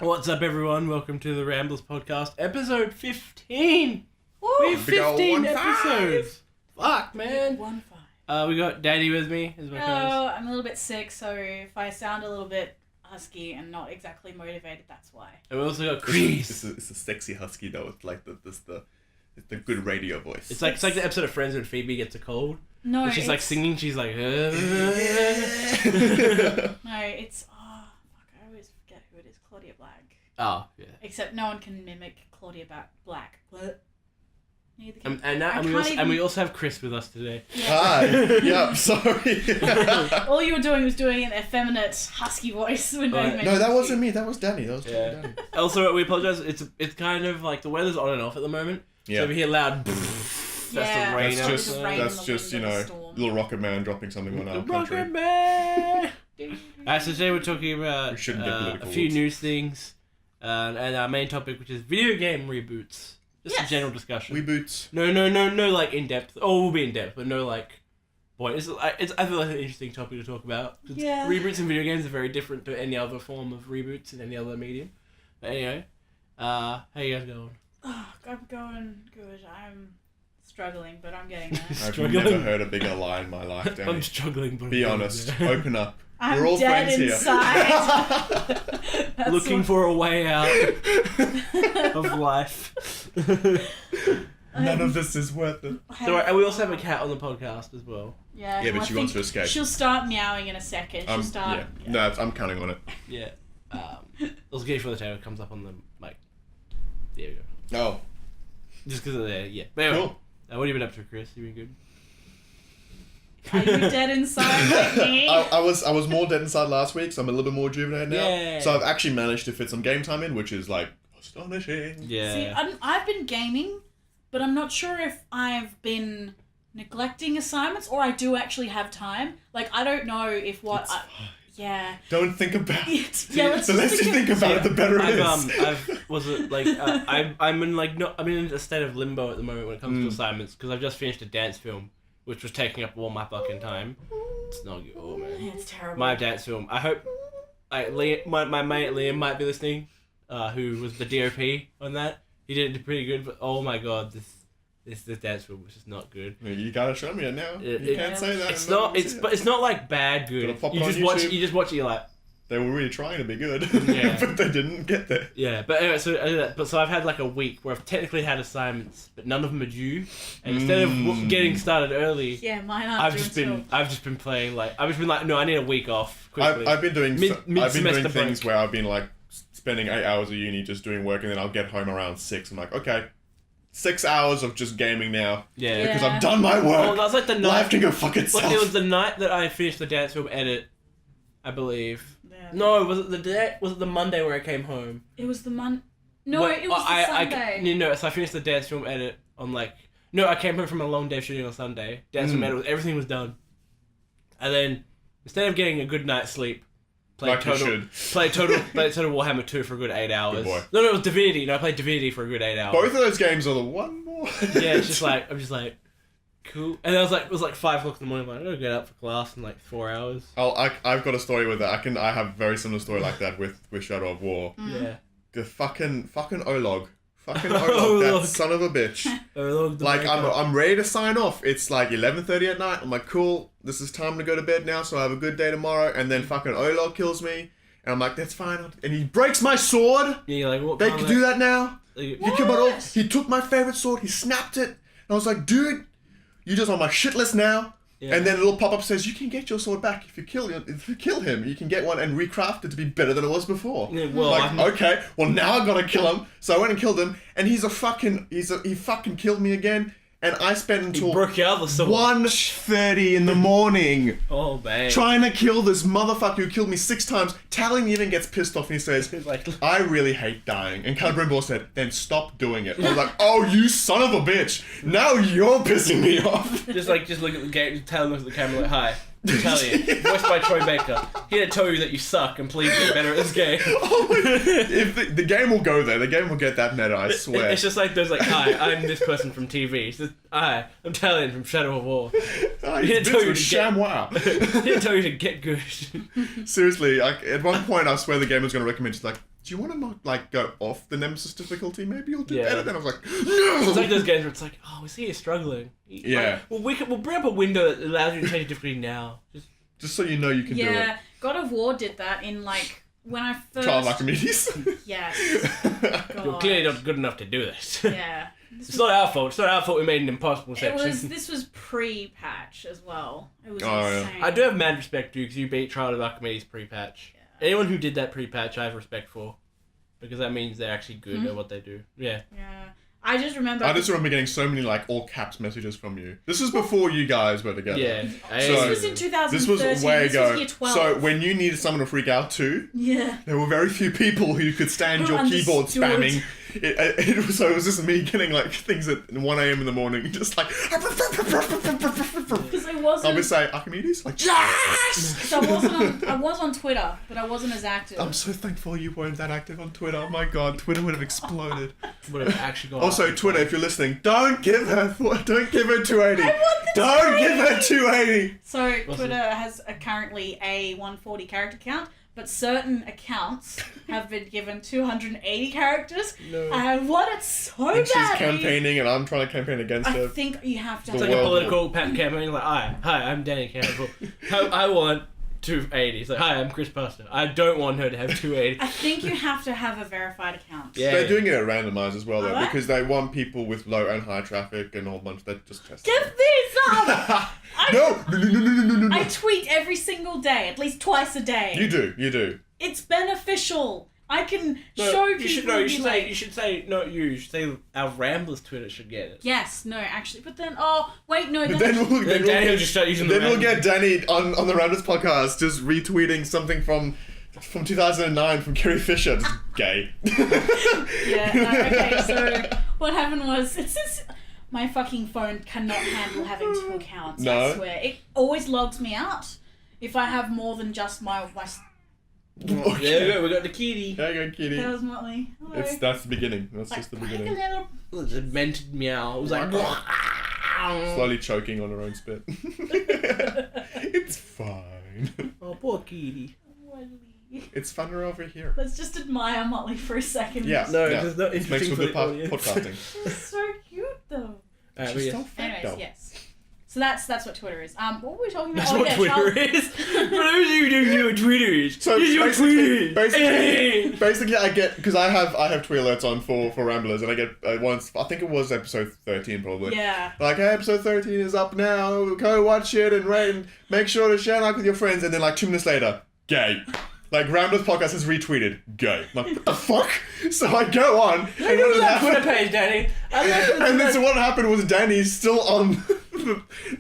What's up, everyone? Welcome to the Ramblers podcast, episode 15. Woo! We have 15 episodes. Fuck, man. 1-5. We got Daddy with me as my Hello, I'm a little bit sick, so if I sound a little bit husky and not exactly motivated, that's why. And we also got Chris. It's a sexy husky though. It's like the good radio voice. It's like the episode of Friends when Phoebe gets a cold. No, and she's like singing. She's like. No, it's I always forget who it is. Claudia Black. Oh yeah. Except no one can mimic Claudia Black. Neither can. And we also have Chris with us today. Yeah. Hi. Yeah. Sorry. All you were doing was doing an effeminate husky voice when Right. No, that wasn't me. That was Danny. That was Danny. Also, we apologize. It's kind of like the weather's on and off at the moment. Yeah. So we hear loud. That's the rain. That's just little Rocket Man dropping something on our country. Rocket Man. So today we're talking about a few news things, and our main topic, which is video game reboots. Just a general discussion. Reboots. No, like in depth. Oh, we'll be in depth, but no like. Boy, I feel like an interesting topic to talk about. Yeah. Reboots in video games are very different to any other form of reboots in any other medium. But anyway, how you guys going? Oh, I'm going good. I'm struggling, but I'm getting there. I've never heard a bigger lie in my life, Danny. I'm struggling, but Be honest. Open up. I'm We're all dead friends inside. here. Looking for a way out of life. None of this is worth it. And we also have a cat on the podcast as well. Yeah, Yeah, but she wants to escape. She'll start meowing in a second. She'll start. Yeah. No, I'm counting on it. Yeah. Let's get for the tail. It comes up on the mic. There we go. Oh. Just because of there, yeah. But anyway, Cool. What have you been up to, Chris? You been good? Are you dead inside like me? I was more dead inside last week, so I'm a little bit more rejuvenated now. Yeah. So I've actually managed to fit some game time in, which is like astonishing. Yeah. See, I've been gaming, but I'm not sure if I've been neglecting assignments or I do actually have time. Like, I don't know if what... Yeah. Don't think about it. Yeah, let's the less you think about it, the better it is. I'm in a state of limbo at the moment when it comes to assignments because I've just finished a dance film, which was taking up all my fucking time. It's not good. Oh man. Yeah, it's terrible. My dance film. I hope, my mate Liam might be listening, who was the DOP on that. He did it pretty good, but oh my god, this dance film was just not good. You gotta show me it now. You can't say that. It's not like bad good. Pop You it on just YouTube. watch it. You're like, they were really trying to be good, Yeah. but they didn't get there. yeah. But anyway, so I've had like a week where I've technically had assignments, but none of them are due. And instead of getting started early, Yeah, mine aren't I've just been playing like no, I need a week off quickly. I've been doing Mid-semester things break. where I've been like spending 8 hours of uni just doing work, and then I'll get home around 6. I'm like, okay, 6 hours of just gaming now. Yeah. Because I've done my work. Oh, that was like the night. Life can go fuck itself. It was the night that I finished the dance film edit, I believe. Yeah. No, was it the Monday where I came home? It was the No, it was the Sunday. So I finished the dance film edit on I came home from a long day of shooting on Sunday. Dance film edit, everything was done. And then, instead of getting a good night's sleep, played Total Warhammer 2 for a good 8 hours. Good boy. No, it was Divinity. No, I played Divinity for a good 8 hours. Both of those games are the one more. Yeah, I'm just like, cool. And it was like 5 o'clock in the morning. I'm like, I'm gonna get up for class in like 4 hours. I've got a story with that. I have a very similar story like that with Shadow of War. Yeah. The fucking Olog. That son of a bitch. Like, I'm ready to sign off. It's like 11:30 at night. I'm like, cool, this is time to go to bed now, so I have a good day tomorrow. And then fucking Olog kills me. And I'm like, that's fine. And he breaks my sword. Yeah, you're like, what? They can do that now. Like, He took my favorite sword. He snapped it. And I was like, dude, you just on my shit list now. Yeah. And then a little pop-up says, you can get your sword back if you kill him. You can get one and recraft it to be better than it was before. Yeah, well, okay, well now I gotta kill him. So I went and killed him, and he fucking killed me again. And I spent until 1:30 in the morning trying to kill this motherfucker who killed me 6 times. Talon even gets pissed off and he says, I really hate dying. And Calibrimbor said, then stop doing it. I was like, oh, you son of a bitch. Now you're pissing me off. Just look at the game, Talon looks at the camera like, hi. Italian, voiced by Troy Baker. Here to tell you that you suck and please get better at this game. If the game will go there, the game will get that meta, I swear. It's just like, there's like, hi, I'm this person from TV. It's just, hi, I'm Italian from Shadow of War. Here to tell you to tell you to get good. Seriously, at one point I swear the game was going to recommend, just like, do you want to not, like, go off the Nemesis difficulty? Maybe you'll do Yeah. better. Then I was like, no! It's like those games where it's like, oh, we see you're struggling. Yeah. Like, we'll bring up a window that allows you to change difficulty now. Just so you know you can do it. Yeah, God of War did that in, like, when I first... Trial of Archimedes? Yes. You're God. clearly not good enough to do this. Yeah. It's not our fault. It's not our fault we made an impossible section. This was pre-patch as well. It was Oh, insane. I do have mad respect for you because you beat Trial of Archimedes pre-patch. Yeah. Anyone who did that pre-patch, I have respect for. Because that means they're actually good at what they do. Yeah. Yeah. I just remember... I just remember getting so many, like, all caps messages from you. This was before you guys were together. Yeah. This was in 2013. This was way This ago. was year 12. So when you needed someone to freak out too, Yeah. there were very few people who could stand Who your keyboard understood. spamming. So it was just me getting like things at 1 a.m. in the morning, just like. Because I wasn't... I'll just say Archimedes, like yes. So I was on Twitter, but I wasn't as active. I'm so thankful you weren't that active on Twitter. Oh my god, Twitter would have exploded. Would have actually gone Also, up. Twitter, if you're listening, don't give her 280. I want the Don't give her 280. 280. So Twitter has currently a 140 character count, but certain accounts have been given 280 characters. No. And what it's so And she's bad. campaigning, and I'm trying to campaign against I her. think you have to. The It's like world a political campaign. Like, hi, I'm Danny Campbell. I want 280. It's like, hi, I'm Chris Buster. I don't want her to have 280. I think you have to have a verified account. Yeah. They're doing it at randomized as well, though, Alright. because they want people with low and high traffic and a whole bunch that just test. Give these up! No! I tweet every single day, at least twice a day. You do. It's beneficial. I can No, show you people. should, and you be should like, say, you should say, not you should say our Ramblers Twitter should get it. Yes, no, actually, but then, oh, wait, no, But then, Then Danny will just start using the we'll Ramblers. get Danny on the Ramblers podcast just retweeting something from 2009 from Carrie Fisher. Just gay. yeah, no, okay, so what happened was, since my fucking phone cannot handle having 2 accounts, No. I swear, it always logs me out if I have more than just my There we go, we got the kitty. There you go, kitty. that was Motley. Hello. That's the beginning. That's Like, just the like a beginning. little... It was a mented meow. It was like... Slowly choking on her own spit. It's fine. Oh, poor kitty. It's funner over here. Let's just admire Motley for a second. Yeah. No, yeah. it's not Makes interesting for for good the audience. podcasting. She's so cute, though. Alright, She's yeah. so fat, Anyways, though. yes. So that's what Twitter is. What were we talking about? That's what Twitter is. For those of you who don't know what Twitter is, So this is what Twitter basically, is. basically, I get because I have tweet alerts on for Ramblers, and I get once. I think it was episode 13, probably. Yeah. Like, hey, episode 13 is up now. Go watch it and rate and make sure to share it out with your friends. And then like 2 minutes later, gay. Like Ramblers podcast has retweeted gay. I'm like, what the fuck? So I go on. And Go to that Twitter happened? page, Danny. And then so what happened was Danny's still on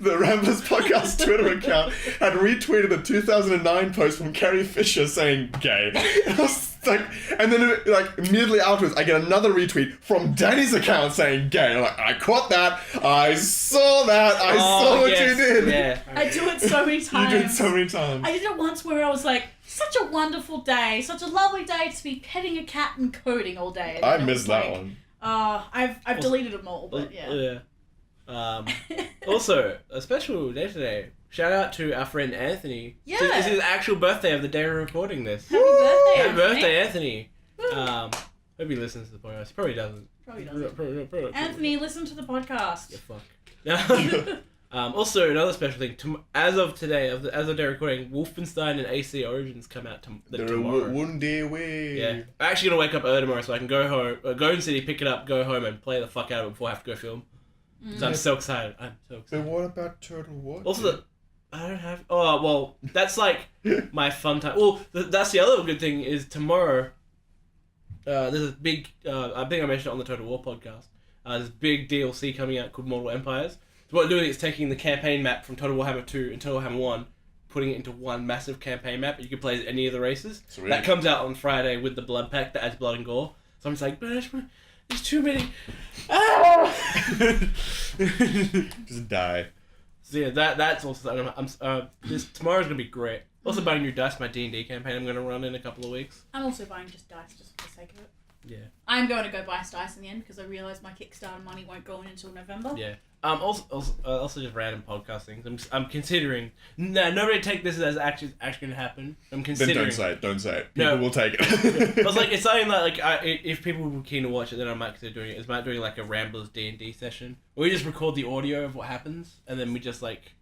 the Ramblers podcast Twitter account had retweeted a 2009 post from Carrie Fisher saying gay. And I was like, and then like immediately afterwards I get another retweet from Danny's account saying gay. I'm like, I caught that. I saw that. I saw what you did. Yeah. I do it so many You times. did so many times. I did it once where I was like, such a wonderful day, such a lovely day to be petting a cat and coding all day. And I it was missed that like, one. I've deleted them all, but yeah. Also, a special day today. Shout out to our friend Anthony. Yeah. It's his actual birthday of the day we're recording this. Happy birthday, Happy Anthony. birthday, Anthony. Woo. Hope he listens to the podcast. He probably doesn't. Probably doesn't. Probably. Anthony, listen to the podcast. Yeah, fuck. Also, another special thing. As of today, as of day recording, Wolfenstein and AC Origins come out tomorrow. One day away. Yeah, I'm actually gonna wake up early tomorrow so I can go home, go in the city, pick it up, go home, and play the fuck out of it before I have to go film. So I'm so excited. I'm so But excited. what about Turtle War? Also, I don't have. Oh well, that's like my fun time. Well, that's the other good thing is tomorrow. There's a big. I think I mentioned it on the Total War podcast. There's a big DLC coming out called Mortal Empires. So what they're doing is taking the campaign map from Total Warhammer 2 and Total Warhammer 1, putting it into one massive campaign map, and you can play as any of the races. Sweet. That comes out on Friday with the blood pack that adds blood and gore. So I'm just like, but there's too many. Just die. So yeah, that's also. Tomorrow's gonna be great. Also buying new dice for my D&D campaign I'm gonna run in a couple of weeks. I'm also buying just dice just for the sake of it. Yeah. I'm going to go buy Dice in the end because I realise my Kickstarter money won't go in until November. Yeah. Also just random podcast things. I'm considering. No, nobody take this as actually going to happen. I'm considering. Then don't say it. People will take it. I was like, it's something that if people were keen to watch it, then I might consider doing it. It's about doing like a Ramblers D&D session where we just record the audio of what happens and then we just like,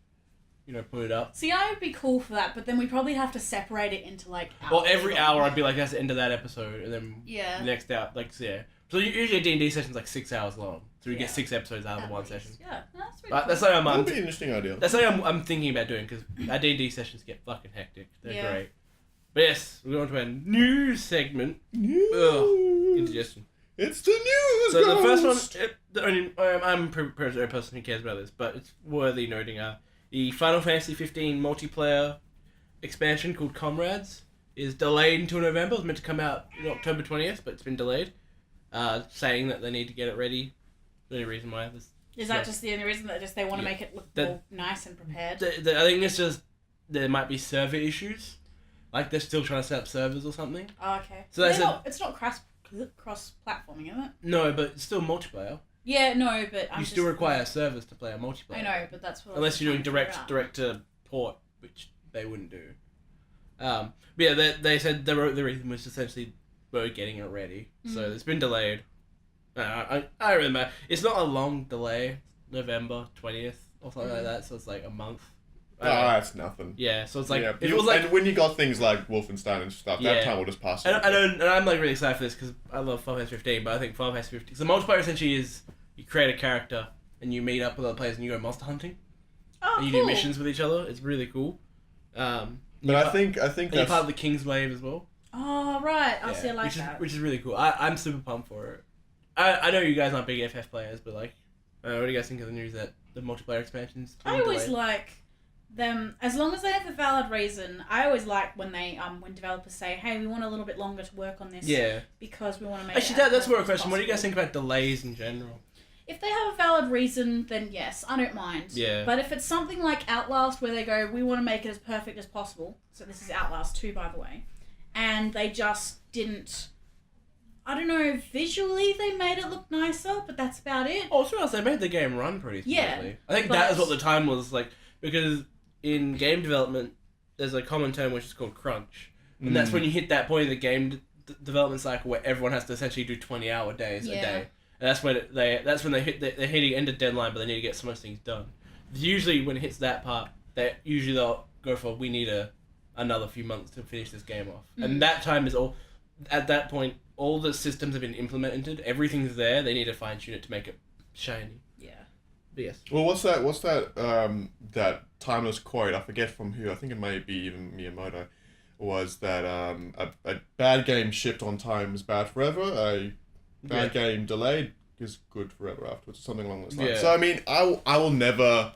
put it up. See, I would be cool for that, but then we probably have to separate it into like hours. Well, every hour I'd be like, that's the end of that episode, and then the next hour, So usually a D&D session's like 6 hours long, so we get 6 episodes out of one session. Yeah, that's really cool. That's something that'd be an interesting idea. That's something I'm thinking about doing because our D&D sessions get fucking hectic. They're great. But yes, we're going to a news segment. Indigestion. It's the news. So the first one, I'm a person who cares about this, but it's worthy noting. The Final Fantasy 15 multiplayer expansion called Comrades is delayed until November. It was meant to come out October 20th, but it's been delayed. Saying that they need to get it ready. The only reason why. Is that just the only reason that they want to make it look more nice and prepared? I think it's just there might be server issues. Like they're still trying to set up servers or something. Oh, okay. So it's not cross-platforming, is it? No, but it's still multiplayer. Yeah, no, but you still require servers to play a multiplayer. I know, but that's what. Unless you're doing direct to port, which they wouldn't do. But yeah, they said the reason was essentially we're getting it ready, so it's been delayed. I remember it's not a long delay, November 20th or something like that. So it's like a month. That's nothing. Yeah, so it's like if it was like, and when you got things like Wolfenstein and stuff, that time will just pass. And I'm like really excited for this because I love Final Fantasy 15, but I think Final Fantasy 15. So the multiplayer essentially is you create a character and you meet up with other players and you go monster hunting. Oh, and you do missions with each other. It's really cool. But I think that's you're part of the King's Wave as well. Oh right, I see. I like that. Which is really cool. I'm super pumped for it. I know you guys aren't big FF players, but like, what do you guys think of the news that the multiplayer expansions? I always like them as long as they have a valid reason. I always like when when developers say, "Hey, we want a little bit longer to work on this." Yeah. Because we want to make. Actually, that's more a question. What do you guys think about delays in general? If they have a valid reason, then yes, I don't mind. Yeah. But if it's something like Outlast, where they go, "We want to make it as perfect as possible," so this is Outlast 2, by the way, and they just didn't. I don't know, visually they made it look nicer, but that's about it. Oh, to be honest, they made the game run pretty smoothly. Yeah, I think that is what the time was like, because in game development, there's a common term which is called crunch. And that's when you hit that point in the game development cycle where everyone has to essentially do 20-hour days a day. And that's when they're hitting end of deadline, but they need to get some of those things done. Usually when it hits that part, they'll go for, we need another few months to finish this game off. And that time is all, at that point, all the systems have been implemented. Everything's there. They need to fine tune it to make it shiny. Yeah. But yes. Well, what's that? That timeless quote. I forget from who. I think it may be even Miyamoto. Was that a bad game shipped on time is bad forever. A bad game delayed is good forever afterwards. Something along those lines. Yeah. So I mean, I will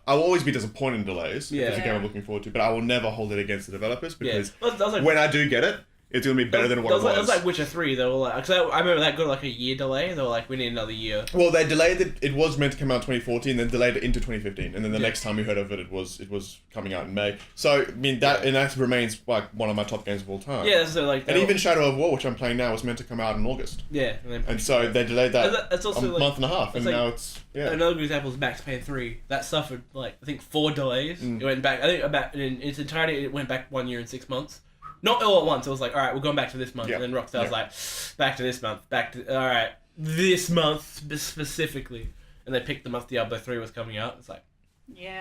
always be disappointed in delays. If it's a game I'm looking forward to, but I will never hold it against the developers because when I do get it. It's going to be better than what it was. It was like Witcher 3. They were like... Cause I remember that got like a year delay. They were like, we need another year. Well, they delayed it. It was meant to come out in 2014, then delayed it into 2015. And then the next time we heard of it, it was coming out in May. So, I mean, that remains like one of my top games of all time. Yeah, so like... And even Shadow of War, which I'm playing now, was meant to come out in August. Yeah. And so they delayed that that's also a month and a half. And like, now it's... Yeah. Another good example is Max Payne 3. That suffered, like, I think 4 delays. It went back... I think in its entirety, it went back 1 year and 6 months. Not all at once. It was like, all right, we're going back to this month. And then Rockstar was like, back to this month. All right, this month specifically. And they picked the month Diablo 3 was coming out. It's like... Yeah.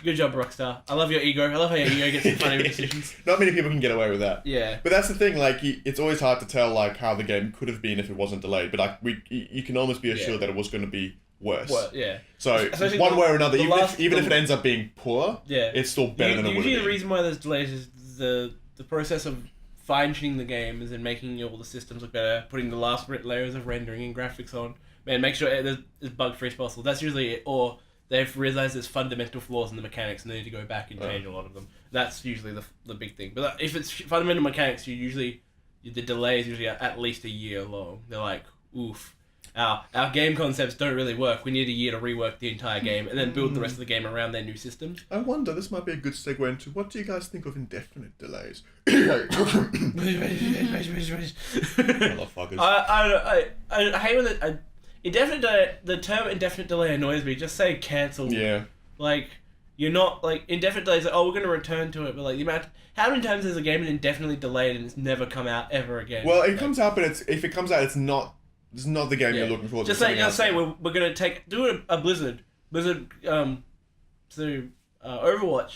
Good job, Rockstar. I love your ego. I love how your ego gets in funny decisions. Not many people can get away with that. Yeah. But that's the thing, like, it's always hard to tell, like, how the game could have been if it wasn't delayed. But, like, you can almost be assured that it was going to be worse. Yeah. So, especially one way or another, even if it ends up being poor, yeah, it's still better than it would have been. Usually the reason why there's delays is the process of fine-tuning the game is in making all the systems look better, putting the last layers of rendering and graphics on, and make sure it's as bug-free as possible. That's usually it. Or they've realized there's fundamental flaws in the mechanics and they need to go back and change a lot of them. That's usually the big thing. But if it's fundamental mechanics, the delay is usually at least a year long. They're like, oof. our game concepts don't really work. We need a year to rework the entire game and then build the rest of the game around their new systems. I wonder, this might be a good segue into, what do you guys think of indefinite delays? Motherfuckers. I hate when the term indefinite delay annoys me. Just say cancel. Yeah. Like, you're not, like, indefinite delay is like, oh, we're going to return to it, but, like, the amount... How many times has a game been indefinitely delayed and it's never come out ever again? Well, it comes out, but if it comes out, it's not the game you're looking for. Just say we're going to do a Blizzard, Overwatch.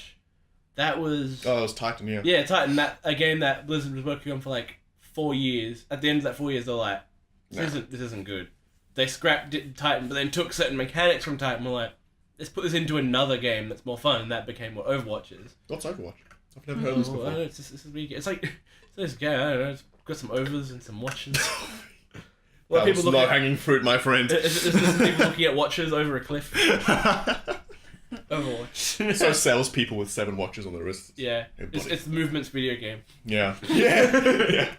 That was... Oh, it was Titan, yeah. Yeah, Titan, a game that Blizzard was working on for, like, 4 years. At the end of that 4 years, they're like, this isn't good. They scrapped Titan, but then took certain mechanics from Titan and were like, let's put this into another game that's more fun, and that became what Overwatch is. What's Overwatch? I've never heard of this before. It's like this game. I don't know. It's got some overs and some watches. That was low-hanging fruit, my friend. There's people looking at watches over a cliff. Overwatch. So salespeople with 7 watches on their wrists. Yeah, it's Movement's video game. Yeah. Yeah.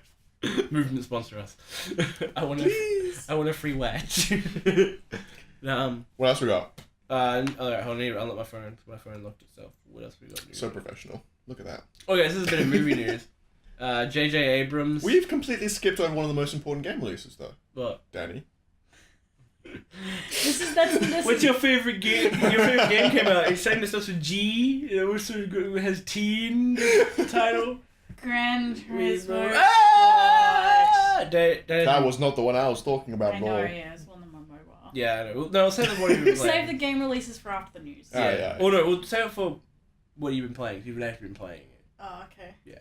Movement sponsor us. I want a free watch. What else we got? Alright, hold on. I unlock my phone. My phone locked itself. What else we got? So professional. Look at that. Okay, this is a bit of movie news. J.J. Abrams. We've completely skipped over one of the most important game releases, though. What? Danny. What's your favorite game? Your favorite game came out. It's saying this starts with G. It also has T in the title. Gran Turismo. That was not the one I was talking about. I know, yeah, it's one on my mobile. Yeah, I know. No, save the what you've been playing. Save the game releases for after the news. Yeah. Oh no, we'll save it for what you've been playing. You've actually been playing it. Oh, okay. Yeah.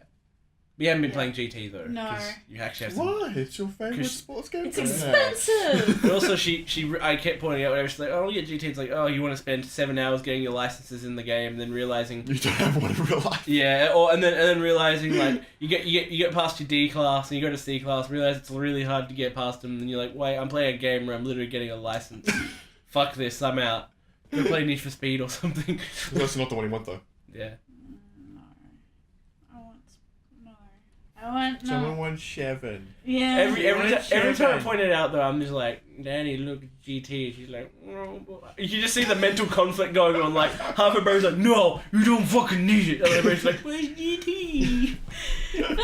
We haven't been playing GT though. No. You actually have some... Why? It's your favourite sports game? It's expensive! But also, I kept pointing out whenever she's like, oh, yeah, GT. It's like, oh, you want to spend 7 hours getting your licenses in the game, and then realising... You don't have one in real life. Yeah, and then realising, like, you get past your D class, and you go to C class, realise it's really hard to get past them, and you're like, wait, I'm playing a game where I'm literally getting a license. Fuck this, I'm out. Go play Need for Speed or something. That's not the one you want, though. Yeah. Someone wants 7. Yeah. Every time I point it out though, I'm just like, Danny, look at GT. She's like, oh. You just see the mental conflict going on. Like half of bro's like, no, you don't fucking need it. And everybody's like, where's GT? But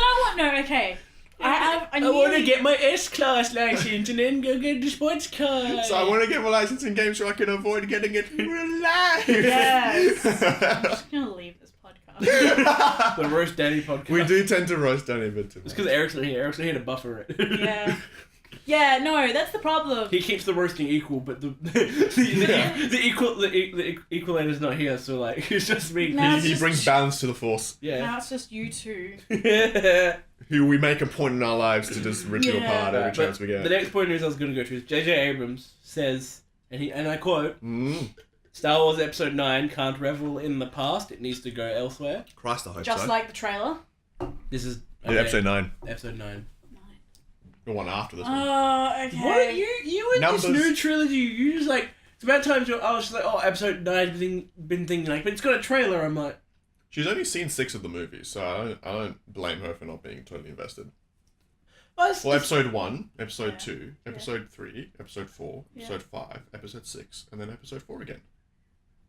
okay. I want to get my S-Class license and then go get the sports car. So I want to get my license in games so I can avoid getting it in real life. Yes. I'm just going to leave this podcast. The Roast Danny podcast. We do tend to roast Danny a bit too much. It's because Eric's not here. Eric's not here to buffer it. Yeah. Yeah, no, that's the problem. He keeps the roasting equal, but the equalator's not here, so like it's just me. He brings balance to the force. Yeah. Now it's just you two. Who we make a point in our lives to just rip you apart every chance we get. The next point of news I was going to go to is J.J. Abrams says, and I quote, Star Wars Episode 9 can't revel in the past, it needs to go elsewhere. Christ, I hope Just so. like the trailer? This is... Okay. Episode 9. Episode 9. The one after this one. Oh, okay. What? You in this new trilogy, you just like... It's about time I was just like, oh, Episode 9's been thinking like, but it's got a trailer, I'm like... She's only seen 6 of the movies, so I don't blame her for not being totally invested. Well, Episode 1, Episode 2, Episode 3, Episode 4, Episode 5, Episode 6, and then Episode 4 again.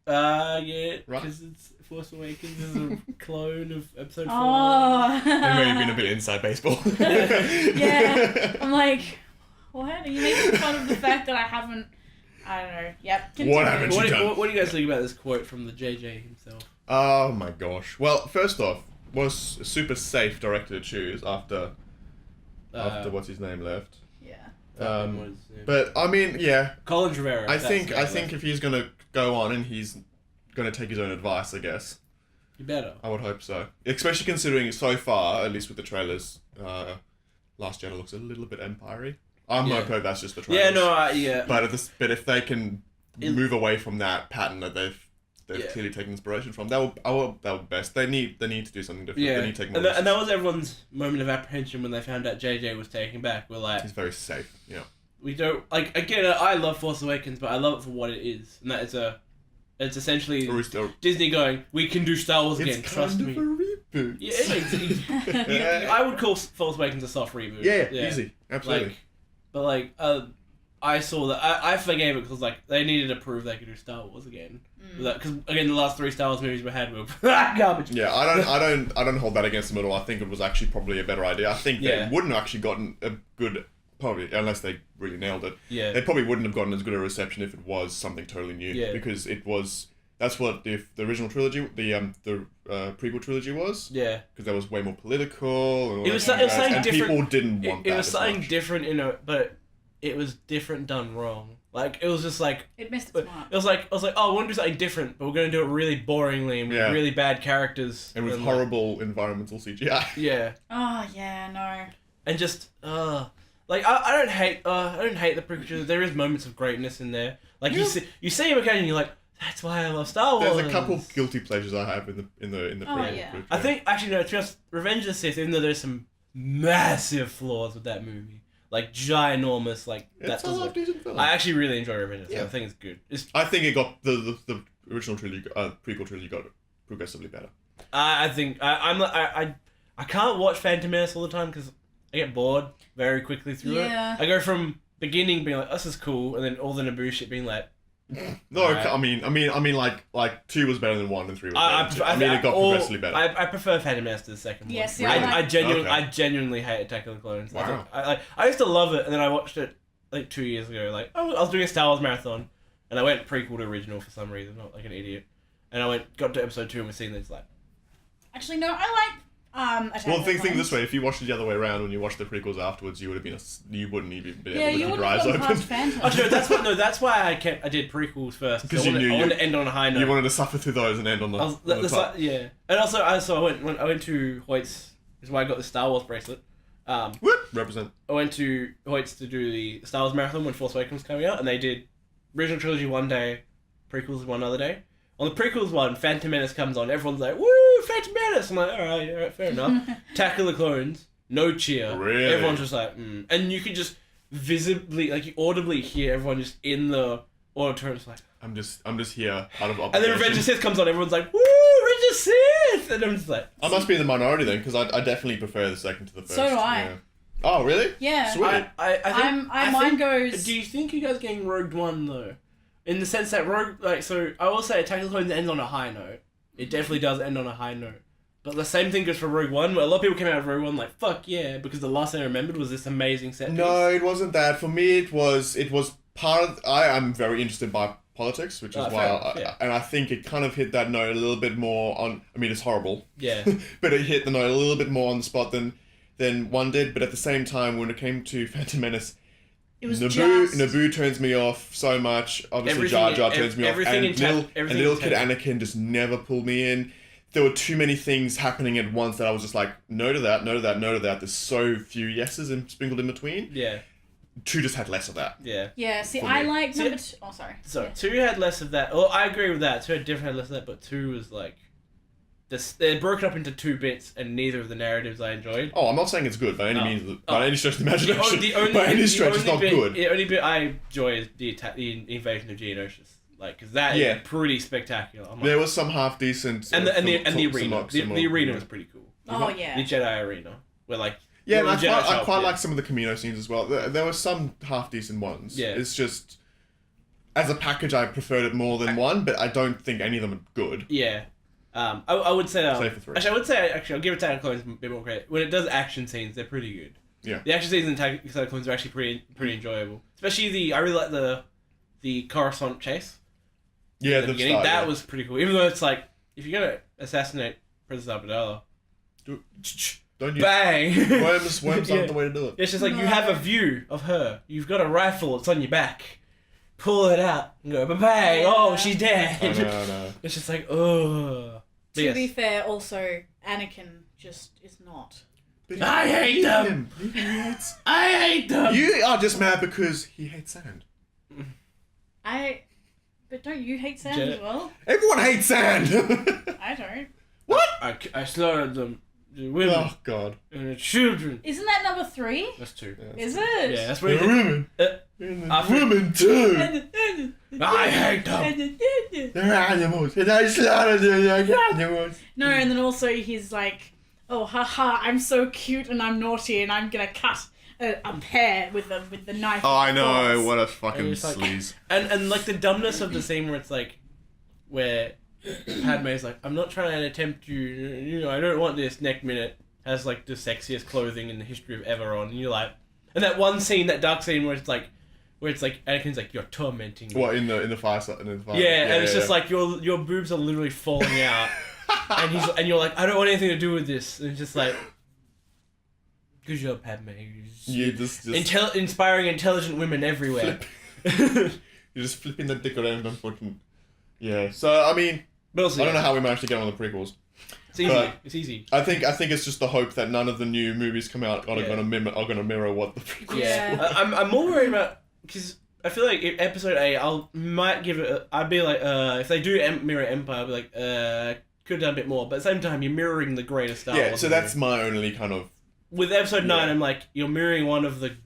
Yeah, right? Because it's Force Awakens is a clone of Episode 4. Oh. They may have been a bit inside baseball. Yeah. I'm like, what? Are you making fun of the fact that I don't know. Yep. Continue. What haven't you done? What do you guys think about this quote from the JJ himself? Oh my gosh. Well, first off, was a super safe director to choose after what's his name left. Yeah. But I mean, yeah. Colin Trevorrow. I think if he's gonna go on and he's gonna take his own advice, I guess. You better. I would hope so. Especially considering so far, at least with the trailers, Last Jedi looks a little bit Empire-y. I'm hoping that's just the trailers. Yeah, no, yeah. But if they can move away from that pattern that they've clearly taken inspiration from, that would be best. They need to do something different. Yeah. They need to take more and that was everyone's moment of apprehension when they found out JJ was taking back. We're like, he's very safe. Yeah. We don't like again. I love Force Awakens, but I love it for what it is, and that is it's essentially Disney going, we can do Star Wars again. Trust me. It's kind of a reboot. Yeah, it is. I would call Force Awakens a soft reboot. Yeah. Easy, absolutely. I saw that. I forgave it because like they needed to prove they could do Star Wars again. Because again, the last 3 Star Wars movies we had were garbage. Yeah, I don't hold that against them at all. I think it was actually probably a better idea. I think they wouldn't have actually gotten a good, probably unless they really nailed it. Yeah, they probably wouldn't have gotten as good a reception if it was something totally new. Yeah, because it was. That's what the original trilogy, the prequel trilogy was. Yeah, because that was way more political. And it was something and different. People didn't want that. It was something different, but it was different done wrong. Like it was just like it missed its mark. It was like I was like, oh, I want to do something different, but we're going to do it really boringly and with really bad characters and with horrible environmental CGI. Yeah. Oh yeah, no. And just like I don't hate the prequel. There is moments of greatness in there. Like you see him again and you're like, that's why I love Star Wars. There's a couple of guilty pleasures I have in the prequel. Yeah. I think actually no, just Revenge of the Sith, even though there's some massive flaws with that movie. Like ginormous, like it's a decent film. I actually really enjoy Revenge of the Sith. I think it's good. I think it got the original trilogy, prequel trilogy got progressively better. I think I can't watch Phantom Menace all the time because I get bored very quickly through it. I go from beginning being like, this is cool, and then all the Naboo shit being like. No, right. I mean, like 2 was better than 1 and 3 was better. It got progressively better. I prefer Phantom Menace to the second one. Yes, I genuinely hate Attack of the Clones. Wow. I used to love it, and then I watched it like 2 years ago. Like I was doing a Star Wars marathon, and I went prequel to original for some reason, not like an idiot. And I got to episode 2 and was seeing this like. Actually, no, I like. Well, think this way. If you watched it the other way around, when you watched the prequels afterwards, you would have been you wouldn't even be able to keep your eyes open. That's why I did prequels first. Because I wanted to end on a high note. You wanted to suffer through those and end on the top. Yeah, and also I went to Hoyt's. Is why I got the Star Wars bracelet. Represent. I went to Hoyt's to do the Star Wars marathon when Force Awakens was coming out, and they did original trilogy one day, prequels one other day. On the prequels one, Phantom Menace comes on. Everyone's like, "Woo, Phantom Menace!" I'm like, "All right, fair enough." Attack of the Clones, no cheer. Really? Everyone's just like, and you could just visibly, like, you audibly hear everyone just in the auditorium, just like, I'm just here out of obligation. And then Revenge of the Sith comes on. Everyone's like, "Woo, Revenge of the Sith!" And I'm just like, I must be in the minority then, because I definitely prefer the second to the first. So do I. Yeah. Oh really? Yeah. Sweet. Mine goes. Do you think you guys are getting Rogue One though? In the sense that I will say Attack of the Clones ends on a high note. It definitely does end on a high note. But the same thing goes for Rogue One, where a lot of people came out of Rogue One like, fuck yeah, because the last thing I remembered was this amazing set piece. No, it wasn't that. For me, it was part of... I am very interested by politics, which is why... And I think it kind of hit that note a little bit more on... I mean, it's horrible. Yeah. But it hit the note a little bit more on the spot than one did. But at the same time, when it came to Phantom Menace... Naboo turns me off so much. Obviously, Jar Jar turns me off. And little kid Anakin just never pulled me in. There were too many things happening at once that I was just like, no to that, no to that, no to that. There's so few yeses sprinkled in between. Yeah. 2 just had less of that. Yeah. Yeah, see, I like number 2. Oh, sorry. So, 2 had less of that. Well, I agree with that. 2 definitely had less of that, but 2 was like... They're broken up into 2 bits, and neither of the narratives I enjoyed. Oh, I'm not saying it's good by any means, by any stretch of the imagination. By any stretch, it's not good. The only bit I enjoy is the invasion of Geonosis, like, because that is pretty spectacular. There was some half decent, and the arena. The arena was pretty cool. Oh yeah. The Jedi arena, where like. Yeah, and I quite like some of the Camino scenes as well. There were some half decent ones. Yeah. It's just, as a package, I preferred it more than one, but I don't think any of them are good. Yeah. I would say Say for 3. Actually, I'll give Attack of the Clones a bit more credit. When it does action scenes, they're pretty good. Yeah. The action scenes in Attack of the Clones are actually pretty enjoyable. Especially I really like the Coruscant chase. Yeah, the beginning. That was pretty cool. Even though it's like, if you're gonna assassinate Princess Amidala, don't you? Bang! Worms aren't the way to do it. It's just like, you have a view of her. You've got a rifle. It's on your back. Pull it out and go, bang! Oh, she's dead. I know. It's just like, oh. To be fair, also, Anakin just is not. I hate them! I hate them! You are just mad because he hates sand. But don't you hate sand as well? Everyone hates sand! I don't. What? I slaughtered them. The women. Oh, God. And the children. Isn't that number 3? That's 2. Yeah. Is it? Yeah, that's where the women. Women too! I hate them! They're animals, and I slaughtered them like animals. No, and then also he's like, oh, haha, I'm so cute and I'm naughty and I'm gonna cut a pear with the knife. Oh, I know. claws. What a fucking And it's like- sleaze. And like the dumbness of the scene where it's like, where Padme's like, I'm not trying to attempt I don't want this. Next minute has like the sexiest clothing in the history of ever on. And you're like, and that one scene, that dark scene where it's like Anakin's like, you're tormenting me. What in the fire? Yeah, and it's just like your boobs are literally falling out, and you're like, I don't want anything to do with this. And it's just like, good job, Padme. You just Inspiring intelligent women everywhere. You're just flipping the dick around, unfortunately. Yeah. So I mean, But also, I don't know how we managed to get on the prequels. It's easy. but It's easy. I think it's just the hope that none of the new movies come out are Yeah. gonna mirror what the prequels. Yeah, Yeah. I'm more worried about because I feel like if episode 8, might give it. I'd be like, if they do mirror Empire, I'd be like, could have done a bit more. But at the same time, you're mirroring the greatest Star Yeah. Wars So movie. that's my only kind of. With episode 9, Yeah. I'm like, you're mirroring one of the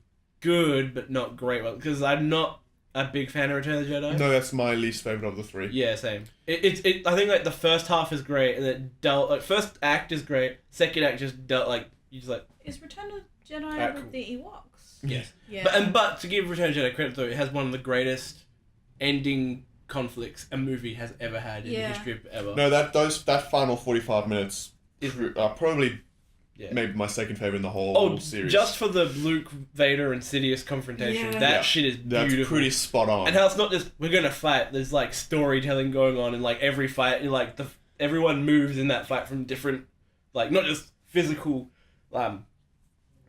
good but not great ones because I'm not a big fan of Return of the Jedi. No, that's my least favorite of the three. Yeah, same. It I think like the first half is great and then first act is great. Second act just you just like. Is Return of the Jedi Alright, with cool. the Ewoks? Yes. Yeah. But to give Return of the Jedi credit though, it has one of the greatest ending conflicts a movie has ever had in the history of ever. No, that final 45 minutes Is- are probably Yeah. maybe my second favorite in the whole series. Just for the Luke, Vader, and Sidious confrontation, Yeah. that Yeah. shit is That's beautiful. pretty spot on. And how it's not just we're gonna fight. There's like storytelling going on, and like every fight, and like everyone moves in that fight from different, like not just physical,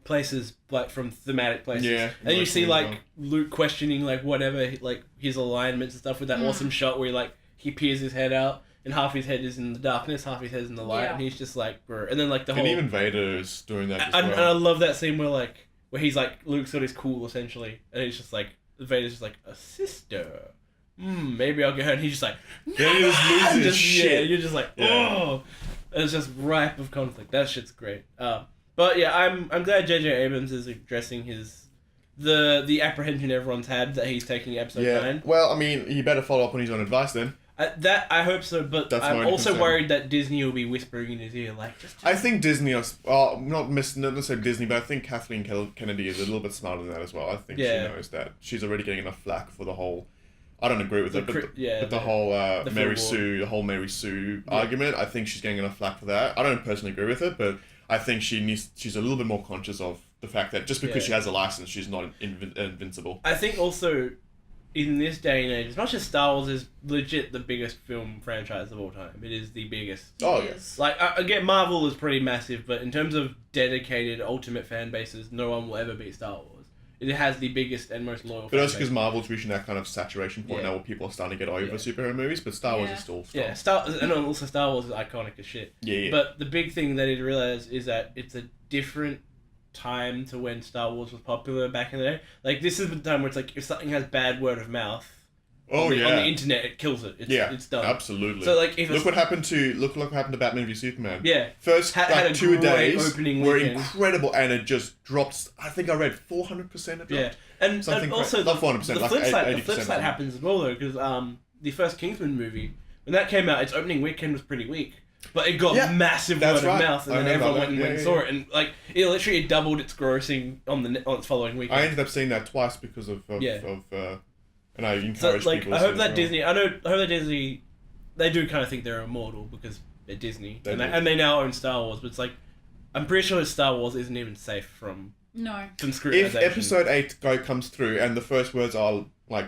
places, like from thematic places. Yeah, And you see emotionally like as Luke questioning like whatever, like his alignments and stuff with that awesome shot where he peers his head out. And half his head is in the darkness, half his head is in the light, Yeah. and he's just like, bro. And then like the whole. And even Vader is doing that as And I well. love that scene where he's like, Luke's got his cool essentially, and he's just like, Vader's just like, a sister. Maybe I'll get her, and he's just like, Then he just loses his shit. Yeah, you're just like, oh, it's just ripe of conflict. That shit's great. But yeah, I'm glad J.J. Abrams is addressing the apprehension everyone's had that he's taking episode 9. Well, I mean, he better follow up on his own advice then. That I hope so, but That's my I'm only also concern. worried that Disney will be whispering in his ear, like, just I think Disney, not necessarily Disney, but I think Kathleen Kennedy is a little bit smarter than that as well. I think she knows that she's already getting enough flack for the whole. I don't agree with The it, but the whole the Mary Phil Sue, the whole Mary Sue argument. I think she's getting enough flack for that. I don't personally agree with it, but I think she's a little bit more conscious of the fact that just because she has a license, she's not invincible. I think also, in this day and age, as much as Star Wars is legit the biggest film franchise of all time, it is the biggest. Oh, It yeah. is. Like, again, Marvel is pretty massive, but in terms of dedicated, ultimate fan bases, no one will ever beat Star Wars. It has the biggest and most loyal But fan that's base. because Marvel's reaching that kind of saturation point now where people are starting to get over superhero movies, but Star Wars is still strong. Yeah, and also Star Wars is iconic as shit. Yeah. But the big thing they need to realize is that it's a different time to when Star Wars was popular back in the day. Like, this is the time where it's like, if something has bad word of mouth, on the internet, it kills it. It's done. Absolutely. So like, if look what happened to Batman v Superman. Yeah. First Had a 2 great days opening were weekend. incredible, and it just dropped. I think I read 400% it dropped. Yeah, and also not 400%, the like flip side, 80% the flip or side something. happens as well though, because the first Kingsman movie, when that came out, its opening weekend was pretty weak. But it got massive that's word right. of mouth, and I then remember everyone went and that. saw it, and like it literally doubled its grossing on its following weekend. I ended up seeing that twice because of and I encourage So like, people. I to hope see it that as well. Disney, I hope that Disney, they do kind of think they're immortal because they're Disney, They do. and they now own Star Wars. But it's like, I'm pretty sure Star Wars isn't even safe from No. scrutinization. If episode 8 comes through and the first words are like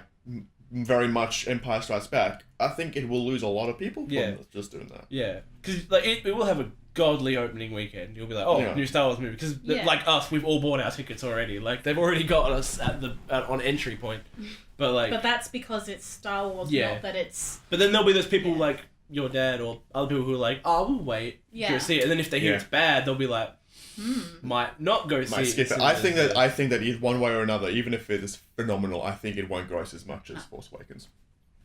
very much Empire Strikes Back, I think it will lose a lot of people from just doing that. Yeah, because like it will have a godly opening weekend. You'll be like, oh, new Star Wars movie. Because like us, we've all bought our tickets already. Like they've already got us at on entry point. But like, But that's because it's Star Wars, not that it's. But then there'll be those people like your dad or other people who are like, oh, we'll wait. Yeah. Go see it. And then if they hear it's bad, they'll be like, might not go see Might it. skip it. I think that either one way or another, even if it is phenomenal, I think it won't gross as much as Force Awakens.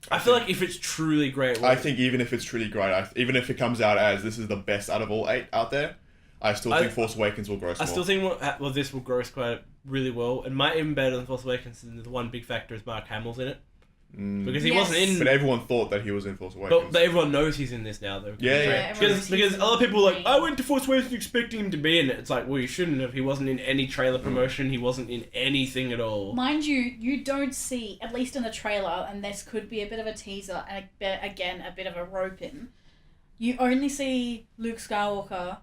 I feel like if it's truly great, I think even if it's truly great, even if it comes out as this is the best out of all 8 out there, I still think Force Awakens will gross more. I still think this will gross quite really well, and might even better than Force Awakens. And the one big factor is Mark Hamill's in it. Because he wasn't in. But everyone thought that he was in Force Awakens. But everyone knows he's in this now, though. Yeah. Because other people were like, I went to Force Awakens expecting him to be in it. It's like, well, you shouldn't have. He wasn't in any trailer promotion. He wasn't in anything at all. Mind you, you don't see, at least in the trailer, and this could be a bit of a teaser and a bit of a rope in. You only see Luke Skywalker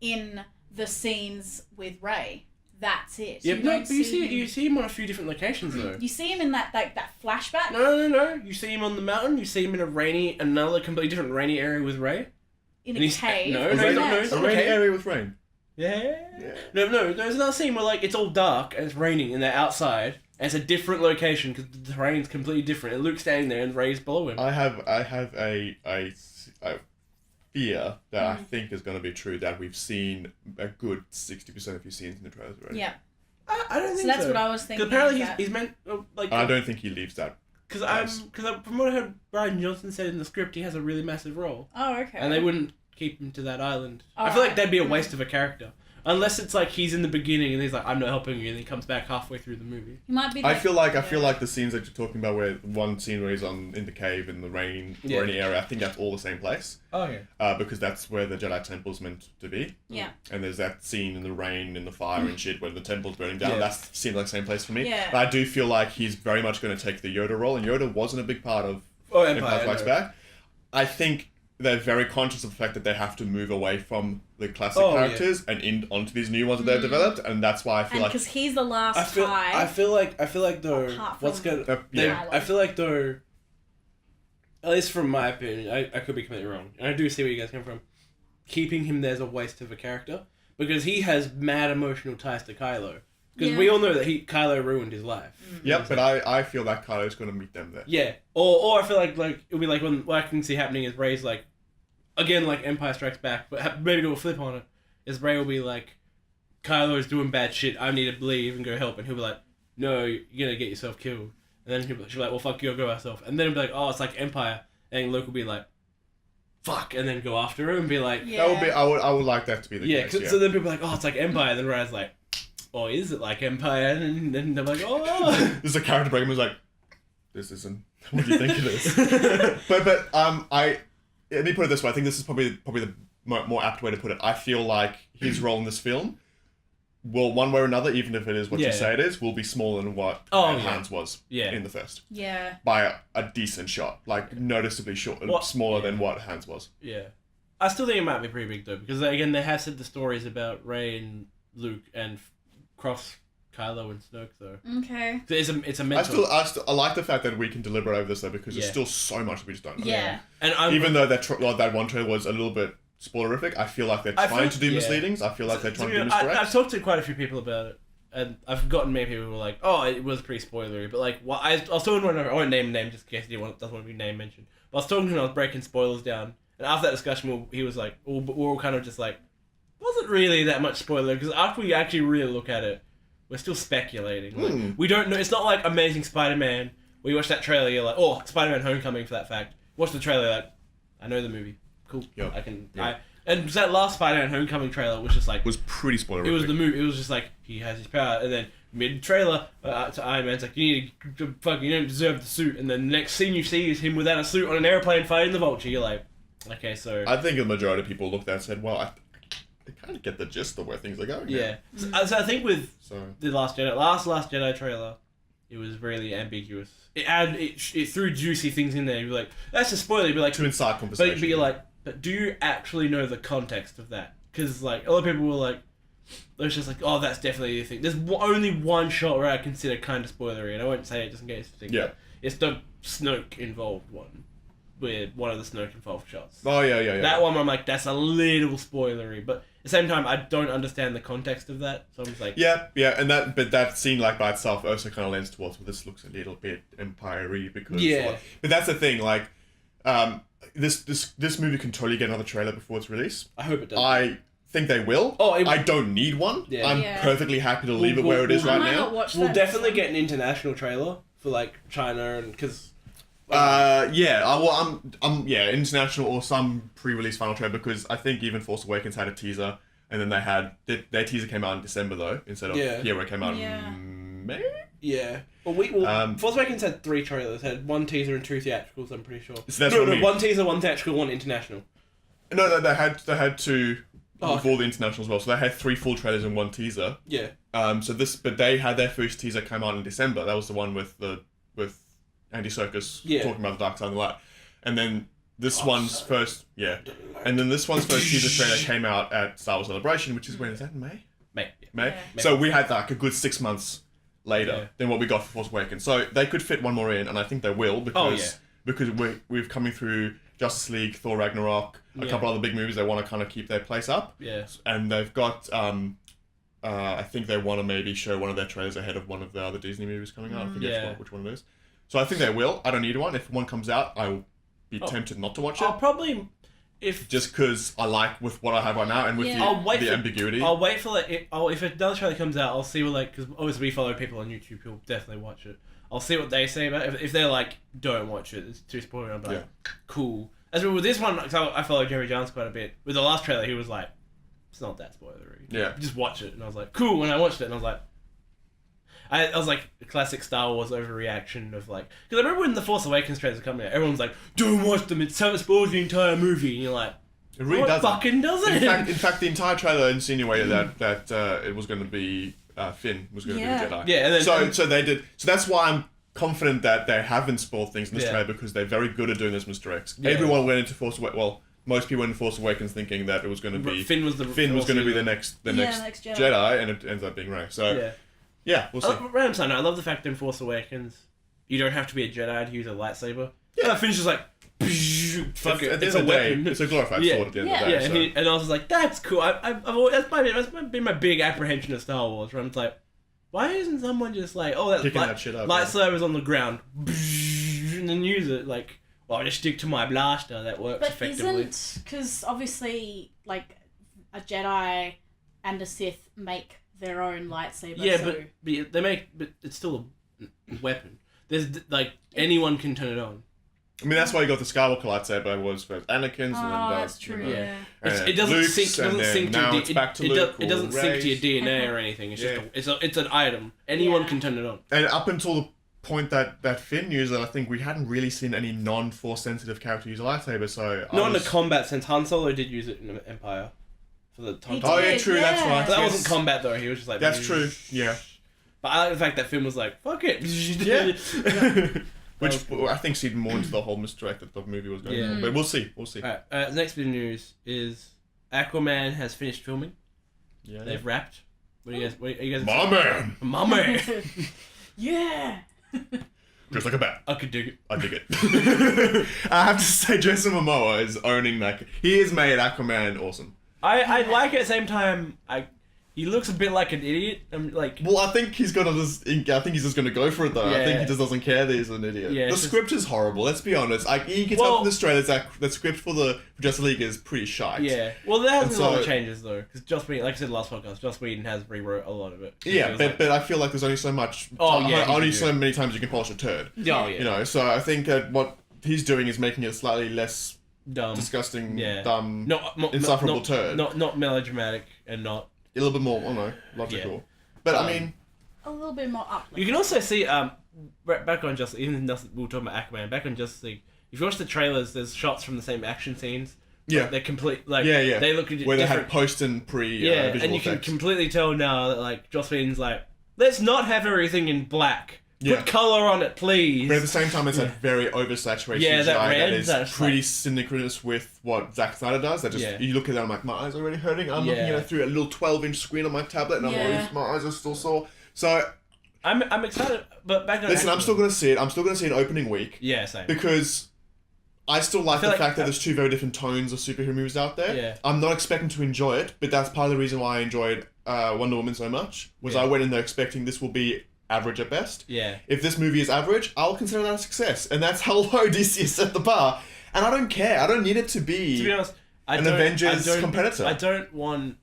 in the scenes with Rey. That's it. Yeah, but you see him on a few different locations though. You see him in that flashback. No. You see him on the mountain. You see him in another completely different rainy area with Rey. In a cave. No, it's a not rainy area with rain. Yeah. No. There's another scene where like it's all dark and it's raining and they're outside and it's a different location because the terrain's completely different. And Luke's standing there and Rey's below him. I have a fear that I think is going to be true, that we've seen a good 60% of his scenes in the trailers already. Yeah. I don't think so. That's what I was thinking. Because apparently he's meant like. I don't think he leaves that. Because from what I heard, Bryan Johnson said in the script, he has a really massive role. Oh, okay. And they wouldn't keep him to that island. I feel like that'd be a waste of a character. Unless it's like he's in the beginning and he's like, I'm not helping you, and then he comes back halfway through the movie. He might be. I feel like the scenes that you're talking about, where one scene where he's in the cave in the rain or any area, I think that's all the same place. Oh yeah. Because that's where the Jedi Temple's meant to be. Yeah. And there's that scene in the rain, in the fire and shit, where the temple's burning down. That seems like the same place for me. Yeah. But I do feel like he's very much going to take the Yoda role, and Yoda wasn't a big part of Empire Strikes Back. I think they're very conscious of the fact that they have to move away from the classic characters and onto these new ones that they've developed, and that's why I feel like because he's the last tie. I feel like though I feel like though, at least from my opinion, I could be completely wrong, and I do see where you guys come from. Keeping him there's a waste of a character because he has mad emotional ties to Kylo. Because we all know that Kylo ruined his life. Yep, but I feel that Kylo's going to meet them there. Yeah, or I feel like it'll be like what I can see happening is Rey's like, again like Empire Strikes Back, but maybe do a flip on it. Is Rey will be like, Kylo's doing bad shit. I need to leave and go help, and he'll be like, no, you're gonna get yourself killed. And then she'll be like, well fuck you, I'll go myself. And then he'll be like, oh, it's like Empire, and Luke will be like, fuck, and then go after her and be like, that would be I would like that to be the case. Yeah, so then people are like, oh, it's like Empire, and then Rey's like, or is it like Empire? And then they're like, oh. There's a character break and was like, this isn't what do you think it is. but let me put it this way. I think this is probably the more apt way to put it. I feel like his role in this film will, one way or another, even if it is what you say it is, will be smaller than what Hans was in the first. Yeah. By a decent shot. Like, noticeably smaller than what Hans was. Yeah. I still think it might be pretty big, though, because, again, they have said the stories about Rey and Luke and cross Kylo and Snoke, though. Okay. It's a mental... I like the fact that we can deliberate over this, though, because there's still so much we just don't know. Yeah. And even though that one trailer was a little bit spoilerific, I feel like they're trying to do misleadings. I feel like they're trying to do miscorrect. I've talked to quite a few people about it, and I've gotten many people who were like, oh, it was pretty spoilery, but like, I was talking to one, I won't name just in case he doesn't want to be name mentioned, but I was talking to him, I was breaking spoilers down, and after that discussion, he was like, we're all kind of just like, wasn't really that much spoiler, because after we actually really look at it, we're still speculating. Like, we don't know. It's not like Amazing Spider-Man, where you watch that trailer, you're like, oh, Spider-Man Homecoming for that fact. Watch the trailer, like, I know the movie. Cool. Yep. I can. Yep. And that last Spider-Man Homecoming trailer was just like... was pretty spoilerific. It was the movie. It was just like, he has his power, and then mid-trailer to Iron Man, it's like, you don't deserve the suit, and then the next scene you see is him without a suit on an airplane fighting the Vulture. You're like, okay, so... I think the majority of people looked at it and said, well, I kind of get the gist of where things are going. Yeah. So I think with the Last Jedi trailer, it was really ambiguous. It threw juicy things in there. You'd be like, that's a spoiler. You'd be like... To incite conversation. But you're like, but do you actually know the context of that? Because, like, a lot of people were like, it was just like, oh, that's definitely the thing. There's only one shot where I consider kind of spoilery, and I won't say it just in case you think. Yeah. It's the Snoke involved one. With one of the Snoke involved shots. Oh, yeah. That one, I'm like, that's a little spoilery, but at the same time, I don't understand the context of that, so I'm just like... Yeah, and that scene, like, by itself also kind of lends towards, well, this looks a little bit Empire-y, because... Yeah. But that's the thing, like, this movie can totally get another trailer before its release. I hope it does. I think they will. I don't need one. Yeah. I'm perfectly happy to leave it where it is right now. We'll definitely get an international trailer for, like, China, and because... international or some pre-release final trailer, because I think even Force Awakens had a teaser, and then they had their teaser came out in December though, instead of where it came out in May. Yeah. Well, Force Awakens had 3 trailers. It had 1 teaser and 2 theatricals. I'm pretty sure. So that's what I mean. 1 teaser, 1 theatrical, 1 international. No, they had 2 before the international as well. So they had 3 full trailers and 1 teaser. Yeah. But they had their first teaser come out in December. That was the one with Andy Serkis talking about the dark side of the light, and then this one's first teaser trailer came out at Star Wars Celebration, which is when is that in May? May. Yeah. So we had like a good 6 months later than what we got for Force Awakens. So they could fit 1 more in, and I think they will because we've coming through Justice League, Thor Ragnarok, a couple other big movies. They want to kind of keep their place up. Yeah. And they've got I think they want to maybe show one of their trailers ahead of one of the other Disney movies coming out. I forget which one it is. So I think they will. I don't need one. If one comes out, I will be tempted not to watch it. I'll probably, just because I like with what I have right now and with the ambiguity. I'll wait for if another trailer comes out, I'll see what because obviously we follow people on YouTube who'll definitely watch it. I'll see what they say about it. If they're like, don't watch it, it's too spoiling. I'm like, cool. As with this one, because I follow Jerry Jones quite a bit. With the last trailer, he was like, it's not that spoilery. Yeah. Just watch it. And I was like, cool. And I watched it and I was like, I was like, a classic Star Wars overreaction of like, because I remember when the Force Awakens trailers were coming out, everyone's like, don't watch them, it spoils the entire movie. And you're like, it really doesn't. Fucking doesn't. In fact, the entire trailer insinuated that it was going to be Finn was going to be the Jedi. Yeah, and then, so they did. So that's why I'm confident that they haven't spoiled things in this trailer because they're very good at doing this Mr. X. Yeah. Everyone went into Force Awakens. Well, most people went into Force Awakens thinking that it was going to be Finn was going to be the next Jedi, and it ends up being Rey. So yeah, we'll see. Random side note, I love the fact that in Force Awakens you don't have to be a Jedi to use a lightsaber. Yeah, Finn's just like, fuck it, it's a weapon. It's a glorified sword at the end of the day. Yeah, and I was like, that's cool. I've always, that's been my big apprehension of Star Wars, where I'm like, why isn't someone just like, oh, that shit up, lightsaber's on the ground, and then use it like, well, I just stick to my blaster. That works effectively. Because obviously, like, a Jedi and a Sith make their own lightsaber. Yeah, so... but it's still a weapon. There's like anyone can turn it on. I mean, that's why you got the Skywalker lightsaber was first Anakin's, and then that's true. Yeah, it doesn't sync. It doesn't sync to your DNA or anything. It's just it's an item. Anyone can turn it on. And up until the point that Finn used it, I think we hadn't really seen any non-force sensitive character use a lightsaber. So not in the combat sense. Han Solo did use it in Empire for the time. Oh yeah, true. That's right. That wasn't combat though. He was just like. That's true. Yeah. But I like the fact that Finn was like, "Fuck it." Yeah. Which I think seed more into the whole misdirect that the movie was going on. But we'll see. Alright, the next bit of news is Aquaman has finished filming. Yeah. They've wrapped. What are you guys? My man! Yeah! Just like a bat. I could dig it. I dig it. I have to say, Jason Momoa is owning that. He has made Aquaman awesome. I like it at the same time. He looks a bit like an idiot. Well, I think he's just gonna go for it though. I think he just doesn't care that he's an idiot. Yeah, the script is horrible. Let's be honest. You can tell from the trailers that the script for Justice League is pretty shite. Yeah. Well, there has been a lot of changes though, because Joss Whedon, like I said last podcast, Joss Whedon has rewrote a lot of it. Yeah, but I feel like there's only so much. Only so many times you can polish a turd. Oh yeah. You know, so I think that what he's doing is making it slightly less dumb, disgusting, dumb, insufferable turd. Not melodramatic and not. A little bit more, logical. Yeah. But I mean... A little bit more uplifting. You can also see, back on Justice League, even though we were talking about Aquaman, back on Justice League, if you watch the trailers, there's shots from the same action scenes. Yeah. They're complete, they look where they had post and pre visual and you effects. Can completely tell now that, like, Joss Whedon's like, let's not have everything in black. Put colour on it, please. But at the same time, it's that very oversaturated CGI that is pretty synchronous with what Zack Snyder does. That just you look at that, I'm like, my eyes are already hurting. I'm looking at it through a little 12-inch screen on my tablet, and my eyes are still sore. So I'm excited, but back on. Listen, I'm still gonna see it. I'm still gonna see it opening week. Yeah, same. Because I still like the fact that there's 2 very different tones of superhero movies out there. Yeah. I'm not expecting to enjoy it, but that's part of the reason why I enjoyed Wonder Woman so much. I went in there expecting this will be average at best. Yeah. If this movie is average, I'll consider that a success. And that's how low DC has set the bar. And I don't care. I don't need it to be honest, an Avengers competitor. I don't want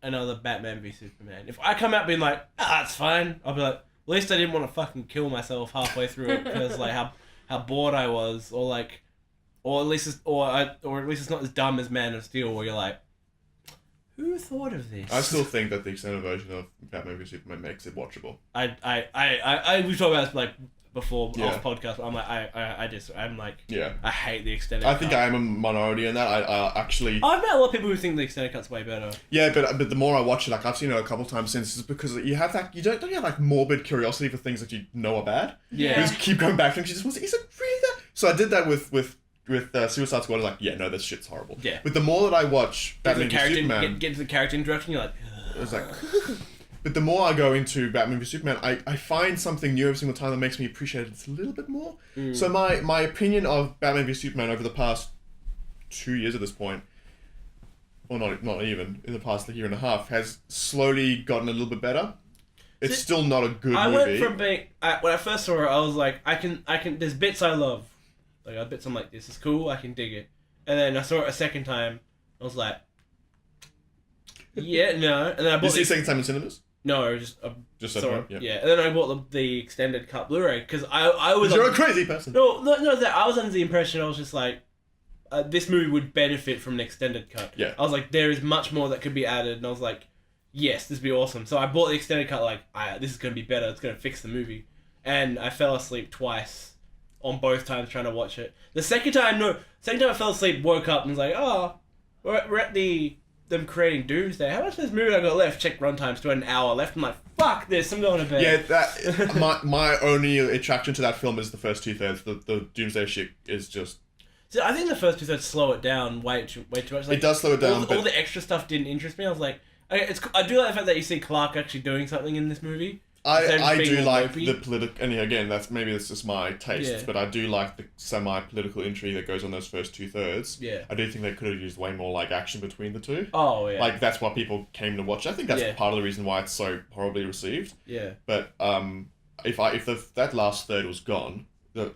another Batman v Superman. If I come out being like, it's fine, I'll be like, at least I didn't want to fucking kill myself halfway through it because like how bored I was, or at least it's not as dumb as Man of Steel where you're like, Who thought of this? I still think that the extended version of Batman v Superman makes it watchable. We talked about this like before Yeah. off podcast, but I'm like, I'm like, Yeah. I hate the extended. I think cut. I am a minority in that. I actually. I've met a lot of people who think the extended cut's way better. Yeah, but the more I watch it, like I've seen it a couple times since, it's because you have that don't you have like morbid curiosity for things that you know are bad. Yeah. You just keep going back to them. She just wants. Is it really that? So I did that with Suicide Squad. I was like, yeah, no, this shit's horrible. Yeah. But the more that I watch Batman v Superman, get to the character introduction, you're like, it was like. But the more I go into Batman v Superman, I find something new every single time that makes me appreciate it a little bit more. So my opinion of Batman v Superman over the past 2 years at this point, or not even, in the past year and a half, has slowly gotten a little bit better. It's still not a good movie. I went from being, when I first saw it, I was like, I can, there's bits I love. Like, I bits I'm like, this is cool, I can dig it. And then I saw it a second time, I was like, yeah, no. And then I bought Did you see it second time in cinemas? No, just saw it. Yeah, and then I bought the extended cut Blu-ray because I was. You're a crazy person. No. That I was under the impression I was just like, this movie would benefit from an extended cut. Yeah. I was like, there is much more that could be added, and I was like, yes, this would be awesome. So I bought the extended cut. Like, this is gonna be better. It's gonna fix the movie. And I fell asleep twice, on both times trying to watch it. The second time I fell asleep, woke up and was like, oh, we're at them creating Doomsday. How much of this movie I got left? Check runtimes to an hour left. I'm like, fuck this, I'm going to bed. Yeah, that my only attraction to that film is the first 2/3. The Doomsday shit is just. So I think the first 2/3 slow it down way too much. Like, it does slow it down. All the extra stuff didn't interest me. I was like, I do like the fact that you see Clark actually doing something in this movie. I do like the political, and again, that's just my taste, but I do like the semi-political intrigue that goes on those first 2/3. Yeah. I do think they could have used way more like action between the two. Oh yeah. Like that's why people came to watch. I think that's part of the reason why it's so horribly received. Yeah. But if that last third was gone,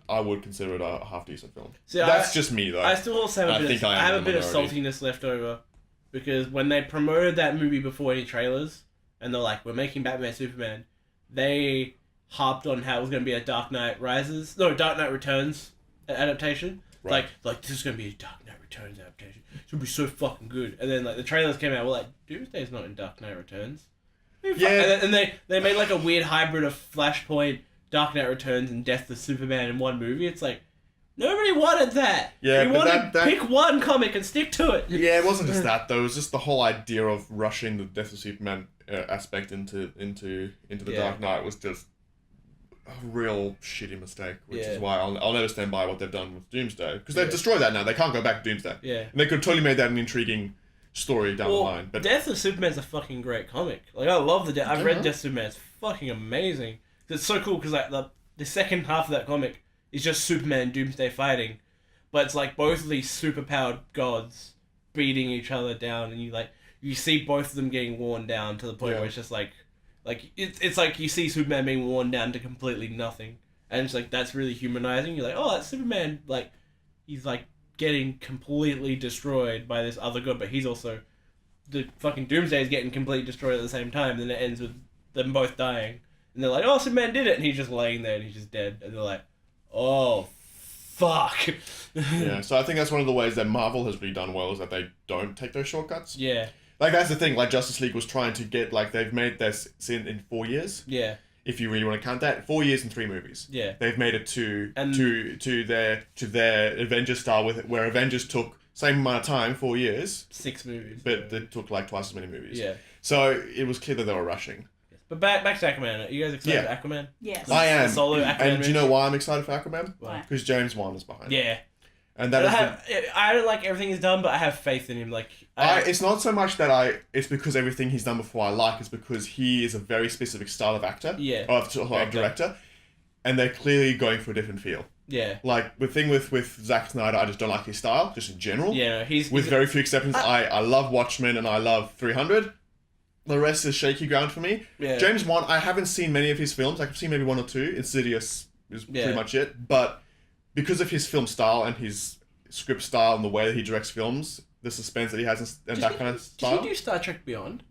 I would consider it a half decent film. See, that's just me though. I still also have a bit of saltiness left over, because when they promoted that movie before any trailers, and they're like, we're making Batman Superman, they harped on how it was going to be a Dark Knight Returns adaptation. Right. Like this is going to be a Dark Knight Returns adaptation. It's going to be so fucking good. And then like the trailers came out, we're like, Doomsday's not in Dark Knight Returns. Yeah. And they made like a weird hybrid of Flashpoint, Dark Knight Returns, and Death of Superman in one movie. It's like, nobody wanted that. Yeah, you wanted to pick one comic and stick to it. Yeah, it wasn't just that though. It was just the whole idea of rushing the Death of Superman aspect into the Dark Knight was just a real shitty mistake, which is why I'll never stand by what they've done with Doomsday, because they've destroyed that now. They can't go back to Doomsday. Yeah, and they could totally made that an intriguing story down the line. But Death of Superman's a fucking great comic. Like I love I've read Death of Superman. It's fucking amazing. It's so cool because like the second half of that comic is just Superman and Doomsday fighting, but it's like both of these superpowered gods beating each other down, and you see both of them getting worn down to the point where it's just like it's like you see Superman being worn down to completely nothing, and it's like that's really humanizing. You're like, oh, that's Superman. Like he's like getting completely destroyed by this other god, but he's also the fucking Doomsday is getting completely destroyed at the same time. Then it ends with them both dying, and they're like, oh, Superman did it, and he's just laying there and he's just dead, and they're like, oh, fuck. Yeah, so I think that's one of the ways that Marvel has really done well, is that they don't take those shortcuts. Yeah. Like, that's the thing. Like, Justice League was trying to get, like, they've made this in 4 years. Yeah. If you really want to count that. 4 years and 3 movies. Yeah. They've made it to their Avengers style with it, where Avengers took same amount of time, 4 years. 6 movies. But they took, like, twice as many movies. Yeah. So, it was clear that they were rushing. But back to Aquaman. Are you guys excited for Aquaman? Yes. I am. Solo Aquaman. And do you know why I'm excited for Aquaman? Why? Because James Wan is behind it. Yeah. And that I don't like everything he's done, but I have faith in him. Like it's not so much that it's because everything he's done before I like. It's because he is a very specific style of actor. Yeah. Of director. And they're clearly going for a different feel. Yeah. Like, the thing with Zack Snyder, I just don't like his style, just in general. Yeah, he's very few exceptions. I love Watchmen and I love 300. The rest is shaky ground for me. Yeah. James Wan, I haven't seen many of his films. I've seen maybe 1 or 2. Insidious is pretty much it. But because of his film style and his script style and the way that he directs films, the suspense that he has and that kind of style. Did he do Star Trek Beyond?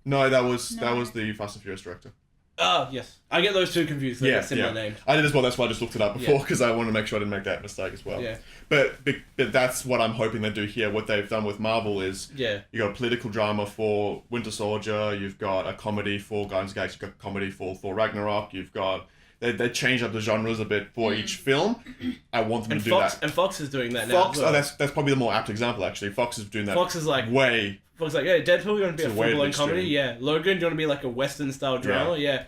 No, that was the Fast and Furious director. Oh, yes. I get those two confused. They're similar names. I did as well. That's why I just looked it up before, because I wanted to make sure I didn't make that mistake as well. Yeah. But that's what I'm hoping they do here. What they've done with Marvel is you got a political drama for Winter Soldier, you've got a comedy for Guardians of the Galaxy, you've got a comedy for Thor Ragnarok, you've got... They change up the genres a bit for each film. I want them to do that. And Fox is doing that now. Fox, that's probably the more apt example, actually. Fox is doing that. Fox is like... Fox is like, yeah, Deadpool, you want to be a full-blown comedy? Yeah. Logan, do you want to be like a Western-style drama? Yeah.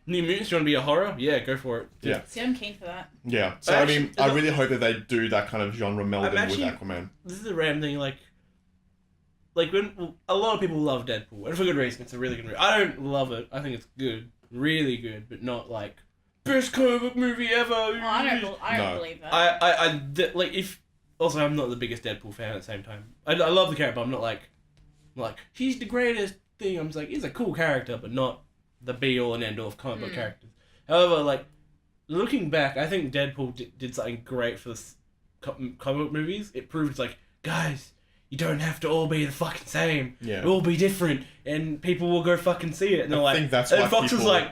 New Mutants, do you want to be a horror? Yeah, go for it. Yeah. See, I'm keen for that. Yeah. So, I really hope that they do that kind of genre melding with Aquaman. This is a random thing, like when a lot of people love Deadpool, and for good reason. It's a really good movie. I don't love it. I think it's good. Really good, but not like... Best comic book movie ever. Oh, I don't believe that. Also, I'm not the biggest Deadpool fan at the same time. I love the character, but I'm not like he's the greatest thing. I'm just like, he's a cool character, but not the be all and end all of comic book characters. However, like looking back, I think Deadpool did something great for the comic book movies. It proved like, guys, you don't have to all be the fucking same. Yeah. We'll all be different, and people will go fucking see it. And they're like, think that's and why Fox was like,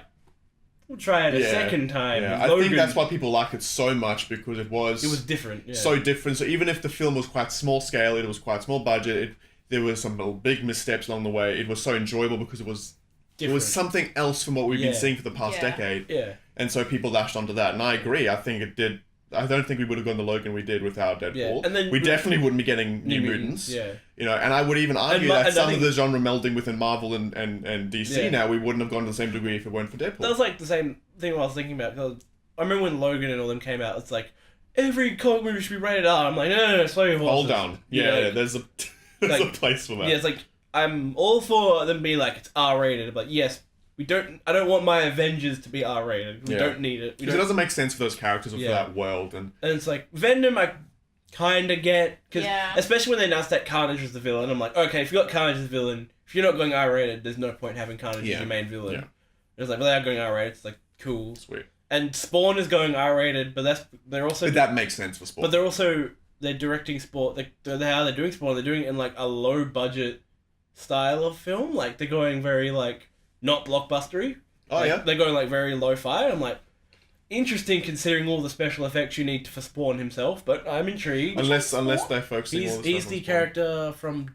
we'll try it a second time. Yeah. I think that's why people like it so much, because it was different. Yeah. So different. So even if the film was quite small scale, it was quite small budget, there were some big missteps along the way, it was so enjoyable because it was different. It was something else from what we've been seeing for the past decade. Yeah. And so people lashed onto that. And I agree. I think it did. I don't think we would have gone the Logan we did without Deadpool. Yeah. And then we definitely wouldn't be getting New Mutants. Yeah. You know, and I would even argue that some of the genre melding within Marvel and DC now, we wouldn't have gone to the same degree if it weren't for Deadpool. That was like the same thing I was thinking about. Because I remember when Logan and all them came out, it's like, every comic movie should be rated R. I'm like, no, slow your horses. Hold down. Yeah, there's a a place for that. Yeah, it's like, I'm all for them being like, it's R-rated, but yes, I don't want my Avengers to be R-rated. We don't need it. Because it doesn't make sense for those characters or for that world. And it's like, Venom I kind of get, because especially when they announced that Carnage was the villain, I'm like, okay, if you got Carnage as the villain, if you're not going R-rated, there's no point having Carnage as your main villain. Yeah. It's like, well, they are going R-rated, it's like, cool. Sweet. And Spawn is going R-rated, but they're also... But that makes sense for Spawn. But they're directing Spawn, they're doing Spawn, they're doing it in like a low budget style of film, like they're going very like, not blockbustery. Oh, like, yeah? They're going like very lo-fi. I'm like, interesting considering all the special effects you need for Spawn himself, but I'm intrigued. Unless they're focusing all the He's the character from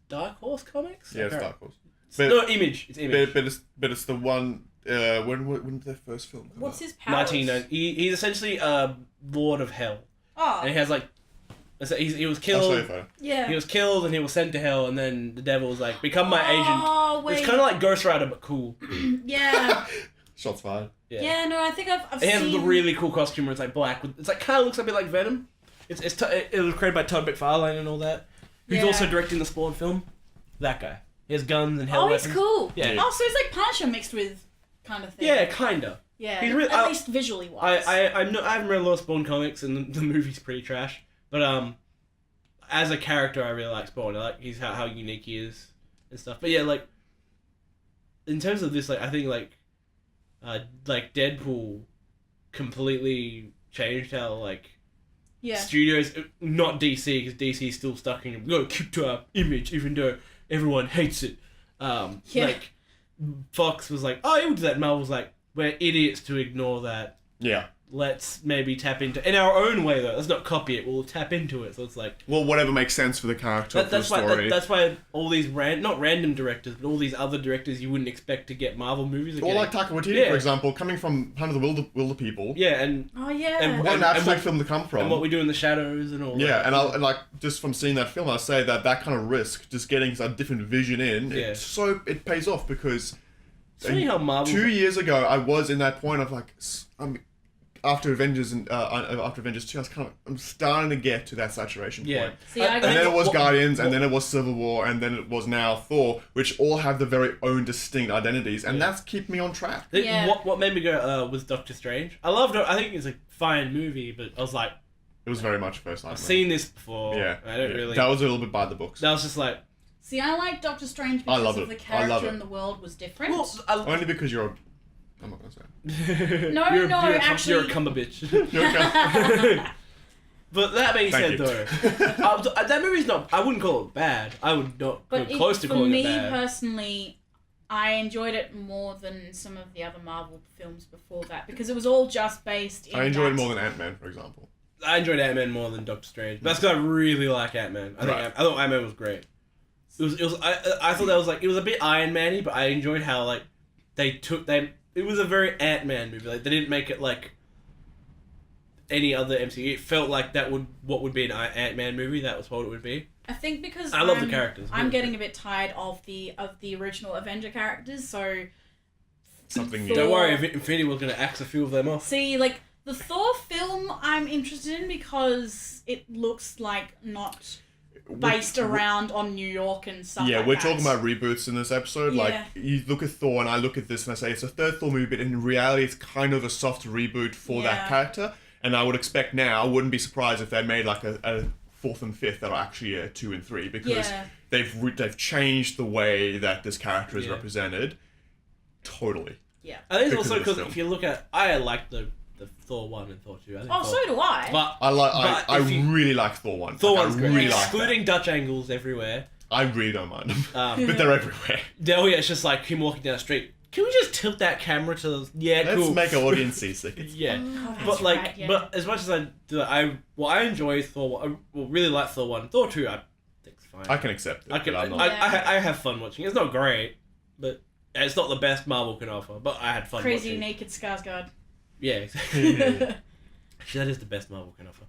Dark Horse Comics? Yeah, it's Dark Horse. Image. It's Image. But it's the one... when did their first film come What's out? his powers? 1990. He's essentially a Lord of Hell. Oh. And he has like... He was killed. I'll show you a photo. Yeah. He was killed and he was sent to hell, and then the devil was like, become my agent. Oh, wait. It's kind of like Ghost Rider, but cool. Yeah. Shots fired. Yeah, no, I think I've seen... He has the really cool costume where it's like black. It's like kind of looks a bit like Venom. It was created by Todd McFarlane and all that. Who's also directing the Spawn film. That guy. He has guns and hell weapons. He's cool. Yeah. Oh, so he's like Punisher mixed with kind of thing. Yeah, kinda. Yeah, he's really, at least visually wise. I haven't read a lot of Spawn comics, and the movie's pretty trash. But as a character, I really like Spawn. I like how unique he is and stuff. But yeah, like in terms of this, like I think like Deadpool completely changed how like studios, not DC, because DC's still stuck in, we gotta keep to our image even though everyone hates it. Like Fox was like, oh, you'll do that. Marvel's like, we're idiots to ignore that. Yeah. Let's maybe tap into, in our own way though. Let's not copy it. We'll tap into it. So it's like, well, whatever makes sense for the character, for the story. That's why all these not random directors, but all these other directors you wouldn't expect to get Marvel movies. Or like Taika Waititi, for example, coming from Hunt of the Wilder People. Yeah, and what an abstract film to come from. And What We Do in the Shadows and all. Yeah, that. And like just from seeing that film, I say that kind of risk, just getting a different vision in, it pays off because. It's funny how Marvel. 2 years ago, I was in that point of like, after Avengers and after Avengers 2, I'm starting to get to that saturation point. See, and then it was Guardians, and then it was Civil War, and then it was now Thor, which all have their very own distinct identities, and that's kept me on track. What made me go was Doctor Strange. I loved it. I think it's a fine movie, but I was like, it was very much first time. I've seen this before. Yeah, I don't really. That was a little bit by the books. That was just like. See, I like Doctor Strange because of the character in the world was different. Well, only because you're. I'm not gonna say. No, actually, you're a cumber bitch. But that being said, though, that movie's not. I wouldn't call it bad. I would not go close to calling it bad. For me personally, I enjoyed it more than some of the other Marvel films before that because it was all just based in I enjoyed it more than Ant-Man, for example. I enjoyed Ant-Man more than Doctor Strange. That's because I really like Ant-Man. I thought Ant-Man was great. I thought that was like, it was a bit Iron Man-y, but I enjoyed how like it was a very Ant-Man movie. Like they didn't make it like any other MCU. It felt like what would be an Ant-Man movie. That was what it would be. I think because I love the characters. I'm getting a bit tired of the original Avenger characters, so something new. Don't worry, Infinity was going to axe a few of them off. See, like the Thor film, I'm interested in because it looks like not based around on New York and stuff. Yeah, like we're that. talking about reboots in this episode. Yeah. Like you look at Thor, and I look at this, and I say it's a third Thor movie, but in reality, it's kind of a soft reboot for that character. And I would expect now, I wouldn't be surprised if they made like a fourth and fifth that are actually a 2 and 3 because they've changed the way that this character is represented. Totally. Yeah. I think it's also because if you look at, I like the Thor 1 and Thor 2. So do I. But I really like Thor 1. Thor 1's great. Really excluding Dutch angles everywhere. I really don't mind them, but they're everywhere. It's just like him walking down the street. Can we just tilt that camera to Let's make an audience seasick. But like, but as much as I do, I enjoy Thor. I really like Thor 1. Thor 2, I think it's fine. I can accept it. I have fun watching. It's not great, but it's not the best Marvel can offer. But I had fun. Crazy watching. naked Skarsgård. Yeah, exactly. Actually, that is the best Marvel can offer.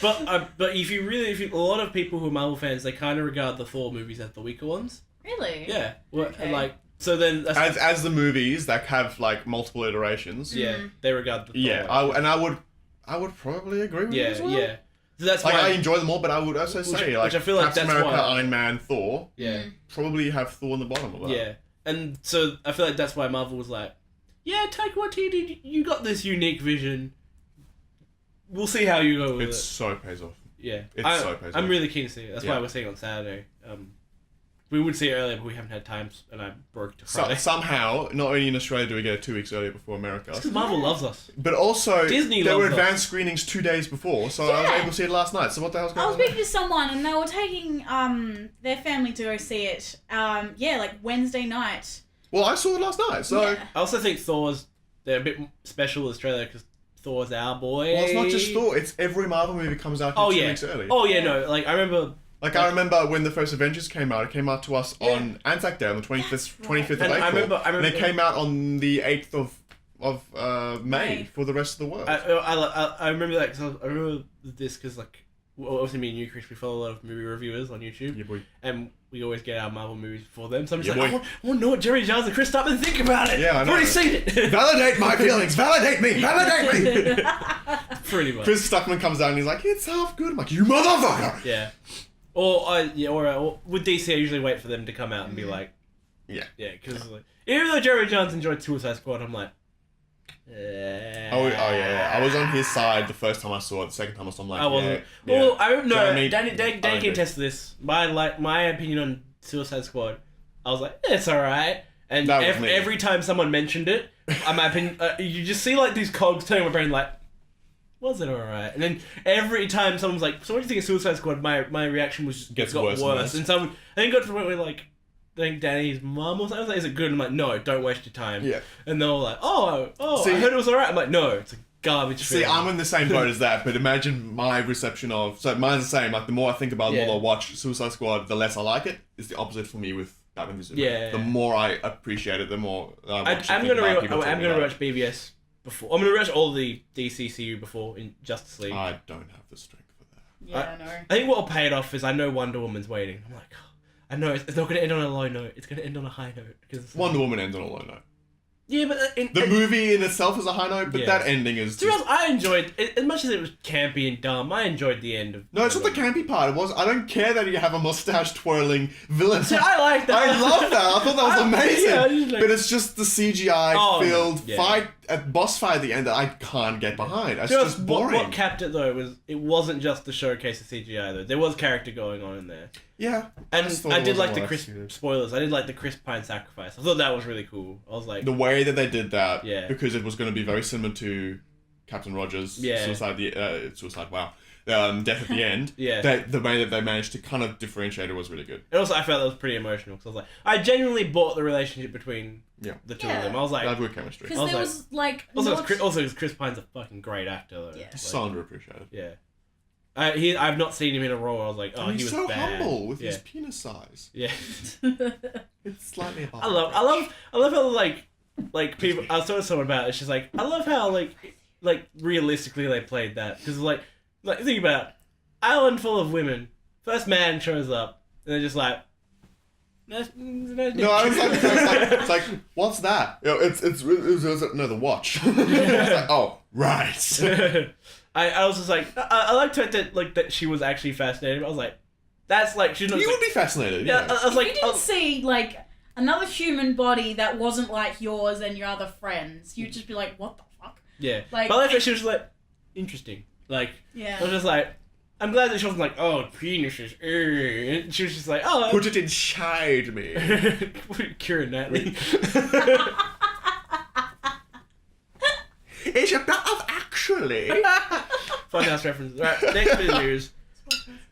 but if you a lot of people who are Marvel fans, they kind of regard the Thor movies as the weaker ones. Really? Yeah. Okay. Like. So then, as the movies that have like multiple iterations, they regard the Thor I would probably agree with you as well. Yeah, so that's like why I enjoy them all, but I would also say like which I feel like Captain that's America, why, Iron Man, Thor, probably have Thor on the bottom of that. Yeah, and so I feel like that's why Marvel was like, Taika Waititi, you got this unique vision. We'll see how you go with it. It so pays off. Yeah, so pays off. I'm really keen to see it. That's why we're seeing it on Saturday. We would see it earlier, but we haven't had time, and I broke to Friday. Somehow, not only in Australia do we get it 2 weeks earlier before America. Because Marvel loves us. But also, Disney there were loves advanced screenings 2 days before, so I was able to see it last night. So what the hell's going on? I was speaking to someone, and they were taking their family to go see it. Like Wednesday night. Well, I saw it last night, so... I also think they're a bit special in Australia, because Thor's our boy. Well, it's not just Thor, it's every Marvel movie comes out 2 weeks early. Oh, yeah, no, like, I remember... I remember when the first Avengers came out, it came out to us on Anzac Day on the 25th of April. I remember, and it came out on the 8th of May for the rest of the world. I remember that, because I remember this, because, like, obviously me and you, Chris, we follow a lot of movie reviewers on YouTube. Yeah, boy. And we always get our Marvel movies for them. So I'm just I want to know what Jerry Giles and Chris Stubman think about it. Yeah, I know. I've already seen it. Validate my feelings. Validate me. Validate me. Pretty much. Chris Stuckman comes down and he's like, it's half good. I'm like, you motherfucker. Yeah. Or with DC, I usually wait for them to come out and be like, because like, even though Jerry Giles enjoyed Suicide Squad, I'm like, I was on his side the first time I saw it. The second time I saw it, I'm like, I wasn't. Well, Danny can test this. My opinion on Suicide Squad, I was like, it's alright. And every time someone mentioned it, my opinion, you just see like these cogs turning my brain like, was it alright? And then every time someone's like, so what do you think of Suicide Squad? My reaction was just got worse. And someone, I think got to the point where like, I think Danny's mum or something was like, is it good? I'm like, no, don't waste your time. Yeah. And they're all like, see, I heard it was alright. I'm like, no, it's a garbage film. See, I'm in the same boat as that, but imagine my reception of... So mine's the same. Like, the more I think about it, the more I watch Suicide Squad, the less I like it. It's the opposite for me with Batman v Superman. Yeah. The more I appreciate it, the more I watch it. I'm going to rewatch BVS before. I'm going to rewatch all the DCCU before in Justice League. I don't have the strength for that. Yeah, I know. I think what will pay it off is I know Wonder Woman's waiting. I'm like, I know it's not going to end on a low note. It's going to end on a high note. Because Wonder Woman ends on a low note. Yeah, but... the movie in itself is a high note, but that ending is just... To be honest, I enjoyed... As much as it was campy and dumb, I enjoyed the end of... No, it's not the campy part. It was... I don't care that you have a mustache-twirling villain. See, I like that. I love that. I thought that was amazing. Like... But it's just the CGI-filled fight, boss fight at the end that I can't get behind. It's just boring. What capped it, though, was... It wasn't just the showcase of CGI, though. There was character going on in there. Yeah. And I did like the Chris... Spoilers. I did like the Chris Pine sacrifice. I thought that was really cool. I was like... The way that they did that, because it was going to be very similar to Captain Rogers' Suicide, wow. death at the end. Yeah. The way that they managed to kind of differentiate it was really good. And also, I felt that was pretty emotional because I was like, I genuinely bought the relationship between the two of them. I was like, they have good chemistry. Because there was like also because Chris Pine's a fucking great actor. Though. Yeah. So underappreciated. Yeah. I've not seen him in a role. I was like, oh, he was so bad. humble with his penis size. Yeah. It's slightly above. I love how like people. I was talking to someone about it. It's just like I love how like realistically they played that because like think about it. Island full of women. First man shows up and they're just like. No, I was like, it's like, what's that? You know, it's the watch. It's like, oh, right. I was just like, I liked that she was actually fascinated. I was like, that's like she's not. You like, would be fascinated. Yeah, I was like, if you didn't see like another human body that wasn't like yours and your other friends, you'd just be like, what the fuck? Yeah, like, but I like that she was like, interesting. Like, yeah, I was just like. I'm glad that she wasn't like, oh, penises. She was just like, oh. Put it inside me. Keira Knightley. It's a bit of actually. Funhouse references. Right, next bit of news.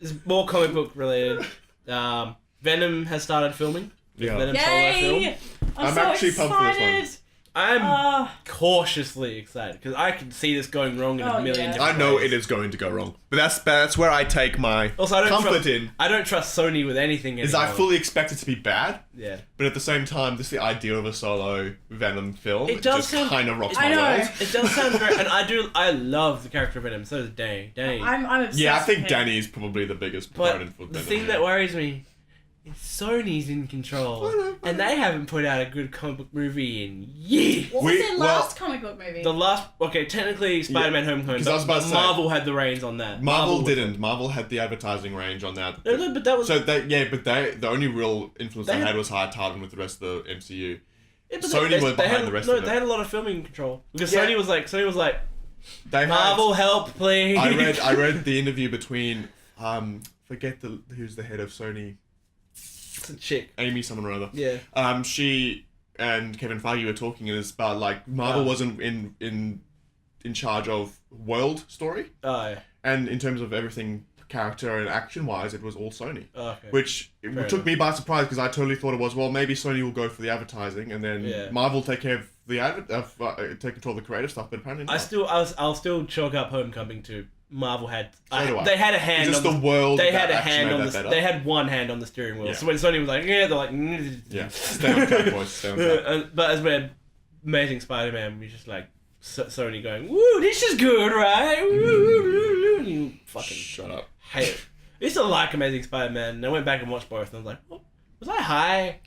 Is more comic book related. Venom has started filming. Yeah. Venom solo film. I'm so actually pumped for this one. excited. I'm cautiously excited because I can see this going wrong in a million different I know ways. it is going to go wrong, but that's where I take my comfort in. I don't trust Sony with anything anymore. Is I fully expect it to be bad. Yeah. But at the same time, this the idea of a solo Venom film. It does just kind of rocks my I know. world. It does sound great, and I love the character of Venom. So does Danny. I'm obsessed. Yeah, I think with him. Danny is probably the biggest But proponent for Venom. the thing that worries me is Sony's in control, and they haven't put out a good comic book movie in years. What was their last comic book movie? Technically Spider-Man Homecoming, but Marvel had the reins on that. Marvel didn't. Marvel had the advertising range on that. No, but that was... the only real influence they had was High Titan with the rest of the MCU. Yeah, Sony went behind the rest of it. They had a lot of filming control. Because Sony was like, they Marvel, help, please. I read the interview between, forget who's the head of Sony. It's a chick. Amy someone or other. Yeah. She and Kevin Feige were talking about like Marvel wasn't in charge of world story. Oh, yeah. And in terms of everything character and action wise, it was all Sony. Oh, okay. Which took me by surprise because I totally thought it was, well, maybe Sony will go for the advertising and then Marvel take care of the take control of the creative stuff, but apparently not. I'll still chalk up Homecoming to Marvel had They had a hand on the world. They had a hand on the they had one hand on the steering wheel. Yeah. So when Sony was like, they're like, stay on track, boys. Stay on track. But as we're Amazing Spider-Man, we're just like Sony going, woo, this is good, right? Woo, you fucking shut up. Hate it. I used to like Amazing Spider-Man, and I went back and watched both, and I was like, oh, was I high?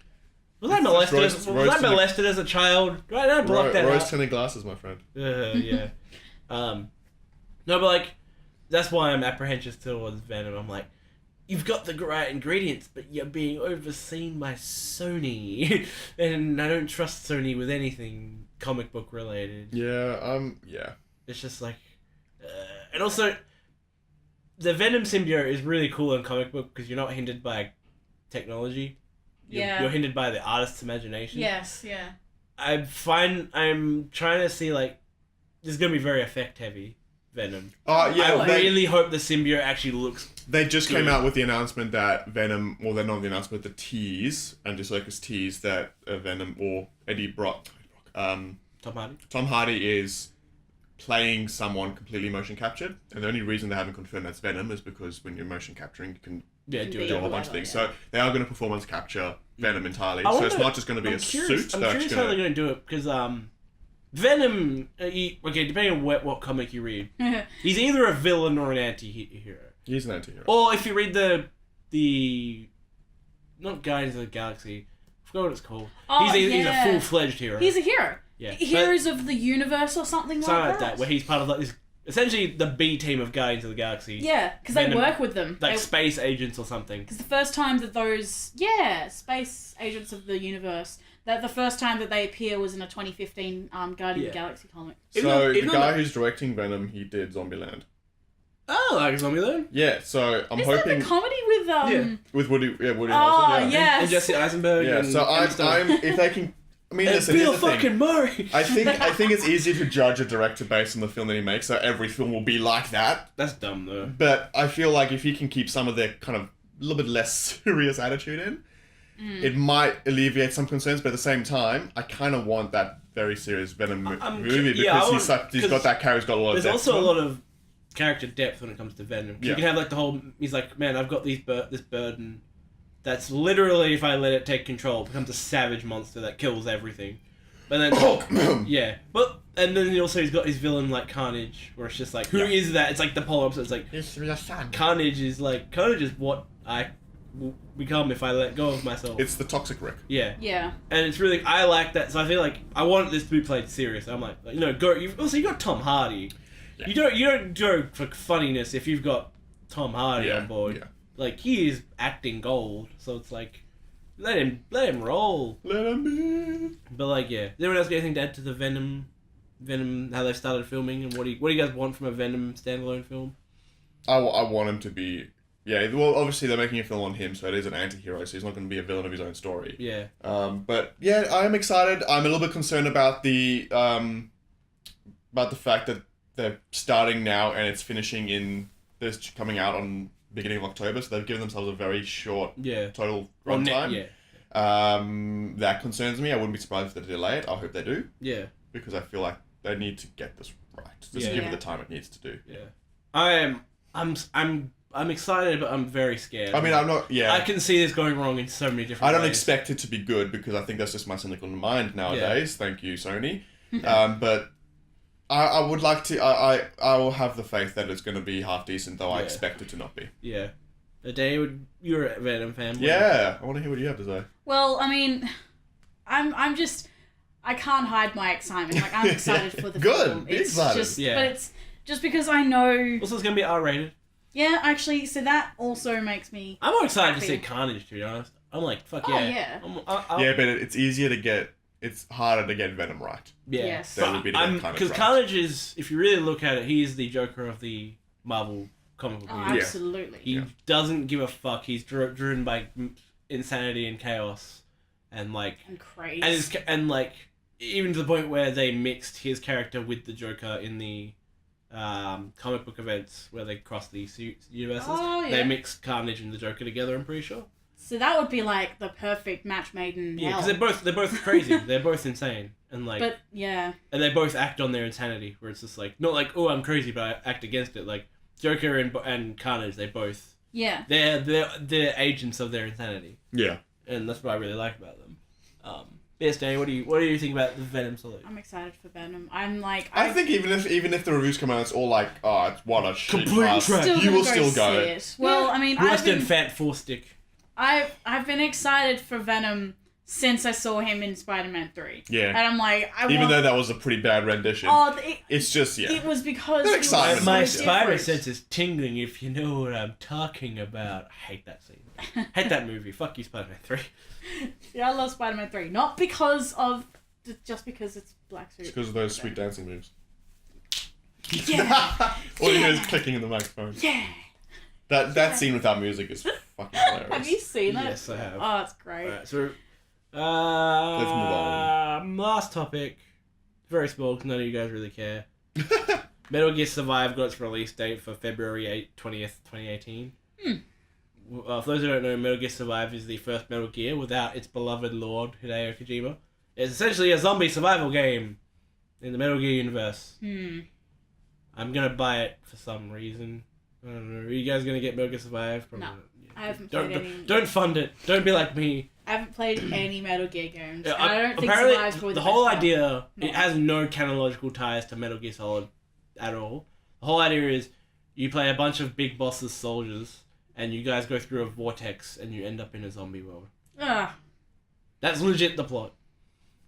Was I molested as a child? Right, I blocked that out. Rose-tinted glasses, my friend. Yeah. No, but like, that's why I'm apprehensive towards Venom. I'm like, you've got the right ingredients, but you're being overseen by Sony, and I don't trust Sony with anything comic book related. Yeah. It's just like, and also, the Venom symbiote is really cool in comic book because you're not hindered by technology. You're hindered by the artist's imagination. Yes, yeah. I'm trying to see, like, this is going to be very effect heavy, Venom. I really hope the symbiote actually looks They just good. came out with the announcement that Venom, well, they're not the announcement, the tease, Andy Serkis tease that Venom, or Tom Hardy is playing someone completely motion captured, and the only reason they haven't confirmed that's Venom is because when you're motion capturing, you can do a whole bunch of things. So they are going to performance capture Venom entirely. So it's not just going to be suit. I'm curious how they're going to do it because Venom. Depending on what comic you read, he's either a villain or an anti-hero. He's an anti-hero. Or if you read the not Guardians of the Galaxy, I forgot what it's called. He's a full-fledged hero. He's a hero. Yeah. Heroes of the Universe or something like that. Where he's part of like this, essentially the B team of Guardians of the Galaxy. Yeah, because they work with them. Like space agents or something. Because the first time that space agents of the universe, that the first time that they appear was in a 2015 Guardians of the Galaxy comic. So the guy who's directing Venom, he did Zombieland. Oh, like Zombieland? Yeah, so I'm Is hoping... that the comedy with... With Woody Oh, Harrelson, yes. And Jesse Eisenberg. Yeah, and so I'm if they can I mean, And listen, Bill here's the thing. fucking Murray. I think it's easy to judge a director based on the film that he makes, so every film will be like that. That's dumb though. But I feel like if he can keep some of their kind of a little bit less serious attitude in, it might alleviate some concerns. But at the same time, I kind of want that very serious Venom movie because he's got that character's got a lot of depth. There's also a lot of character depth when it comes to Venom. Yeah. You can have like the whole. He's like, man, I've got this burden. That's literally, if I let it take control, it becomes a savage monster that kills everything. But then, yeah. But and then he's got his villain like Carnage, where it's just like, who is that? It's like the polar opposite. It's like It's your son. Carnage is what I will become if I let go of myself. It's the toxic Rick. Yeah. Yeah. And it's really, I like that. So I feel like I want this to be played serious. I'm like, you got Tom Hardy. Yeah. You don't go for funniness if you've got Tom Hardy on board. Yeah. Like, he is acting gold, so it's like, let him roll. Let him be. But like, yeah. Does anyone else got anything to add to the Venom, how they've started filming, and what do you guys want from a Venom standalone film? I want him to be. Yeah, well, obviously they're making a film on him, so it is an anti-hero, so he's not going to be a villain of his own story. Yeah. But yeah, I am excited. I'm a little bit concerned about the fact that they're starting now and it's finishing it's coming out on beginning of October, so they've given themselves a very short total runtime. Yeah. That concerns me. I wouldn't be surprised if they delay it. I hope they do. Yeah. Because I feel like they need to get this right. Just give it the time it needs to do. Yeah. I'm excited, but I'm very scared. I mean, I'm not. Yeah. I can see this going wrong in so many different ways. I don't expect it to be good because I think that's just my cynical mind nowadays. Yeah. Thank you, Sony. But I would like to. I will have the faith that it's going to be half decent, though I expect it to not be. Yeah. You're a Venom fan. Yeah. I want to hear what you have to say. Well, I mean, I'm just. I can't hide my excitement. Like, I'm excited for the film. It's just, but it's just because I know. Also, it's going to be R-rated. Yeah, actually, so that also makes me. I'm more excited to see Carnage, to be honest. I'm like, fuck yeah. Yeah, but it's easier to get. It's harder to get Venom right. Yeah. Yes. That would be because Carnage is, if you really look at it, he is the Joker of the Marvel comic book universe. Absolutely. He doesn't give a fuck. He's driven by insanity and chaos, and like crazy, and like even to the point where they mixed his character with the Joker in the comic book events where they cross the universes. Oh, yeah. They mixed Carnage and the Joker together, I'm pretty sure. So that would be like the perfect match made in hell. Yeah, because they're both crazy. They're both insane, and like. But yeah. And they both act on their insanity, where it's just like not like, oh, I'm crazy, but I act against it. Like Joker and Carnage, they both. Yeah. They're agents of their insanity. Yeah. And that's what I really like about them. Yes, Danny, what do you think about the Venom salute? I'm excited for Venom. I'm like. I think even if the reviews come out, it's all like, oh, it's what a shit complete trash. You will still go. It. Well, I mean, Western fat four stick. I've been excited for Venom since I saw him in Spider-Man 3. Yeah. And I'm like, even though that was a pretty bad rendition. It's just It was because my spider sense is tingling. If you know what I'm talking about. I hate that scene. Hate that movie. Fuck you, Spider-Man 3. Yeah, I love Spider-Man 3. Not because of just because it's black suit. It's because of those sweet dancing moves. Yeah. All you hear is clicking in the microphone. Yeah. That scene without music is fucking hilarious. Have you seen it? Yes, I have. Oh, it's great. Alright, so let's move on. Last topic. Very small because none of you guys really care. Metal Gear Survive got its release date for February 20th, 2018. For those who don't know, Metal Gear Survive is the first Metal Gear without its beloved lord, Hideo Kojima. It's essentially a zombie survival game in the Metal Gear universe. I'm going to buy it for some reason. I don't know. Are you guys going to get Metal Gear Survive? Probably no. Not. I haven't played any. Don't fund it. Don't be like me. I haven't played any Metal Gear games. Yeah, I don't think apparently, Survive's probably the whole best idea, it has no chronological ties to Metal Gear Solid at all. The whole idea is you play a bunch of big bosses soldiers and you guys go through a vortex and you end up in a zombie world. That's legit the plot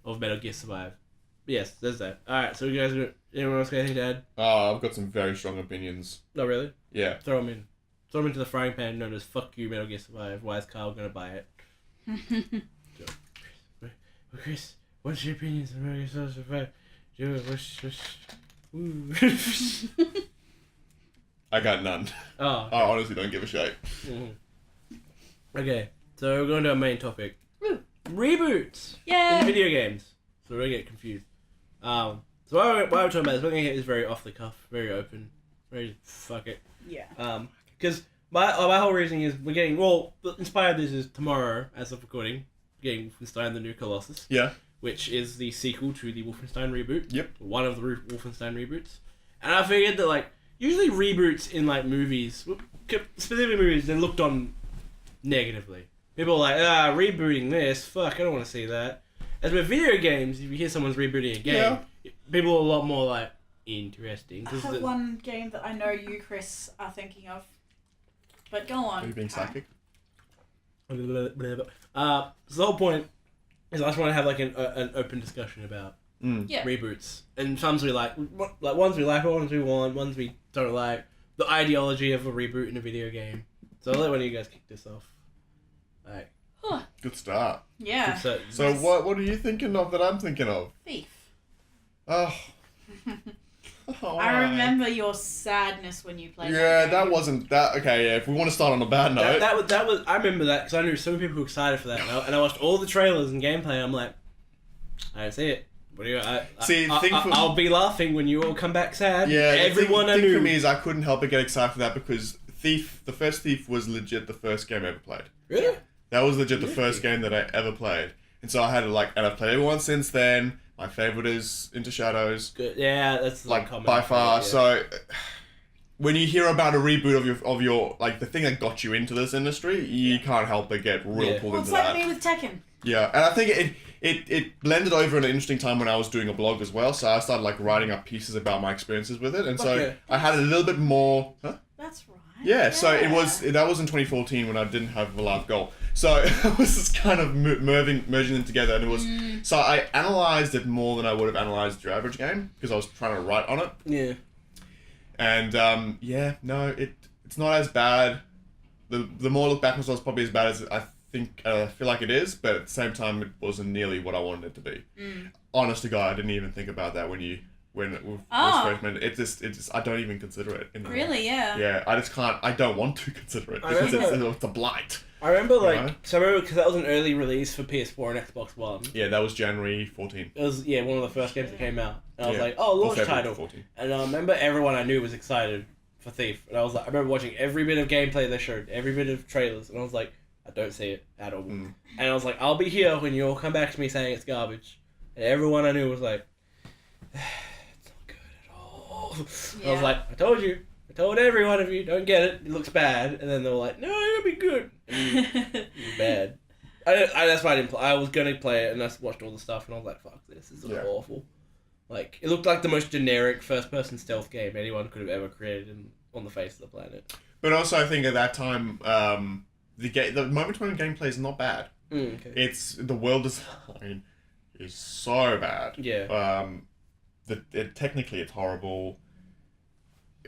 of Metal Gear Survive. Yes, there's that. Alright, so you guys, anyone else got anything to add? I've got some very strong opinions. No, really? Yeah. Throw them in. Throw them into the frying pan known as fuck you Metal Gear Survive. Why is Kyle gonna buy it? Chris, what's your opinions on Metal Gear Survive? I got none. Oh. I honestly don't give a shit. Okay, so we're going to our main topic. Reboots Yeah. in video games. so we're gonna get confused. So why we're talking about this, we're gonna get this very off the cuff, very open, very fuck it. Yeah. Because my whole reasoning is we're getting, well, inspired this is tomorrow, as of recording, getting Wolfenstein: The New Colossus. Yeah. Which is the sequel to the Wolfenstein reboot. Yep. One of the Wolfenstein reboots. And I figured that, like, usually reboots in, like, movies, specific movies, they're looked on negatively. People are like, rebooting this, fuck, I don't want to see that. As with video games, if you hear someone's rebooting a game, people are a lot more, like, interesting. I have one game that I know you, Chris, are thinking of. But go on. Are you being psychic? So the whole point is I just want to have, like, an open discussion about reboots. And some we like ones we like, ones we want, ones we don't like. The ideology of a reboot in a video game. So I'll let one of you guys kick this off. Alright. Good start. Yeah. So what are you thinking of that I'm thinking of? Thief. Oh. I remember your sadness when you played that wasn't that... Okay, yeah, if we want to start on a bad note... That was I remember that because I knew so many people were excited for that. And I watched all the trailers and gameplay and I'm like, I don't see it. What do you... I'll be laughing when you all come back sad. Yeah, everyone the thing for me is I couldn't help but get excited for that because the first Thief was legit the first game I ever played. Really? That was legit the first game that I ever played. And so I had to and I've played everyone since then. My favourite is Into Shadows. Good. Yeah, that's like by far. Yeah. So when you hear about a reboot of your like the thing that got you into this industry, you can't help but get real pulled into that. It's like me with Tekken. Yeah, and I think it blended over at an interesting time when I was doing a blog as well. So I started like writing up pieces about my experiences with it, and so I had a little bit more. Huh? That's right. Yeah, so that was in 2014 when I didn't have a live goal. So it was just kind of merging them together, and it was. So I analysed it more than I would have analysed your average game because I was trying to write on it. Yeah. And it's not as bad. The more I look back, it's probably as bad as I feel like it is, but at the same time, it wasn't nearly what I wanted it to be. Honest to God, I didn't even think about that when it was first made. It just I don't even consider it. Really, yeah. Yeah, I just can't. I don't want to consider it because it's a blight. I remember because that was an early release for PS4 and Xbox One. Yeah, that was January 14. It was one of the first games that came out, and I was like, oh, launch title. 14. And I remember everyone I knew was excited for Thief, and I was like, I remember watching every bit of gameplay they showed, every bit of trailers, and I was like, I don't see it at all. And I was like, I'll be here when you all come back to me saying it's garbage, and everyone I knew was like, it's not good at all. Yeah. I was like, I told you. I told every one of you, don't get it. It looks bad. And then they were like, no, it'll be good. It was bad. That's why I didn't play. I was going to play it, and I watched all the stuff, and I was like, fuck this. This is awful. Like, it looked like the most generic first-person stealth game anyone could have ever created on the face of the planet. But also, I think at that time, the moment-to-moment gameplay is not bad. Okay. The world design is so bad. Yeah. Technically, it's horrible.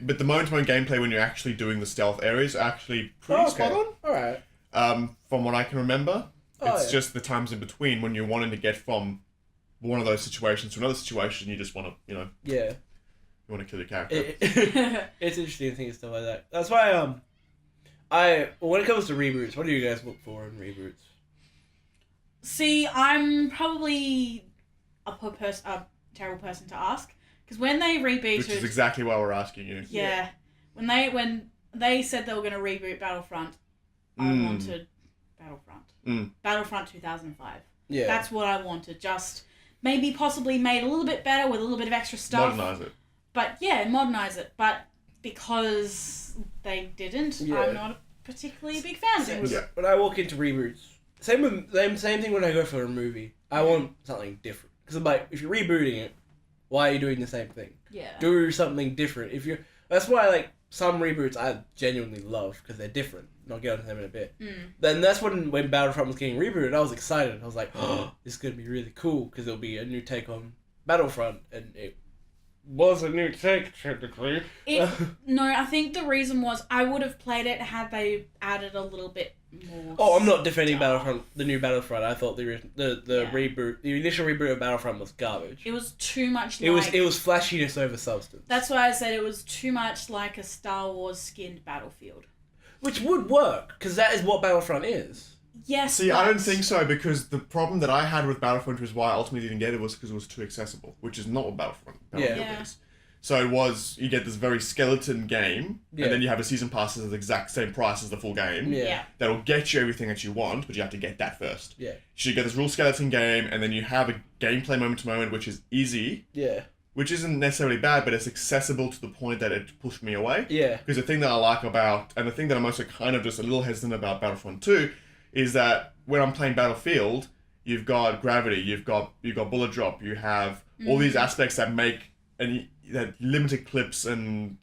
But the moment-to-moment gameplay when you're actually doing the stealth areas are actually pretty spot on. Alright. From what I can remember. It's just the times in between when you're wanting to get from one of those situations to another situation, you just want to, Yeah. You want to kill your character. It's interesting to think of stuff like that. That's why, when it comes to reboots, what do you guys look for in reboots? See, I'm probably a terrible person to ask. Because when they rebooted... Which is exactly why we're asking you. Yeah. When they said they were going to reboot Battlefront, I wanted Battlefront. Battlefront 2005. Yeah. That's what I wanted. Just maybe possibly made a little bit better with a little bit of extra stuff. Modernize it. But yeah, modernize it. But because they didn't, I'm not particularly a big fan of it. Yeah. When I walk into reboots, same thing when I go for a movie. I want something different. Because I'm like, if you're rebooting it, why are you doing the same thing? Yeah. Do something different. That's why some reboots I genuinely love because they're different. And I'll get onto them in a bit. Then that's when Battlefront was getting rebooted, I was excited. I was like, oh, this is going to be really cool because it'll be a new take on Battlefront. And it was a new take, technically. No, I think the reason was I would have played it had they added a little bit more. Oh, I'm not defending Battlefront, the new Battlefront. I thought the reboot, the initial reboot of Battlefront was garbage. It was too much. It was flashiness over substance. That's why I said it was too much like a Star Wars skinned Battlefield. Which would work because that is what Battlefront is. Yes. See, I don't think so, because the problem that I had with Battlefront was why I ultimately didn't get it was because it was too accessible, which is not what Battlefield is. So it was, you get this very skeleton game, and then you have a season pass at the exact same price as the full game. That'll get you everything that you want, but you have to get that first. So you get this real skeleton game, and then you have a gameplay moment to moment, which is easy. Which isn't necessarily bad, but it's accessible to the point that it pushed me away. Because the thing that I like about, and the thing that I'm also kind of just a little hesitant about Battlefront 2, is that when I'm playing Battlefield, you've got gravity, you've got bullet drop, you have all these aspects that make that limited clips and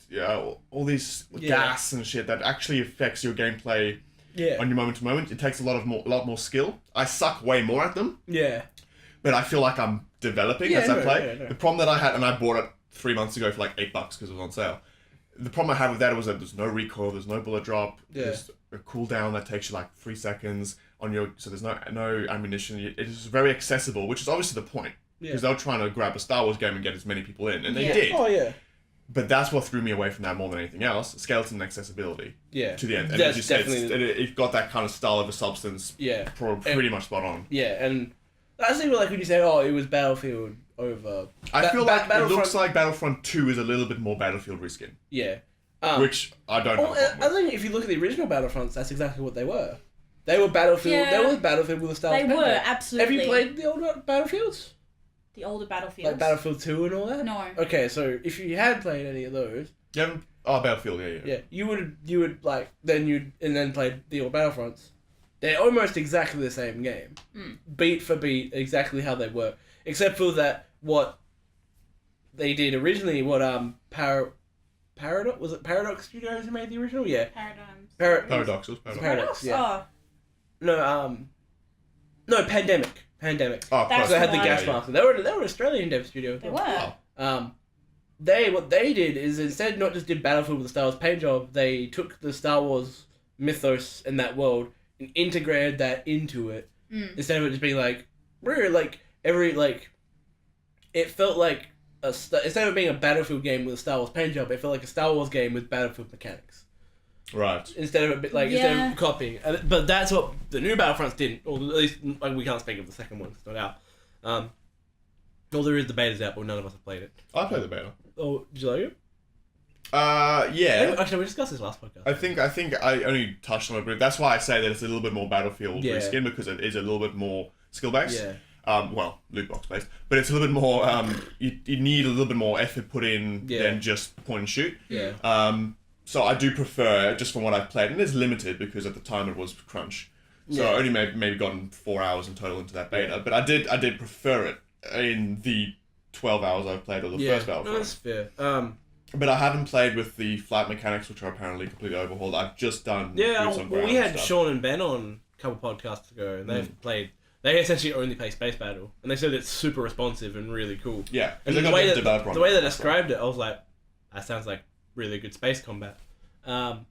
all these gas and shit that actually affects your gameplay on your moment to moment. It takes a lot more skill. I suck way more at them. But I feel like I'm developing as I play. The problem that I had, and I bought it 3 months ago for like $8 because it was on sale. The problem I had with that was that there's no recoil, there's no bullet drop, there's a cooldown that takes you like 3 seconds on your, so there's no ammunition. It is very accessible, which is obviously the point. Because they were trying to grab a Star Wars game and get as many people in, and they did. But that's what threw me away from that more than anything else. Skeleton accessibility. To the end. And that's definitely... it got that kind of style of a substance pretty much spot on. And I think like when you say, it was Battlefield over... I feel like it looks like Battlefront 2 is a little bit more Battlefield reskin. Which I don't know. I think if you look at the original Battlefronts, that's exactly what they were. They were Battlefield. They were Battlefield with a Star Wars. They were, absolutely. Have you played the older Battlefields? The older Battlefields? Like Battlefield 2 and all that? No. Okay, so if you had played any of those... You haven't... Oh, Battlefield, yeah. You would like... Then played the old Battlefronts. They're almost exactly the same game. Beat for beat, exactly how they were. Except for that, what they did originally, Paradox... Was it Paradox Studios who made the original? Yeah. Paradox. Paradox, yeah. No, Pandemic. Oh, because they had the gas mask. They were an Australian dev studio. They were. What they did is instead not just did Battlefield with the Star Wars paint job, they took the Star Wars mythos in that world and integrated that into it. Instead of it just being like, it felt like instead of being a Battlefield game with a Star Wars paint job, it felt like a Star Wars game with Battlefield mechanics. Right. Instead of instead of copying, but that's what the new Battlefronts didn't, or at least we can't speak of the second one. It's not out. Well, there is the beta's out, but none of us have played it. I played the beta. Oh, did you like it? Yeah. Actually, we discussed this last podcast. I think I only touched on it, but that's why I say that it's a little bit more Battlefield reskin, because it is a little bit more skill based. Loot box based, but it's a little bit more. You need a little bit more effort put in than just point and shoot. So I do prefer, just from what I've played, and it's limited because at the time it was crunch. So I only maybe gotten 4 hours in total into that beta, but I did prefer it in the 12 hours I've played of the first Battlefront. No, that's fair. But I haven't played with the flight mechanics, which are apparently completely overhauled. I've just done boots on ground we had stuff. Sean and Ben on a couple podcasts ago, and they've played. They essentially only play Space Battle, and they said it's super responsive and really cool. Yeah, and the way they described it, I was like, that sounds like really good space combat. But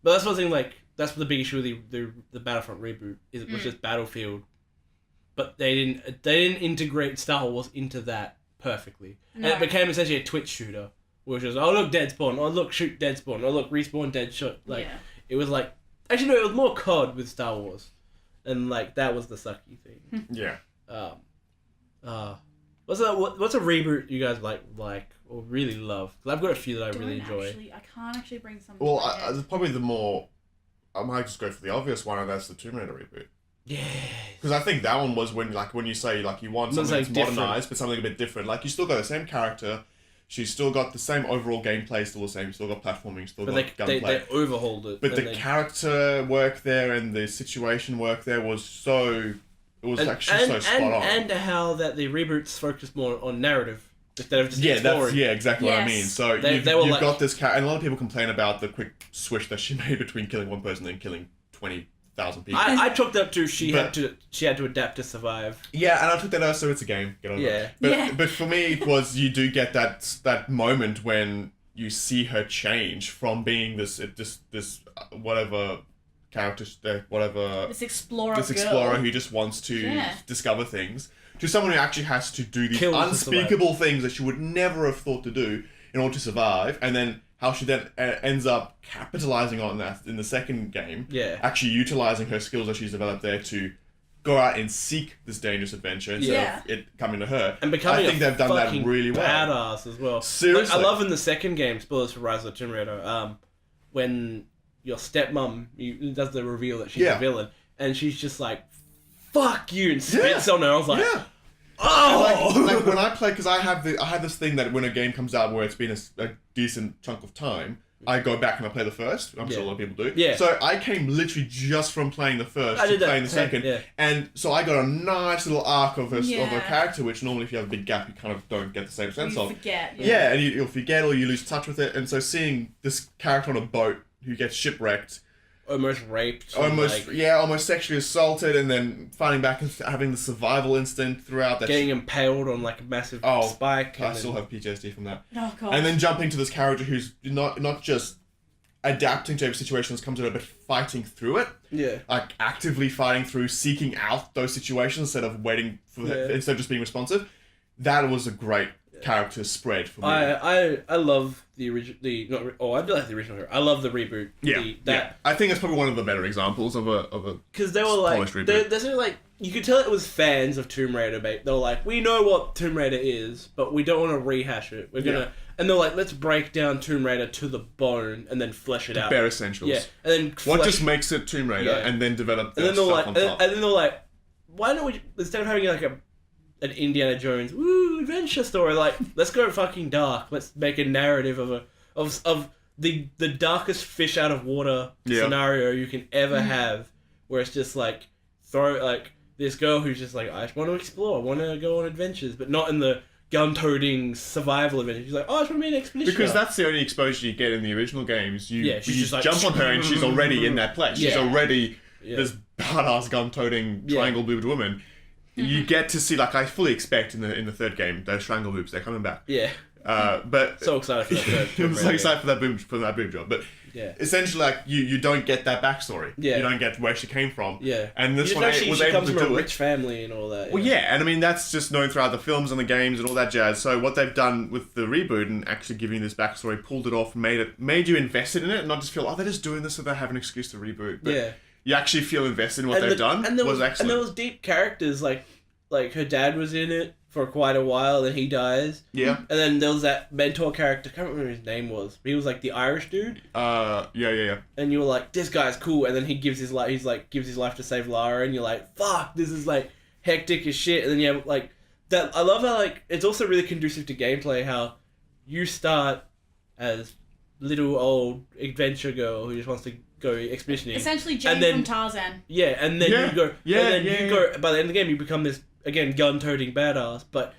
that's one thing. Like that's the big issue with the Battlefront reboot is it was just Battlefield, but they didn't integrate Star Wars into that perfectly, and it became essentially a Twitch shooter, which was look dead spawn, look shoot dead spawn, look respawn dead shot. It was like actually no, it was more COD with Star Wars. And that was the sucky thing. Yeah. What's a reboot you guys like or really love? Because I've got a few that I really enjoy. I can't actually bring some. Well, probably the more. I might just go for the obvious one, and that's the Tomb Raider reboot. Yeah. Because I think that one was when you say you want something that's modernized, but something a bit different. Like you still got the same character. She's still got the same overall gameplay, still the same. You still got platforming, still got gunplay. They overhauled it. But the character work there and the situation work there was so... It was actually so spot on. And how that the reboots focused more on narrative instead of just story. Yeah, exactly what I mean. So you've got this character... And a lot of people complain about the quick switch that she made between killing one person and killing 20,000 people. I took that to she had to adapt to survive. Yeah, and I took that as so it's a game. Get on it. But for me, it was you do get that moment when you see her change from being this whatever character, this explorer who just wants to discover things, to someone who actually has to do these unspeakable things that she would never have thought to do in order to survive, and then how she then ends up capitalizing on that in the second game. Yeah. Actually utilizing her skills that she's developed there to go out and seek this dangerous adventure instead of it coming to her. And becoming I think they've done that really well. Badass as well. Seriously. Like, I love in the second game, spoilers for Rise of the Tomb Raider, when your stepmom does the reveal that she's a villain, and she's just like, fuck you, and spits on her. I was like, oh! Like when I play, because I have this thing that when a game comes out where it's been a decent chunk of time, I go back and I play the first. I'm sure a lot of people do. Yeah. So I came literally just from playing the first to playing the second. Yeah. And so I got a nice little arc of her character, which normally if you have a big gap, you kind of don't get the same sense of. You forget. Yeah, and you'll forget or you lose touch with it. And so seeing this character on a boat who gets shipwrecked, almost raped, almost sexually assaulted, and then finding back and having the survival instinct throughout that, getting impaled on like a massive spike. I still have PTSD from that. Oh god! And then jumping to this character who's not just adapting to every situation that comes at her, but fighting through it. Yeah, like actively fighting through, seeking out those situations instead of waiting for instead of just being responsive. That was a great character spread for me. I love the original. I do like the original. I love the reboot. Yeah, I think it's probably one of the better examples of a because they were like there's like you could tell it was fans of Tomb Raider. They were like, we know what Tomb Raider is, but we don't want to rehash it. We're gonna and they're like, let's break down Tomb Raider to the bone and then flesh it out. Bare essentials. Yeah, and then what just makes it Tomb Raider, and then develop. And then they're like, and then they're like, why don't we instead of having like an Indiana Jones adventure story, like let's go fucking dark. Let's make a narrative of the darkest fish out of water scenario you can ever have, where it's just like this girl who's just like, I just want to explore, I want to go on adventures, but not in the gun-toting survival adventure. She's like, I just want to be an expedition. Because that's the only exposure you get in the original games. You just like, jump on her and she's already in that place. She's already this badass gun-toting triangle-boobed woman. You get to see, like I fully expect in the third game, those strangle boobs, they're coming back. Yeah. But so excited for that. I'm so excited for that boob job. But essentially, like you don't get that backstory. Yeah. You don't get where she came from. Yeah. And this one was able comes to from do a rich family and all that. Well, and I mean that's just known throughout the films and the games and all that jazz. So what they've done with the reboot and actually giving this backstory, pulled it off, made you invested in it, and not just feel they're just doing this so they have an excuse to reboot. But you actually feel invested in what they've done. And there was excellent. And there was deep characters like her dad was in it for quite a while, then he dies. Yeah. And then there was that mentor character, I can't remember what his name was, but he was like the Irish dude. Yeah. And you were like, this guy's cool, and then he gives his life to save Lara, and you're like, fuck, this is like hectic as shit. And then you have like that. I love how like it's also really conducive to gameplay. How you start as little old adventure girl who just wants to go expeditioning. Essentially, Jane from Tarzan. Yeah, and then you go. You go. By the end of the game, you become this again gun-toting badass, but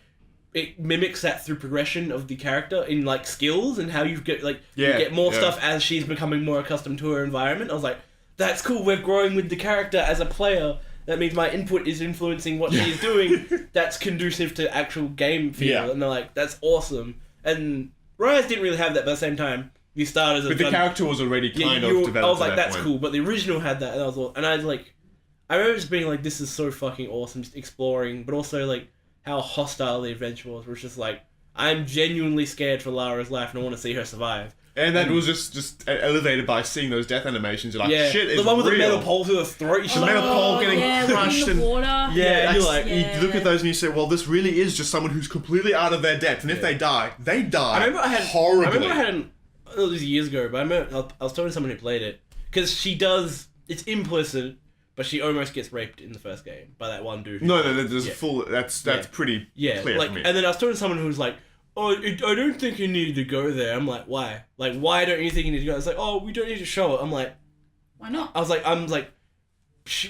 it mimics that through progression of the character in like skills and how you get you get more stuff as she's becoming more accustomed to her environment. I was like, that's cool. We're growing with the character as a player. That means my input is influencing what she's doing. That's conducive to actual game feel, and they're like, that's awesome. And Rise didn't really have that, but at the same time, you start as a. But the character was already kind of developed. I was like, that's point. cool. But the original had that, and I was like, I remember just being like, this is so fucking awesome, just exploring, but also like how hostile the adventure was. Where it's just like, I'm genuinely scared for Lara's life, and I want to see her survive. And that was just elevated by seeing those death animations. You're like, shit, it's the one with real. the metal pole through the throat. The metal pole getting crushed in the water. And you're like, you look at those and you say, well, this really is just someone who's completely out of their depth, and if they die horribly. I remember I had. It was years ago, but I was talking to someone who played it because she does. It's implicit, but she almost gets raped in the first game by that one dude. No, there's full. That's pretty clear like, for me. And then I was talking to someone who was like, "Oh, I don't think you need to go there." I'm like, "Why? Like, why don't you think you need to go?" It's like, "Oh, we don't need to show it." I'm like, "Why not?" I'm like,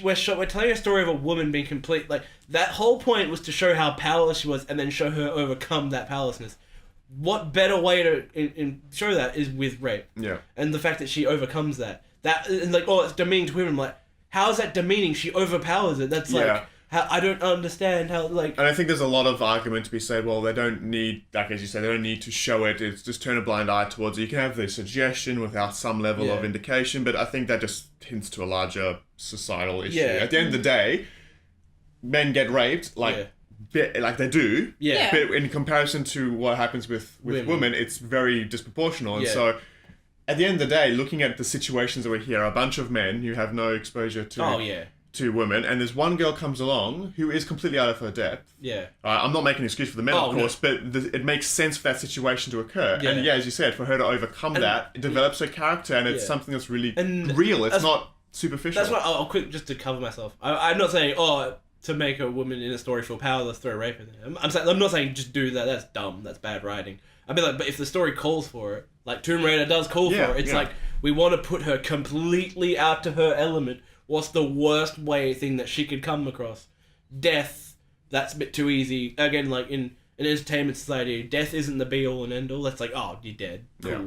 we're telling a story of a woman being complete. Like that whole point was to show how powerless she was, and then show her overcome that powerlessness. What better way to show that is with rape? Yeah. And the fact that she overcomes that. And like, oh, it's demeaning to women. I'm like, how is that demeaning? She overpowers it. That's like, how I don't understand how, like... And I think there's a lot of argument to be said, well, they don't need, like as you say, they don't need to show it. It's just turn a blind eye towards it. You can have the suggestion without some level of indication, but I think that just hints to a larger societal issue. At the end of the day, men get raped, like they do. Yeah. But in comparison to what happens with women, it's very disproportional. And so at the end of the day, looking at the situations that we're here, a bunch of men who have no exposure to women, and there's one girl comes along who is completely out of her depth. Yeah. I'm not making an excuse for the men, of course, but it makes sense for that situation to occur. Yeah. And as you said, for her to overcome that, it develops her character, and it's something that's really real. It's not superficial. That's why I'll quick, just to cover myself. I'm not saying, to make a woman in a story feel powerless, throw rape in there. I'm not saying just do that. That's dumb. That's bad writing. I'd be like, but if the story calls for it, like Tomb Raider does call for it, it's like, we want to put her completely out to her element. What's the worst thing that she could come across? Death. That's a bit too easy. Again, like in an entertainment society, death isn't the be all and end all. That's like, oh, you're dead. Cool. Yeah.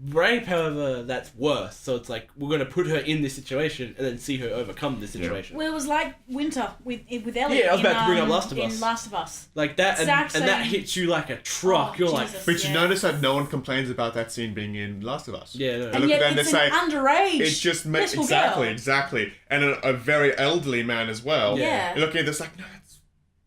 Rape, however, that's worse. So it's like, we're going to put her in this situation and then see her overcome this situation. Well, it was like Winter with Ellie. Yeah, I was about to bring up Last of Us. In Last of Us. Like that, and that hits you like a truck. You're Jesus, like... But you notice that no one complains about that scene being in Last of Us. Yeah, no. And yet it's an underage. It just makes... Girl. Exactly. And a very elderly man as well. Yeah. You're looking at this like, no,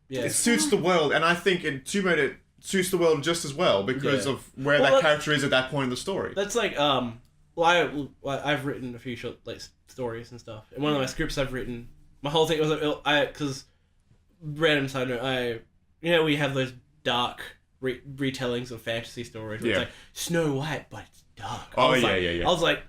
it suits the world. And I think in Tomb Raider... suits the world just as well because of where that character is at that point in the story. That's like I've written a few short stories and stuff. And one of my scripts I've written, my whole thing was because random side note, we have those dark retellings of fantasy stories where it's like Snow White, but it's dark. I was like,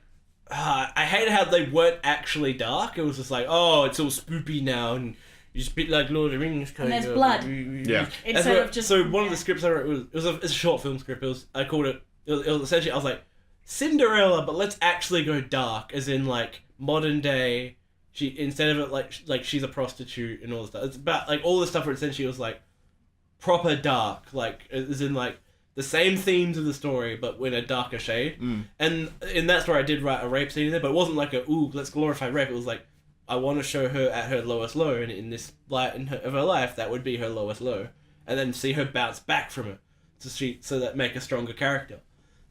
I hated how they weren't actually dark. It was just like, oh, it's all spoopy now and. Just a bit like Lord of the Rings kind of. And there's blood. Yeah. Instead of just... So one of the scripts I wrote it's a short film script. I called it was essentially, I was like, Cinderella, but let's actually go dark, as in like modern day. She, instead of it like she's a prostitute and all this stuff. It's about like all the stuff where essentially it was like proper dark, like as in like the same themes of the story, but in a darker shade. And that's where I did write a rape scene in there, but it wasn't like let's glorify rape. It was like, I want to show her at her lowest low, and in this light of her life, that would be her lowest low, and then see her bounce back from it, so that make a stronger character.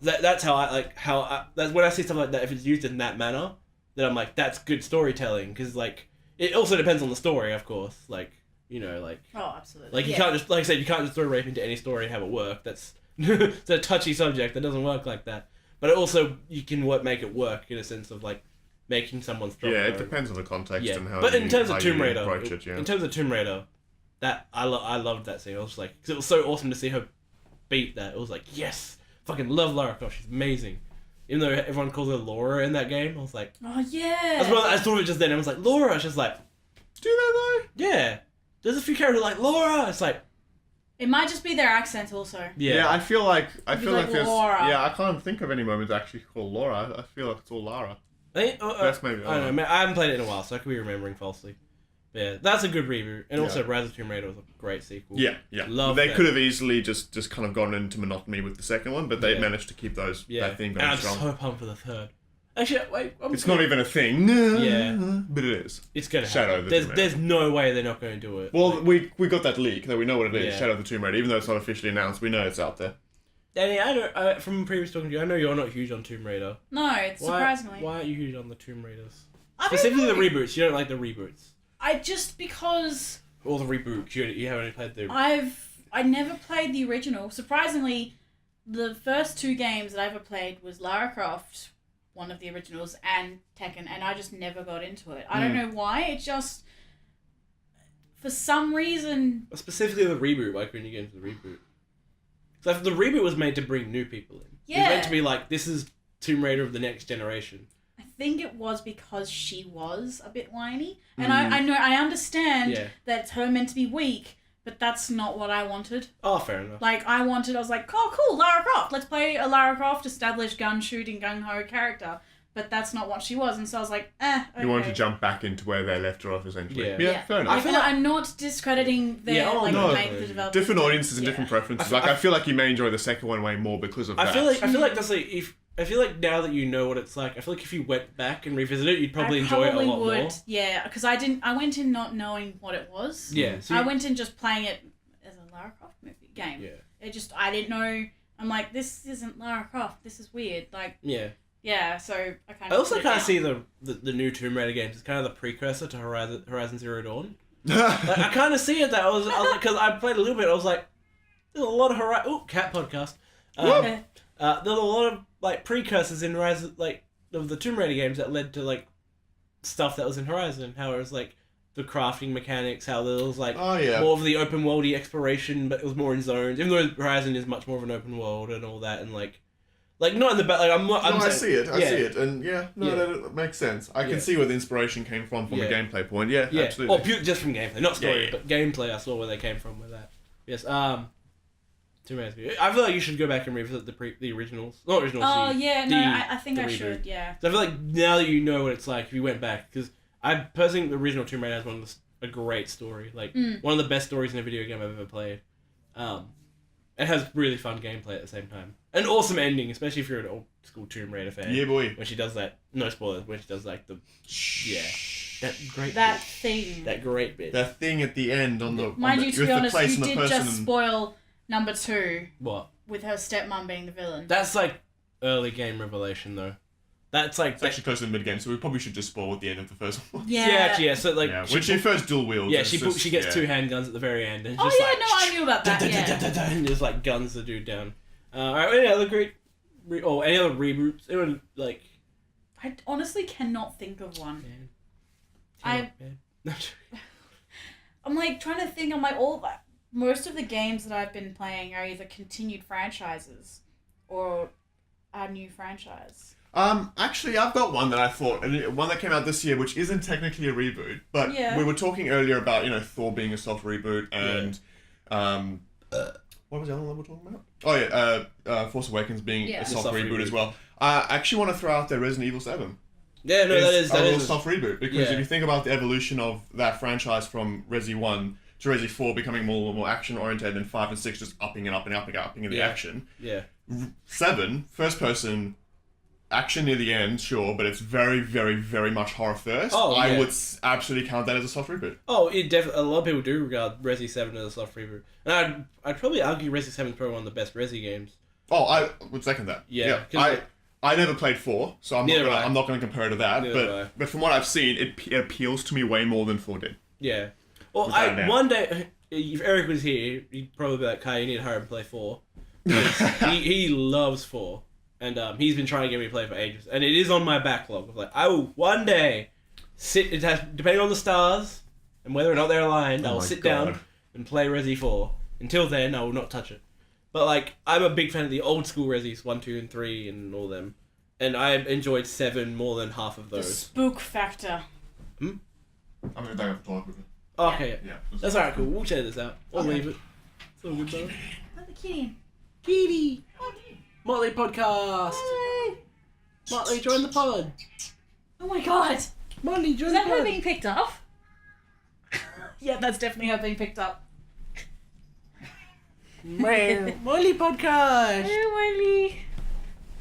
That's how that's when I see stuff like that. If it's used in that manner, then I'm like, that's good storytelling, because like it also depends on the story, of course. Like oh, absolutely. Like you can't just, like I said, you can't just throw rape into any story and have it work. That's it's a touchy subject. That doesn't work like that. But it also you can make it work in a sense of like. Making someone stronger. Yeah, it depends on the context and how. But in terms of Tomb Raider, in terms of Tomb Raider, that I loved that scene. I was just like, because it was so awesome to see her beat that. It was like, yes, fucking love Lara Croft. She's amazing. Even though everyone calls her Laura in that game, I was like, oh yeah. I thought of it just then. I was like, Laura. She's like, do they though? Yeah. There's a few characters like Laura. It's like. It might just be their accent also. Yeah, I feel like there's. Laura. Yeah, I can't think of any moments actually called Laura. I feel like it's all Lara. That's maybe. I don't know. I haven't played it in a while, so I could be remembering falsely. But yeah, that's a good reboot, and also Rise of Tomb Raider was a great sequel. Yeah. They could have easily just kind of gone into monotony with the second one, but they managed to keep that theme going strong. I'm so pumped for the third. Actually, wait. It's not even a thing. Yeah, but it is. It's gonna Shadow happen. There's no way they're not going to do it. Well, we got that leak that we know what it is. Shadow of the Tomb Raider, even though it's not officially announced, we know it's out there. Danny, from previous talking to you, I know you're not huge on Tomb Raider. No, it's surprisingly. Why aren't you huge on the Tomb Raiders? Specifically the reboots. You don't like the reboots. Because... Or the reboot. You haven't played the... I never played the original. Surprisingly, the first two games that I ever played was Lara Croft, one of the originals, and Tekken, and I just never got into it. I don't know why. It just... For some reason... Specifically the reboot. Why couldn't you get into the reboot? So the reboot was made to bring new people in. Yeah. It was meant to be like, this is Tomb Raider of the next generation. I think it was because she was a bit whiny. And I understand that it's her meant to be weak, but that's not what I wanted. Oh, fair enough. Like, I was like, oh, cool, Lara Croft. Let's play a Lara Croft established gun-shooting, gung-ho character. But that's not what she was, and so I was like, okay. You wanted to jump back into where they left her off, essentially. Yeah, fair enough. I feel like I'm not discrediting the developers. Different audiences and different preferences. I feel like you may enjoy the second one way more because of that. I feel like that's like I feel like now that you know what it's like, I feel like if you went back and revisited it, you'd probably enjoy it a lot more. Yeah, because I went in not knowing what it was. Yeah, I went in just playing it as a Lara Croft game. Yeah, I didn't know. I'm like, this isn't Lara Croft. This is weird. Like. Yeah. Yeah, so I also kind of see the new Tomb Raider games as kind of the precursor to Horizon Zero Dawn. Like, I kind of see it that I was like, because I played a little bit. I was like, there's a lot of cat podcast. There's a lot of like precursors in Horizon, like of the Tomb Raider games that led to like stuff that was in Horizon. How it was like the crafting mechanics, how there was like more of the open worldy exploration, but it was more in zones. Even though Horizon is much more of an open world and all that, and like not in the back. Like I see it, and that makes sense. I can see where the inspiration came from a gameplay point. Yeah, absolutely. Or just from gameplay, not story, but gameplay. I saw where they came from with that. Yes. Tomb Raider. I feel like you should go back and revisit the originals. Not originals. I think I should. Yeah. So I feel like now that you know what it's like, if you went back, because I personally think the original Tomb Raider has a great story. Like one of the best stories in a video game I've ever played. It has really fun gameplay at the same time. An awesome ending, especially if you're an old school Tomb Raider fan. Yeah, boy. When she does that, no spoilers. When she does like the thing. That great bit. That thing at the end on the mind you, to be honest, you did just and... spoil number 2. What? With her stepmom being the villain. That's like early game revelation though. That's like... It's actually close to the mid-game, so we probably should just spoil at the end of the first one. Yeah. So like... when she first dual wields... Yeah, she gets 2 handguns at the very end. And I knew about that, and just like guns the dude down. Alright, any other great... any other reboots? Anyone, like... I honestly cannot think of one. Man. I'm like trying to think. I'm like most of the games that I've been playing are either continued franchises or a new franchise. Actually, I've got one that I thought, and one that came out this year, which isn't technically a reboot, but we were talking earlier about, Thor being a soft reboot, and, what was the other one we were talking about? Force Awakens being a soft reboot as well. I actually want to throw out there Resident Evil 7. Yeah, no, that is a soft reboot, because if you think about the evolution of that franchise from Resi 1 to Resi 4 becoming more and more action-oriented, and 5 and 6 just upping and upping in the action. Yeah. 7, first person... action near the end, sure, but it's very, very, very much horror first. I would absolutely count that as a soft reboot. Oh, it definitely. A lot of people do regard Resi 7 as a soft reboot, and I'd probably argue Resi 7 is probably one of the best Resi games. Oh, I would second that. Yeah. I never played 4, so I'm not going to compare it to that. But from what I've seen, it appeals to me way more than 4 did. Yeah. Well, one day, if Eric was here, he'd probably be like, "Kai, you need to hurry and play 4." he loves 4. And he's been trying to get me to play for ages. And it is on my backlog of like, I will one day depending on the stars and whether or not they're aligned, I will sit down and play Resi 4. Until then, I will not touch it. But like, I'm a big fan of the old school Resis, 1, 2, and 3 and all them. And I enjoyed 7 more than half of those. The spook factor. I'm going to have to talk with it. Oh, okay, yeah. That's alright, cool. We'll share this out. I'll leave it. It's all good, though. Let the kitty. Kitty! Motley Podcast! Hey. Motley, join the pod! Oh my god! Motley, join the pod! Is that her being picked up? Yeah, that's definitely her being picked up. Motley Podcast! Hey, Molly!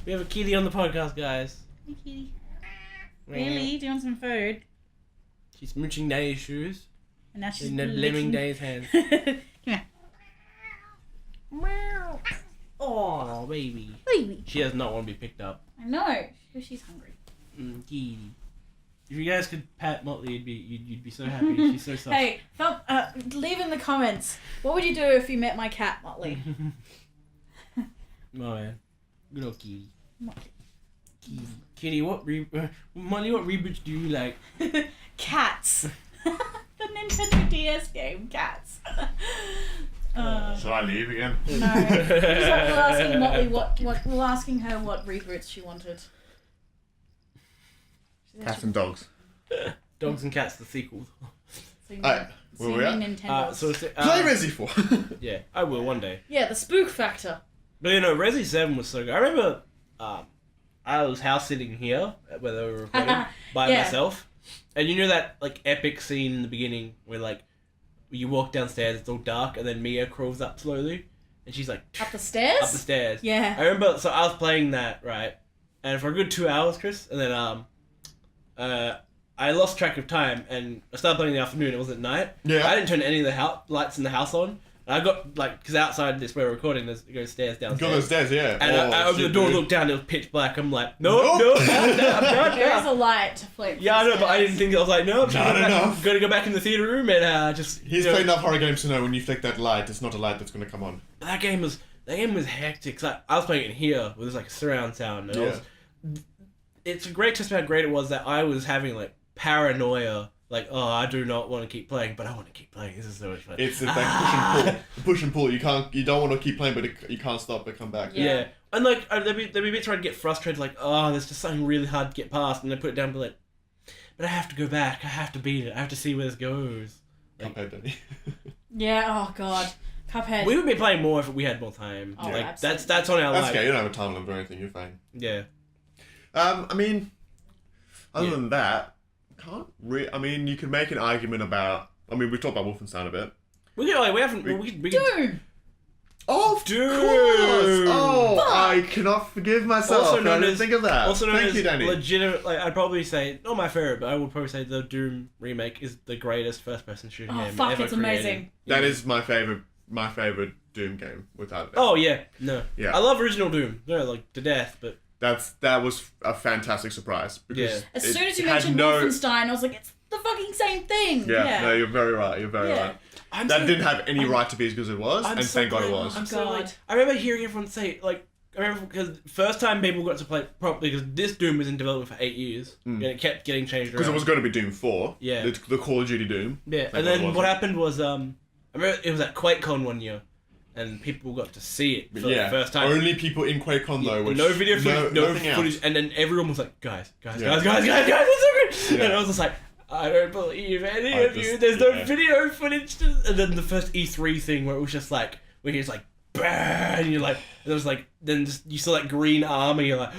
We have a kitty on the podcast, guys. Hey, kitty. Really? Do you want some food? She's mooching Daddy's shoes. And now she's lemming Daddy's hands. Come here. Meow. Oh, baby. Baby. She does not want to be picked up. I know. She's hungry. Kitty. If you guys could pat Motley, you'd be so happy. She's so soft. Hey, leave in the comments. What would you do if you met my cat, Motley? Oh man, good old Kitty. Motley. Kitty, Motley, what reboots do you like? Cats. The Nintendo DS game, Cats. Shall I leave again? No. We're asking Motley we're asking her what reboots she wanted. Cats and dogs. Dogs and Cats, the sequel. Where we at? Nintendo. Play Resi 4. Yeah, I will one day. Yeah, the spook factor. But Resi 7 was so good. I remember I was house sitting here where they were recording by myself. And you know that like epic scene in the beginning where like you walk downstairs, it's all dark, and then Mia crawls up slowly, and she's like up the stairs. Up the stairs. Yeah. I remember. So I was playing that right, and for a good 2 hours, Chris, and then I lost track of time, and I started playing in the afternoon. It was at night. Yeah. I didn't turn any of the lights in the house on. And I got because outside this where we're recording, it goes stairs downstairs. Go downstairs, yeah. And I opened the door, looked down, it was pitch black. I'm like, no. There's a light to flip. Yeah, I know, but I didn't think. I was like, no, not enough. Got to go back in the theater room and just. He's played enough horror games to know when you flick that light, it's not a light that's going to come on. That game was the game was hectic. Cause I was playing it here with like a surround sound. And it's a great test of how great it was that I was having like paranoia. Like, oh, I do not want to keep playing, but I want to keep playing. This is so much fun. It's like push and pull. You don't want to keep playing, but you can't stop but come back. Yeah. And like, there'd be bits where I'd get frustrated, like, oh, there's just something really hard to get past, and I put it down, but I have to go back. I have to beat it. I have to see where this goes. Like, Cuphead, Danny. Yeah. Oh God, Cuphead. We would be playing more if we had more time. Oh, like absolutely. that's on our. That's life. okay. You don't have a time limit or anything. You're fine. Yeah. I mean, other than that. I mean, you could make an argument about. I mean, we talked about Wolfenstein a bit. We haven't. Doom. Of Doom. course! Oh, Fuck. I cannot forgive myself. Also I known didn't as- think of that. Also known Thank as you, Danny. legitimate. Like, I'd probably say not my favorite, but I would probably say the Doom remake is the greatest first-person shooting Oh game fuck, ever it's created. amazing. That is my favorite Doom game, without a doubt. Oh yeah, no. Yeah. I love original Doom. No, like to death, but That was a fantastic surprise. Because Yeah. As it soon as you had mentioned no- Wolfenstein, I was like, it's the fucking same thing. Yeah, no, you're very right. You're very right. I'm That so- didn't have any I'm- right to be as good as it was, I'm and so thank God it glad- was. I'm so God. like, I remember hearing everyone say like. I remember because first time people got to play properly because this Doom was in development for 8 years and it kept getting changed around. Because it was going to be Doom 4. Yeah. The Call of Duty Doom. Yeah, Thank and God it then what wasn't. happened was I remember it was at QuakeCon one year, and people got to see it for the first time. Only people in QuakeCon though. Which, No video footage, no nothing else. footage, and then everyone was like, guys, Yeah. it's so good! Yeah. And I was just like, I don't believe any I of you. just- There's no yeah. video footage. And then the first E3 thing where it was just like, where he was like, bah! And you're like, there was like, then just, you saw that green arm, and you're like,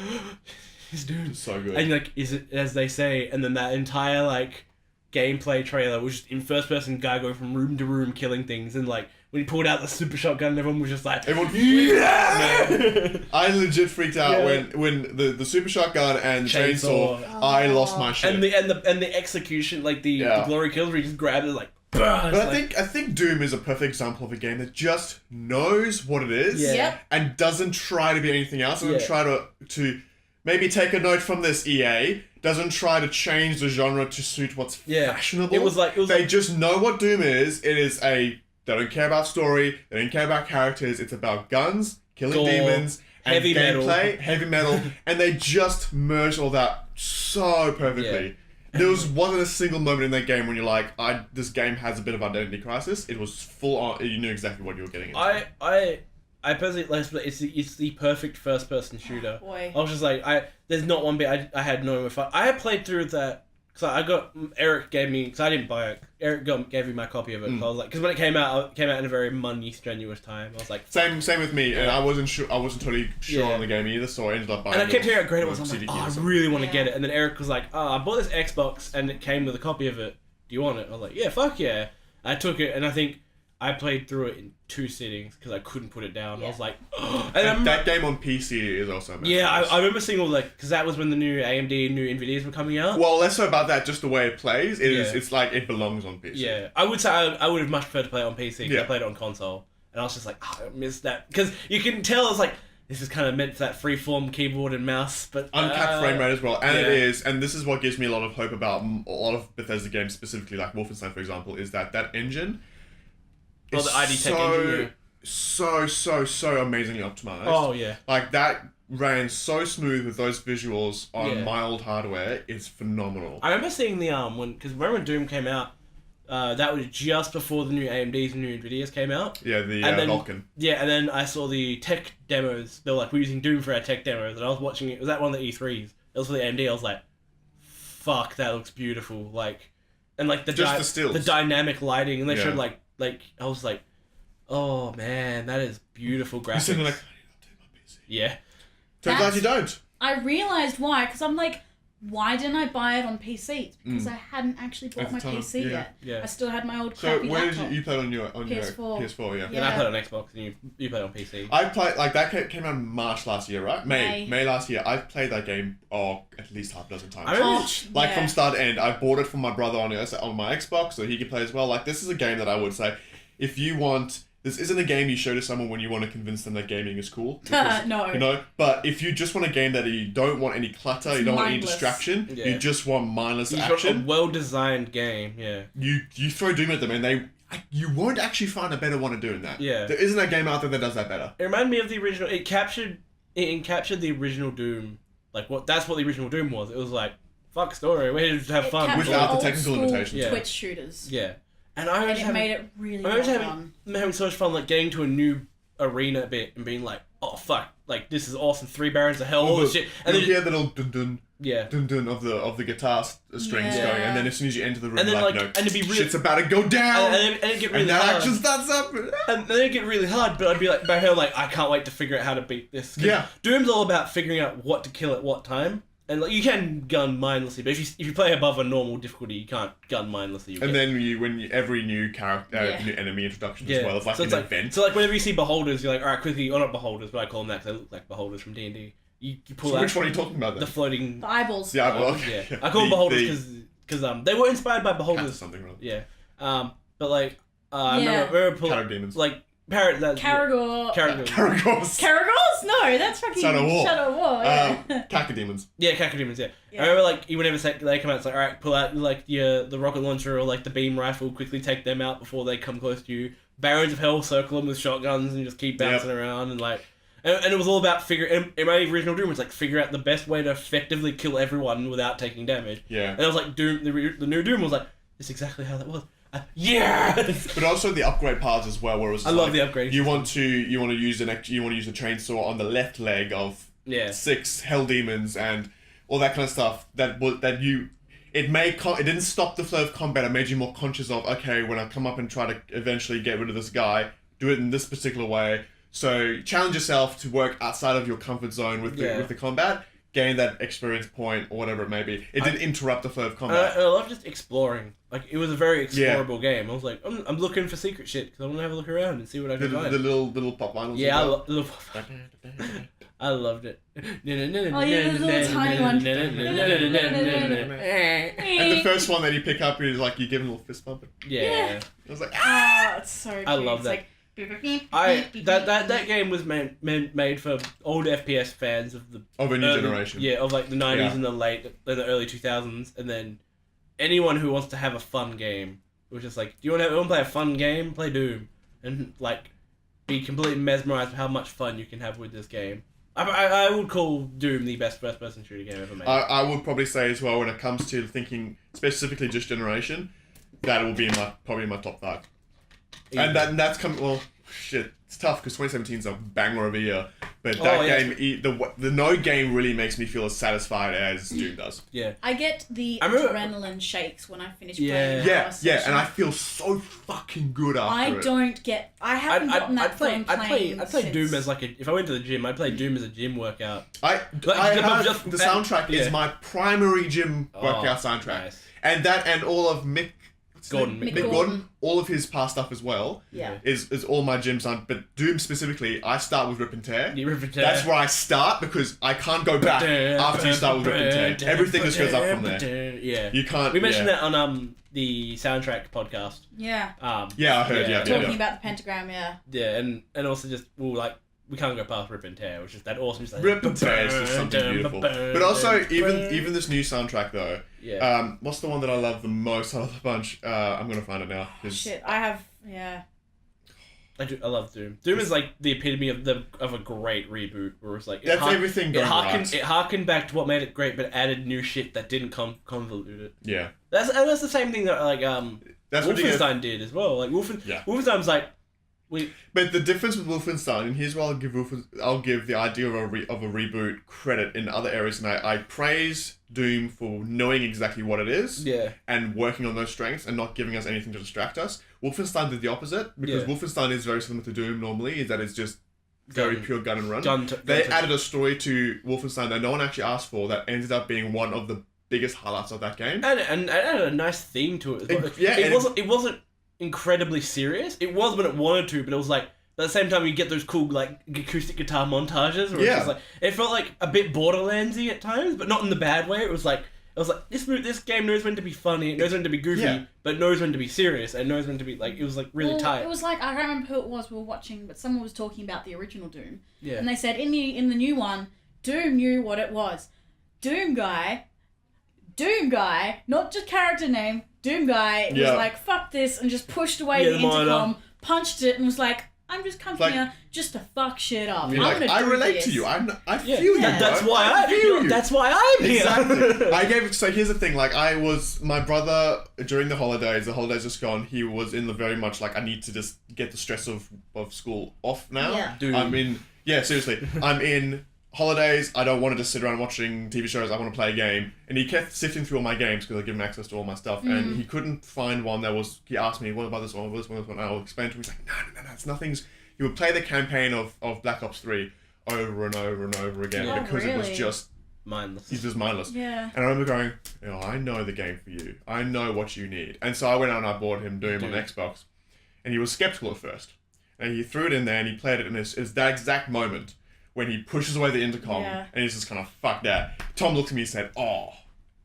he's doing It's so good. And like, is it as they say? And then that entire like gameplay trailer was just in first person guy going from room to room killing things, and like when he pulled out the super shotgun, everyone was just like, Everyone yeah! Man, I legit freaked out Yeah. when the super shotgun and Chainsaw. chainsaw. I lost my shit. And the execution, like the glory kills, where he just grabbed it like. Bah! But I think Doom is a perfect example of a game that just knows what it is Yeah. Yep. and doesn't try to be anything else. Doesn't Yeah. try to maybe take a note from this EA. Doesn't try to change the genre to suit what's fashionable. It was they just know what Doom is. It is they don't care about story. They don't care about characters. It's about guns, killing Gore, demons, and heavy metal. gameplay, heavy metal, and they just merged all that so perfectly. Yeah. There wasn't a single moment in that game when you're like, this game has a bit of identity crisis. It was full on. You knew exactly what you were getting into. I personally like it's the perfect first person shooter. Oh, boy. I was just like there's not one bit I had no fun. I had played through that because I got Eric gave me because I didn't buy it. Eric gave me my copy of it. I was like because when it came out in a very money strenuous time. I was like Same with me, and I wasn't sure. I wasn't totally sure on the game either, so I ended up buying. and I kept hearing how great it was. I'm CD like, key or I something. really want to get Yeah. it. And then Eric was like, I bought this Xbox and it came with a copy of it. Do you want it? I was like, yeah, fuck yeah. I took it and I think I played through it in 2 sittings because I couldn't put it down. I was like, And that game on PC is also amazing. yeah, I remember seeing all because that was when the new AMD and new Nvidias were coming out. Well, less so about that. Just the way it plays, Yeah. it's like it belongs on PC. Yeah, I would say I would have much preferred to play it on PC. 'Cause Yeah. I played it on console, and I was just like, I missed that because you can tell it's like this is kind of meant for that freeform keyboard and mouse, but Uncapped frame rate as well, and yeah. it is, and this is what gives me a lot of hope about a lot of Bethesda games, specifically like Wolfenstein, for example, is that engine. Oh, the ID Tech engine, yeah. so amazingly optimized. Oh yeah, Like that ran so smooth with those visuals on Yeah. mild hardware. It's phenomenal. I remember seeing the because when Doom came out, that was just before the new AMDs and new Nvidias came out. Yeah, the And then- Vulcan. Yeah, and then I saw the tech demos. They were like, we're using Doom for our tech demos, and I was watching it. It was at one of the E3s. It was for the AMD. I was like, fuck, that looks beautiful. Like, and like Just the stills. the dynamic lighting, and they Yeah. showed like I was like, oh man, that is beautiful You're sitting graphics. there like, I need to update my PC. Yeah, Turns out you don't. I realised why, because I'm like, why didn't I buy it on PC? It's because I hadn't actually bought At my the time, PC yeah. yet. Yeah. I still had my old So crappy where laptop. did you play it on your PS4. PS4? Yeah. and Yeah. I played on Xbox, and you played on PC. I played like that came out in March last year, right? May last year. I've played that game at least half a dozen times. I remember- Gosh, Like yeah. from start to end, I bought it from my brother on my Xbox so he could play as well. Like this is a game that I would say, if you want, this isn't a game you show to someone when you want to convince them that gaming is cool. Because, No. You know, but if you just want a game that you don't want any clutter, It's you don't want any mindless. distraction, Yeah. you just want mindless You got a action. well-designed game, yeah. You throw Doom at them and you won't actually find a better one of doing that. Yeah. There isn't a game out there that does that better. It reminded me of the original. It captured the original Doom. Like that's what the original Doom was. It was like, fuck story. We're here to have fun. Without the technical limitations. Yeah. Twitch shooters. Yeah. And I was made it really fun. Having so much fun, like getting to a new arena bit and being like, oh fuck, like this is awesome. 3 Barons of Hell, all this shit. And then you hear the little dun dun. Yeah. Dun dun of the guitar strings going, and then as soon as you enter the room, and then like, and it'd be really, shit's about to go down, and it'd get really and that hard. action starts up, and then it'd get really hard. But I'd be like, back here, like I can't wait to figure out how to beat this. Yeah. Doom's all about figuring out what to kill at what time. And like you can gun mindlessly, but if you play above a normal difficulty, you can't gun mindlessly. And then every new character, new enemy introduction as well, it's like an event. So like whenever you see beholders, you're like, all right, quickly, or not beholders, but I call them that because they look like beholders from D&D. You pull out. Which one are you talking about? Then? The floating. The eyeballs. The eyeballs. Yeah. I call them beholders because they were inspired by beholders. Something wrong. Yeah. But like I remember Carrot demons. Like parrot. Caragor. Caragors. Caragors? No, that's fucking Shadow War. Yeah. Cacodemons. Yeah, cacodemons. Yeah. I remember like whenever they come out, it's like, all right, pull out like the rocket launcher or like the beam rifle, quickly take them out before they come close to you. Barons of Hell, circle them with shotguns and just keep bouncing around and like. And it was all about in my original Doom was like figure out the best way to effectively kill everyone without taking damage. Yeah. And I was like, Doom, the new Doom was like, this is exactly how that was. Yes. But also the upgrade paths as well, where it was love the upgrade. You want to use the chainsaw on the left leg of 6 hell demons and all that kind of stuff. It didn't stop the flow of combat. It made you more conscious of, okay, when I come up and try to eventually get rid of this guy, do it in this particular way. So challenge yourself to work outside of your comfort zone with the combat, gain that experience point or whatever it may be. It didn't interrupt the flow of combat. I love just exploring. Like it was a very explorable game. I was like, I'm looking for secret shit because I want to have a look around and see what I can find. The little pop vinyls. Yeah, I loved it. Oh yeah, the little tiny one. And the first one that you pick up is like you give him a little fist bump. Yeah. I was like, ah, it's so cute. I love that. That game was made for old FPS fans of a new generation. Yeah, of like the 90s and the early 2000s, and then anyone who wants to have a fun game, which is like, do you want to play a fun game? Play Doom, and like be completely mesmerized with how much fun you can have with this game. I would call Doom the best first-person shooter game ever made. I would probably say as well when it comes to thinking specifically just generation, that will be probably in my top 5. And that's coming. Well, shit, it's tough because 2017 is a banger of a year. But game, the Node game really makes me feel as satisfied as Doom does. Yeah, I get the adrenaline shakes when I finish playing. And I feel so fucking good after it. I haven't gotten that fun playing. I'd play Doom as like if I went to the gym, I'd play Doom as a gym workout. The soundtrack is my primary gym workout soundtrack, nice. and all of Mick Gordon, all of his past stuff as well. Yeah, is all my gym sound. But Doom specifically, I start with Rip and Tear. Yeah, Rip and Tear. That's where I start because I can't go back after you start with Rip and Tear. Everything just goes up from there. Yeah, you can't. We mentioned that on the soundtrack podcast. Yeah. Yeah, I heard. Yeah, talking about the pentagram. Yeah. Yeah, and also just we can't go past Rip and Tear, which is that awesome. Just like, Rip and Tear is just something beautiful. But also, even this new soundtrack though. Yeah. What's the one that I love the most out of the bunch? I'm gonna find it now. Shit, I have. Yeah. I love Doom. Doom is like the epitome of a great reboot, where it's like everything going right. It harkened back to what made it great, but added new shit that didn't convolute it. Yeah. That's the same thing that Wolfenstein did as well. Like Wolfenstein's like. But the difference with Wolfenstein, and here's where I'll give the idea of a reboot credit in other areas, and I praise Doom for knowing exactly what it is, and working on those strengths and not giving us anything to distract us. Wolfenstein did the opposite, because Wolfenstein is very similar to Doom normally, is that it's just very pure gun and run. They added a story to Wolfenstein that no one actually asked for that ended up being one of the biggest highlights of that game. And added a nice theme to it as well. It wasn't incredibly serious. It was when it wanted to, but it was like at the same time you get those cool like acoustic guitar montages where it's just like it felt like a bit Borderlandsy at times, but not in the bad way. It was like this game knows when to be funny, it knows when to be goofy, but knows when to be serious, and knows when to be like it was like really tight. It was like I can't remember who it was we were watching, but someone was talking about the original Doom. Yeah. And they said in the new one, Doom knew what it was. Doom guy, not just character name, Doom guy was like, fuck this, and just pushed away the intercom, punched it, and was like, I'm just come here just to fuck shit up. I relate to you. I feel you. That's why I feel you. That's why I'm here. Exactly. So here's the thing. Like, my brother during the holidays just gone. He was in the very much like, I need to just get the stress of school off now. Yeah. Dude. Seriously. I'm in holidays. I don't want to just sit around watching TV shows. I want to play a game. And he kept sifting through all my games because I give him access to all my stuff. And he couldn't find one that was. He asked me, "What about this one? What about this one?" And I'll explain to him. He's like, "No, it's nothing's." He would play the campaign of Black Ops 3 over and over and over again because it was just mindless. He's just mindless. Yeah. And I remember going, I know the game for you. I know what you need. And so I went out and I bought him Doom on Xbox. And he was skeptical at first. And he threw it in there and he played it, and it's that exact moment when he pushes away the intercom and he's just kind of, fuck that. Tom looked at me and said, "Oh,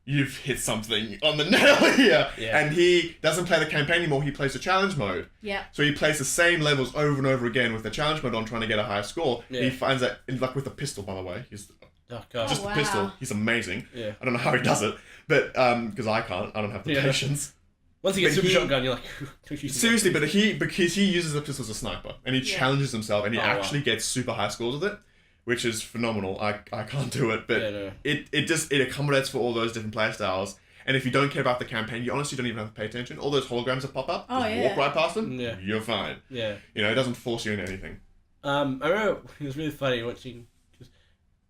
you've hit something on the nail here." Yeah. And he doesn't play the campaign anymore, he plays the challenge mode. Yeah. So he plays the same levels over and over again with the challenge mode on, trying to get a higher score. Yeah. He finds that, like with a pistol, by the way. He's just a pistol. He's amazing. Yeah. I don't know how he does it, but because I can't. I don't have the patience. Once you get super shotgun, you're like... Seriously, because he uses the pistol as a sniper, and he challenges himself, and he actually gets super high scores with it, which is phenomenal. I can't do it, but it accommodates for all those different play styles. And if you don't care about the campaign, you honestly don't even have to pay attention. All those holograms that pop up, just walk right past them, you're fine. Yeah. It doesn't force you into anything. I remember it was really funny watching...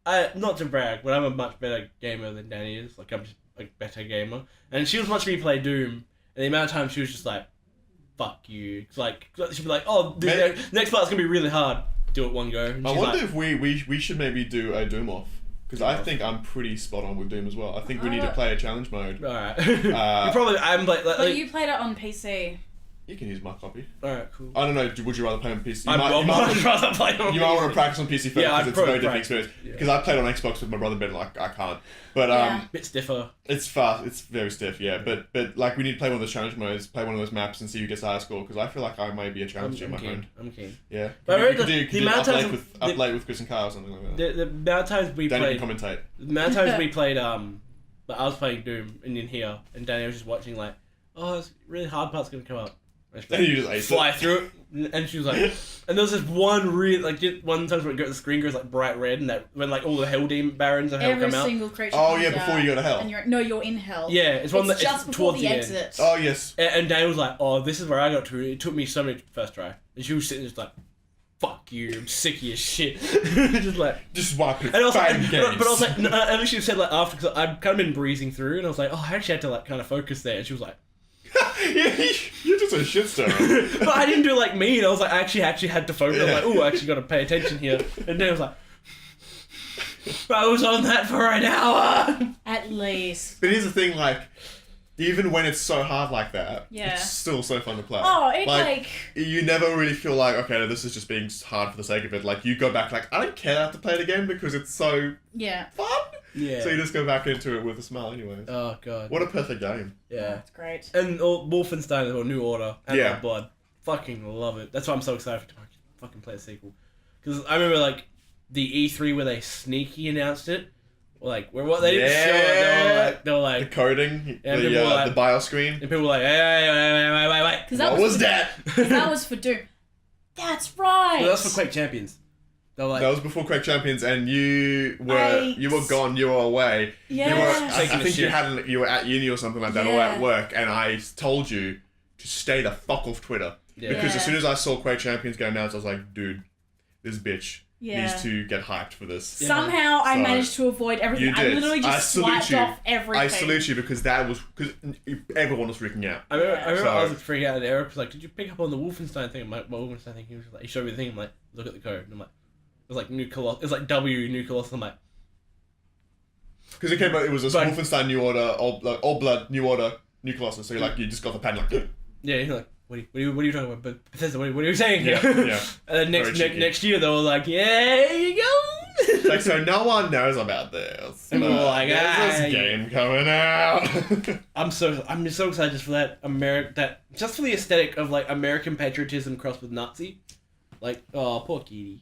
not to brag, but I'm a much better gamer than Danny is. Like, I'm just a better gamer. And she was watching me play Doom, and the amount of time she was just like, "Fuck you." It's like, she'd be like, "Oh, next part's gonna be really hard. Do it one go." And I wonder if we should maybe do a Doom off. Because I think I'm pretty spot on with Doom as well. I think we need to play a challenge mode. Alright. But you played it on PC. You can use my copy. Alright, cool. I don't know, would you rather play on PC? I'd much rather play on PC. You might want to practice on PC first because it's a very different experience. Because I played on Xbox with my brother, but like, I can't. But bit stiffer. It's fast. It's very stiff, yeah. But like, we need to play one of those challenge modes, play one of those maps, and see who gets the higher score. Because I feel like I may be a challenger in my friend. I'm keen. Yeah. But you could do up late with Chris and Kyle or something like that. The amount of times we played... Danny can commentate. The amount of times we played, I was playing Doom in here, and Danny was just watching like, "Oh, it's really hard part's gonna come up." And you just fly through it, and she was like, and there was this one one time where the screen goes like bright red, and that when like all the hell demon barons of hell come out. Every single creature. Oh yeah, before you go to hell. And you're in hell. Yeah, it's one that just before the exit. Oh yes. And Daniel was like, "Oh, this is where I got to. It took me so many first try," and she was sitting just like, "Fuck you, I'm sick of your shit." Just wipe it. And I was like, but I was like, no, and she said like after, because I'd kind of been breezing through, and I was like, "Oh, I actually had to like kind of focus there," and she was like, you're just a shitstorm. But I didn't do like me, and I was like, I actually had to focus. I was like, "Oh, I actually got to pay attention here." And then I was like, I was on that for an hour. At least. But here's the thing, like, even when it's so hard like that, it's still so fun to play. Oh, it's like... You never really feel like, okay, this is just being hard for the sake of it. Like, you go back like, I don't care to have to play it again because it's so fun. Yeah. So you just go back into it with a smile anyways. Oh, God. What a perfect game. Yeah. That's great. And Wolfenstein or New Order and Blood. Fucking love it. That's why I'm so excited to fucking play a sequel. Because I remember, like, the E3 where they sneaky announced it. Like, they didn't show it. They were like... The coding, the bio screen. And people were like, hey. What was that? Because that was for Doom. That's right. Well, that was for Quake Champions. Like, that was before Quake Champions, and you were gone. You were away. Yeah. I think you were at uni or something like that, or at work, and I told you to stay the fuck off Twitter because as soon as I saw Quake Champions get announced, I was like, dude, this bitch needs to get hyped for this. Somehow I managed to avoid everything. You did. I literally just swiped off everything. I salute you because everyone was freaking out. I remember I was freaking out, and Eric was like, "Did you pick up on the Wolfenstein thing?" My Wolfenstein thing. He was like, he showed me the thing. I'm like, "Look at the code." And I'm like. It was like New Colossus. It was like W New Colossus. I'm like, because it came out. It was a Wolfenstein New Order, All Blood New Order, New Colossus. So you just got the pen like. Yeah, you're like, what are you talking about? But Bethesda, what are you saying here? Yeah. And then next year they were like, yeah, here you go. Like, so no one knows about this. And we were like, there's this game coming out. I'm so excited just for that just for the aesthetic of like American patriotism crossed with Nazi. Like, oh, poor Kitty.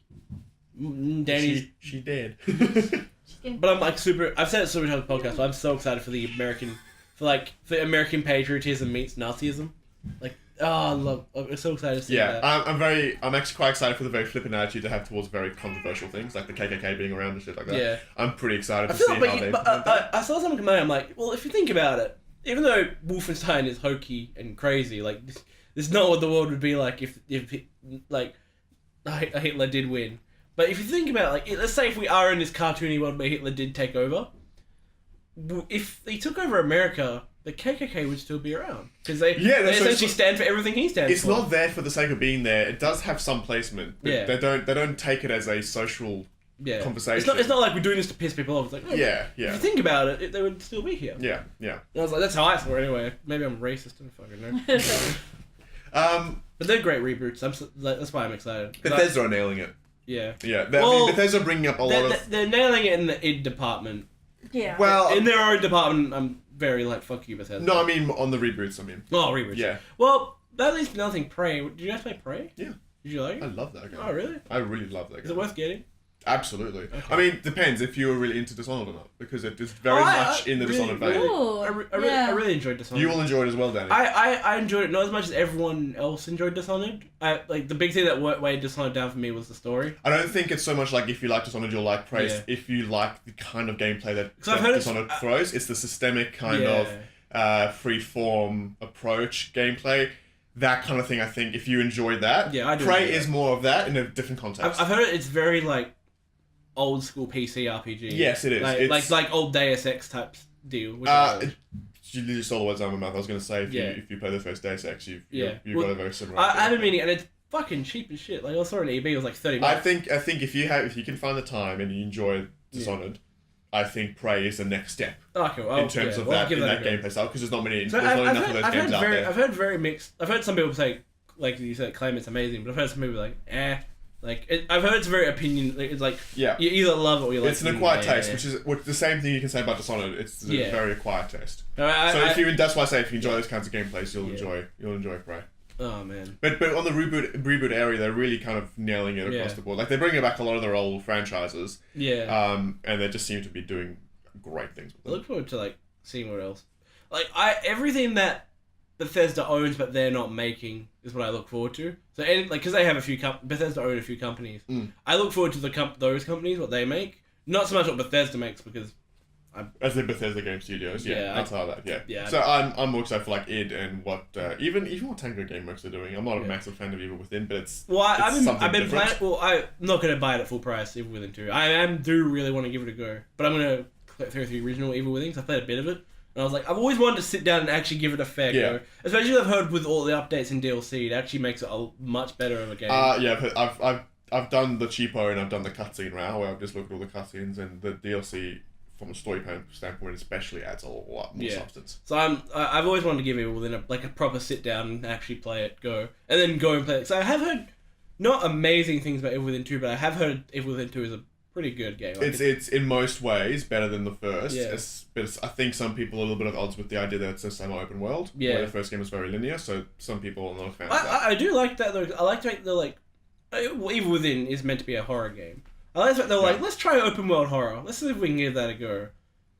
Danny's... She did. But I'm like I've said it so many times on the podcast, but I'm so excited for the American for American patriotism meets Nazism. Like, I'm so excited to see that. I'm actually quite excited for the very flippant attitude they have towards very controversial things, like the KKK being around and shit like that. Yeah. I'm pretty excited to see how they implement that. I saw something come out, I'm like, well, if you think about it, even though Wolfenstein is hokey and crazy, like, this is not what the world would be like if like, Hitler did win. But if you think about it, like, let's say if we are in this cartoony world where Hitler did take over, if he took over America, the KKK would still be around. Because they essentially stand for everything he stands for. It's not there for the sake of being there. It does have some placement. Yeah. They don't take it as a social conversation. It's not like we're doing this to piss people off. It's like, yeah. If you think about it, they would still be here. Yeah. And I was like, that's how I saw it anyway. Maybe I'm racist, I don't fucking know. But they're great reboots. That's why I'm excited. Bethesda are nailing it. Yeah. Yeah. Bethesda are bringing up a lot of... They're nailing it in the id department. Yeah. Well... In their own department, I'm very like, fuck you, Bethesda. No, I mean on the reboots, Oh, reboots. Yeah. Well, that leaves nothing. Prey. Did you guys play Prey? Yeah. Did you like it? I love that game. Oh, really? I really love that game. Is it worth getting? Absolutely. Okay. I mean, depends if you're really into Dishonored or not, because it is very much in the really, Dishonored vein. Ooh, I really enjoyed Dishonored. You will enjoy it as well, Danny. I enjoyed it not as much as everyone else enjoyed Dishonored. Like the big thing that weighed Dishonored down for me was the story. I don't think it's so much like if you like Dishonored, you'll like Prey. Yeah. If you like the kind of gameplay that I've Dishonored throws, it's the systemic kind of free-form approach gameplay. That kind of thing, I think, if you enjoy that, I do Prey is more of that in a different context. I've heard it's very like old school PC RPG. Yes, it is. Like old Deus Ex type deal. Which you literally stole the words out of my mouth. I was going to say, if you play the first Deus Ex, you've got a very similar... I haven't meaning, and it's fucking cheap as shit. Like, I saw an EB, it was like $30. I think if you can find the time and you enjoy Dishonored, I think Prey is the next step in terms of that gameplay style, because there's not enough of those games out there. I've heard very mixed. I've heard some people say, like you said, claim it's amazing, but I've heard some people like, I've heard it's very opinion. It's like you either love it or you like. It's an acquired taste, which is the same thing you can say about Dishonored. It's a very acquired taste. That's why I say if you enjoy those kinds of gameplays, you'll enjoy Prey. Oh man! But on the reboot area, they're really kind of nailing it across the board. Like they're bringing back a lot of their old franchises. Yeah. And they just seem to be doing great things with them. I look forward to like seeing what else. Like everything that Bethesda owns but they're not making is what I look forward to. So because they have a few Bethesda own a few companies, I look forward to those companies what they make. Not so much what Bethesda makes because. As the Bethesda Game Studios, that's how that, yeah. So I'm more excited for like id and what even what Tango Gameworks are doing. I'm not a massive fan of Evil Within, but it's I've been playing. Well, I'm not gonna buy it at full price. Evil Within 2. I do really want to give it a go, but I'm gonna click through the original Evil Within because I played a bit of it, and I was like, I've always wanted to sit down and actually give it a fair go. Especially I've heard with all the updates and DLC, it actually makes it a much better of a game. I've done the cheapo and I've done the cutscene route where I've just looked at all the cutscenes, and the DLC. From a story standpoint, especially adds a lot more substance. So I've always wanted to give Evil Within a proper sit down and actually play it, and then go and play it. So I have heard not amazing things about Evil Within 2, but I have heard Evil Within 2 is a pretty good game. It's in most ways better than the first. But I think some people are a little bit at odds with the idea that it's a semi-open world. Yeah. Where the first game was very linear, so some people are not a fan of that. I do like that though. I like to make Evil Within is meant to be a horror game. I like that they're like, let's try open world horror. Let's see if we can give that a go.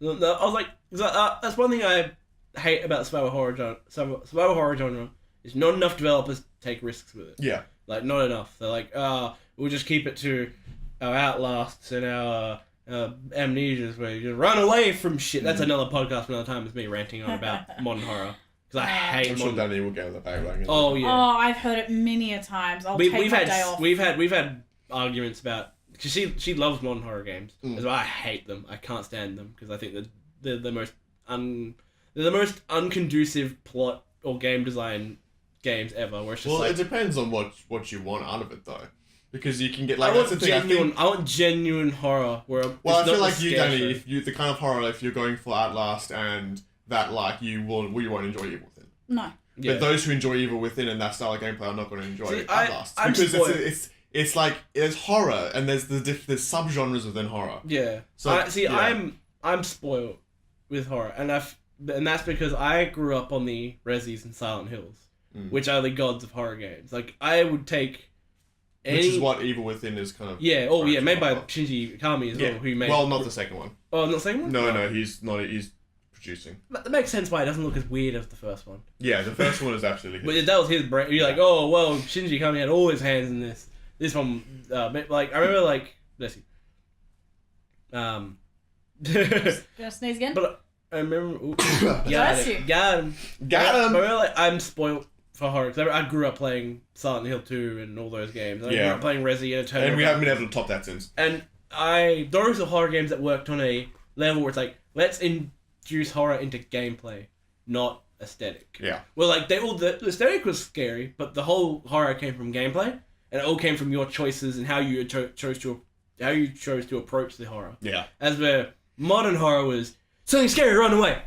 I was like, that's one thing I hate about the survival horror genre is not enough developers take risks with it. Yeah. Like, not enough. They're like, we'll just keep it to our Outlasts and our Amnesias where you just run away from shit. That's another podcast for another time. It's me ranting on about modern horror. Because I hate I'm sure Danny will get with the bag. Oh, yeah. Oh, I've heard it many a times. We've had arguments about... Because she loves modern horror games. As well, I hate them. I can't stand them because I think they're the most unconducive plot or game design games ever. Where it's just it depends on what you want out of it though, because you can get I want genuine horror. I feel like you, Danny, if you the kind of horror if you're going for Outlast and that you won't enjoy Evil Within. No. Yeah. But those who enjoy Evil Within and that style of gameplay are not going to enjoy Outlast because it's like there's horror and there's subgenres within horror. Yeah. So I'm spoiled with horror, and that's because I grew up on the Resis and Silent Hills, which are the gods of horror games. Like I would take. Which is what Evil Within is kind of. Yeah. Oh yeah, made by Shinji Mikami as well, who made. Well, not the second one. Oh, not the second one. No, he's not. He's producing. But that makes sense why it doesn't look as weird as the first one. Yeah, the first one is absolutely But that was his brain. You're like, oh, well, Shinji Kami had all his hands in this. This one, but, like, I remember, like, bless you. Gonna sneeze again? But I remember... Ooh, Bless you. Got him. Got him! I remember, like, I'm spoiled for horror, because I grew up playing Silent Hill 2 and all those games. I grew up playing Resi and Eternal. And we haven't been able to top that since. And those are horror games that worked on a level where it's like, let's introduce horror into gameplay, not aesthetic. Yeah. Well, like, the aesthetic was scary, but the whole horror came from gameplay, and it all came from your choices and how you chose to approach the horror. Yeah. As the modern horror was, something scary, run away!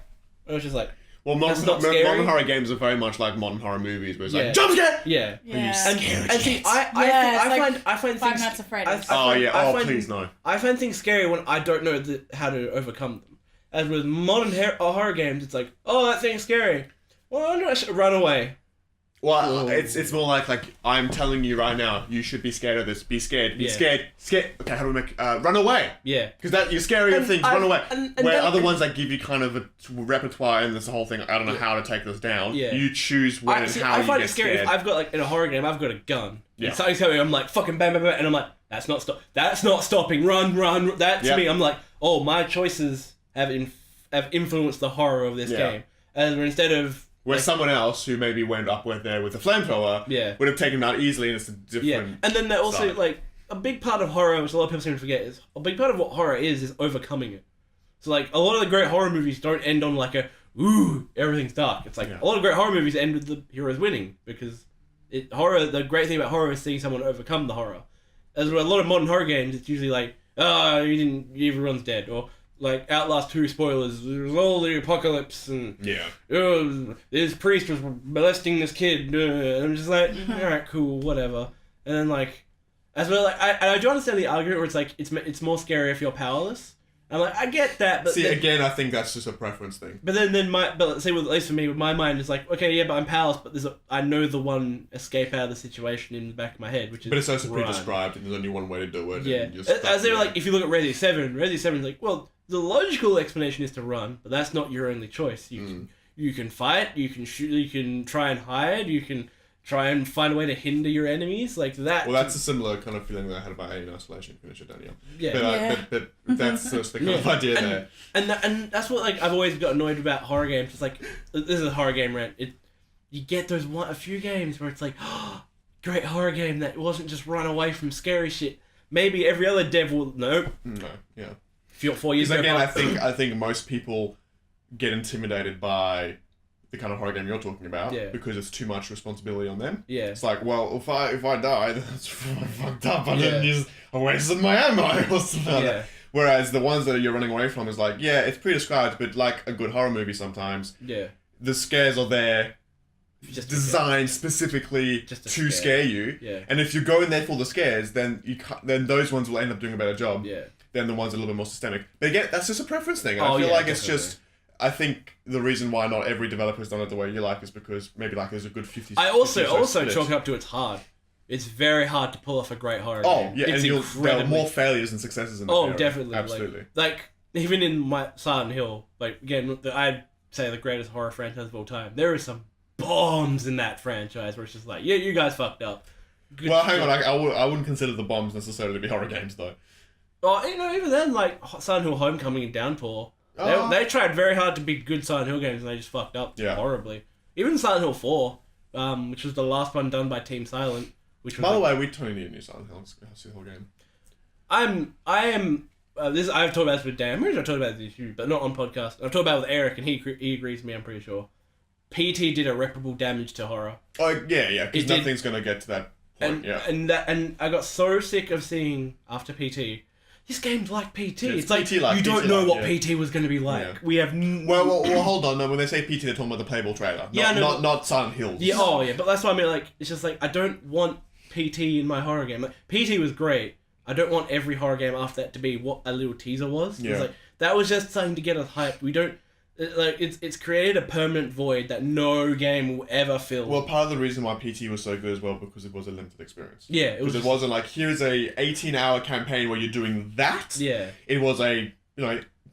It was just like, well, modern horror games are very much like modern horror movies, where it's like, jump scare! Yeah. Yeah. And see, I find Five things... Nights at Freddy's. Please no. I find things scary when I don't know how to overcome them. As with modern horror games, it's like, oh, that thing's scary. Well, I should run away. Well, it's more like I'm telling you right now, you should be scared of this. Be scared. Be scared. Scared. Okay, how do we make run away? Yeah. Because you're scary of things. Run away. Where other ones give you kind of a repertoire and this whole thing. I don't know how to take this down. Yeah. You choose when and how you get scared. I find it scary if I've got in a horror game, I've got a gun. Yeah. And something's coming. I'm like fucking bam bam bam, and I'm like, that's not stopping. Run. That to me, I'm like, oh, my choices have influenced the horror of this game, and instead of. Where someone else who maybe went up with a flamethrower would have taken that easily, and it's a different. Yeah, and then that also a big part of horror, which a lot of people seem to forget, is a big part of what horror is overcoming it. So a lot of the great horror movies don't end on everything's dark. It's a lot of great horror movies end with the heroes winning because the great thing about horror is seeing someone overcome the horror. As with a lot of modern horror games, it's usually everyone's dead, or Outlast 2 spoilers, there's all the apocalypse, and this priest was molesting this kid, and I'm just like, alright, cool, whatever. And then as well, I do understand the argument where it's more scary if you're powerless. I'm like, I get that, but again, I think that's just a preference thing. But then let's say, at least for me, with my mind, it's like, okay, yeah, but I'm powerless, but I know the one escape out of the situation in the back of my head, which is. But it's also pre-described, and there's only one way to do it. Yeah, as they were if you look at Resi 7's well. The logical explanation is to run, but that's not your only choice. You can fight, you can shoot, you can try and hide, you can try and find a way to hinder your enemies, like that. Well, that's a similar kind of feeling that I had about Alien Isolation. Finish it, Daniel. Yeah. But that's just the kind of idea there. And that's what I've always got annoyed about horror games. It's this is a horror game rant. You get a few games where it's great horror game that wasn't just run away from scary shit. Maybe every other dev will No, yeah. 4 years ago. Again, I think most people get intimidated by the kind of horror game you're talking about because it's too much responsibility on them. Yeah. It's like, well, if I die, that's fucked up. I wasted my ammo or something like that. Whereas the ones that you're running away from is it's pre-described, but like a good horror movie sometimes. Yeah. The scares are there. Just designed specifically to scare you. Yeah. And if you go in there for the scares, then those ones will end up doing a better job. Yeah. Than the ones that are a little bit more systemic. But again, that's just a preference thing. I feel it's just. I think the reason why not every developer's done it the way you like is because maybe there's a good 50. I also chalk it up to it's hard. It's very hard to pull off a great horror game. Oh yeah, it's there are more failures than successes in that area. Definitely, absolutely. Even in my Silent Hill, again, I'd say the greatest horror franchise of all time. There are some bombs in that franchise where it's just you guys fucked up. Well, hang on, I wouldn't consider the bombs necessarily to be horror games though. Oh, even then, Silent Hill Homecoming and Downpour, they tried very hard to be good Silent Hill games, and they just fucked up horribly. Even Silent Hill 4, which was the last one done by Team Silent, which was... By the way, we totally need a new Silent Hill game. I've talked about this with Dan, I've talked about this with you, but not on podcast. I've talked about it with Eric, and he agrees with me, I'm pretty sure. PT did irreparable damage to horror. Oh, yeah, because nothing's going to get to that point, And I got so sick of seeing, after PT... This game's like PT. It's PT you don't know what PT was going to be like. Yeah. We have... Well, hold on. No, when they say PT, they're talking about the playable trailer. Not Silent Hills. Yeah, but that's what I mean. It's just I don't want PT in my horror game. PT was great. I don't want every horror game after that to be what a little teaser was. Yeah. It's that was just something to get us hyped. We don't... it's created a permanent void that no game will ever fill. Well, part of the reason why PT was so good as well because it was a limited experience. Yeah, because it wasn't here's a 18-hour campaign where you're doing that. Yeah, it was a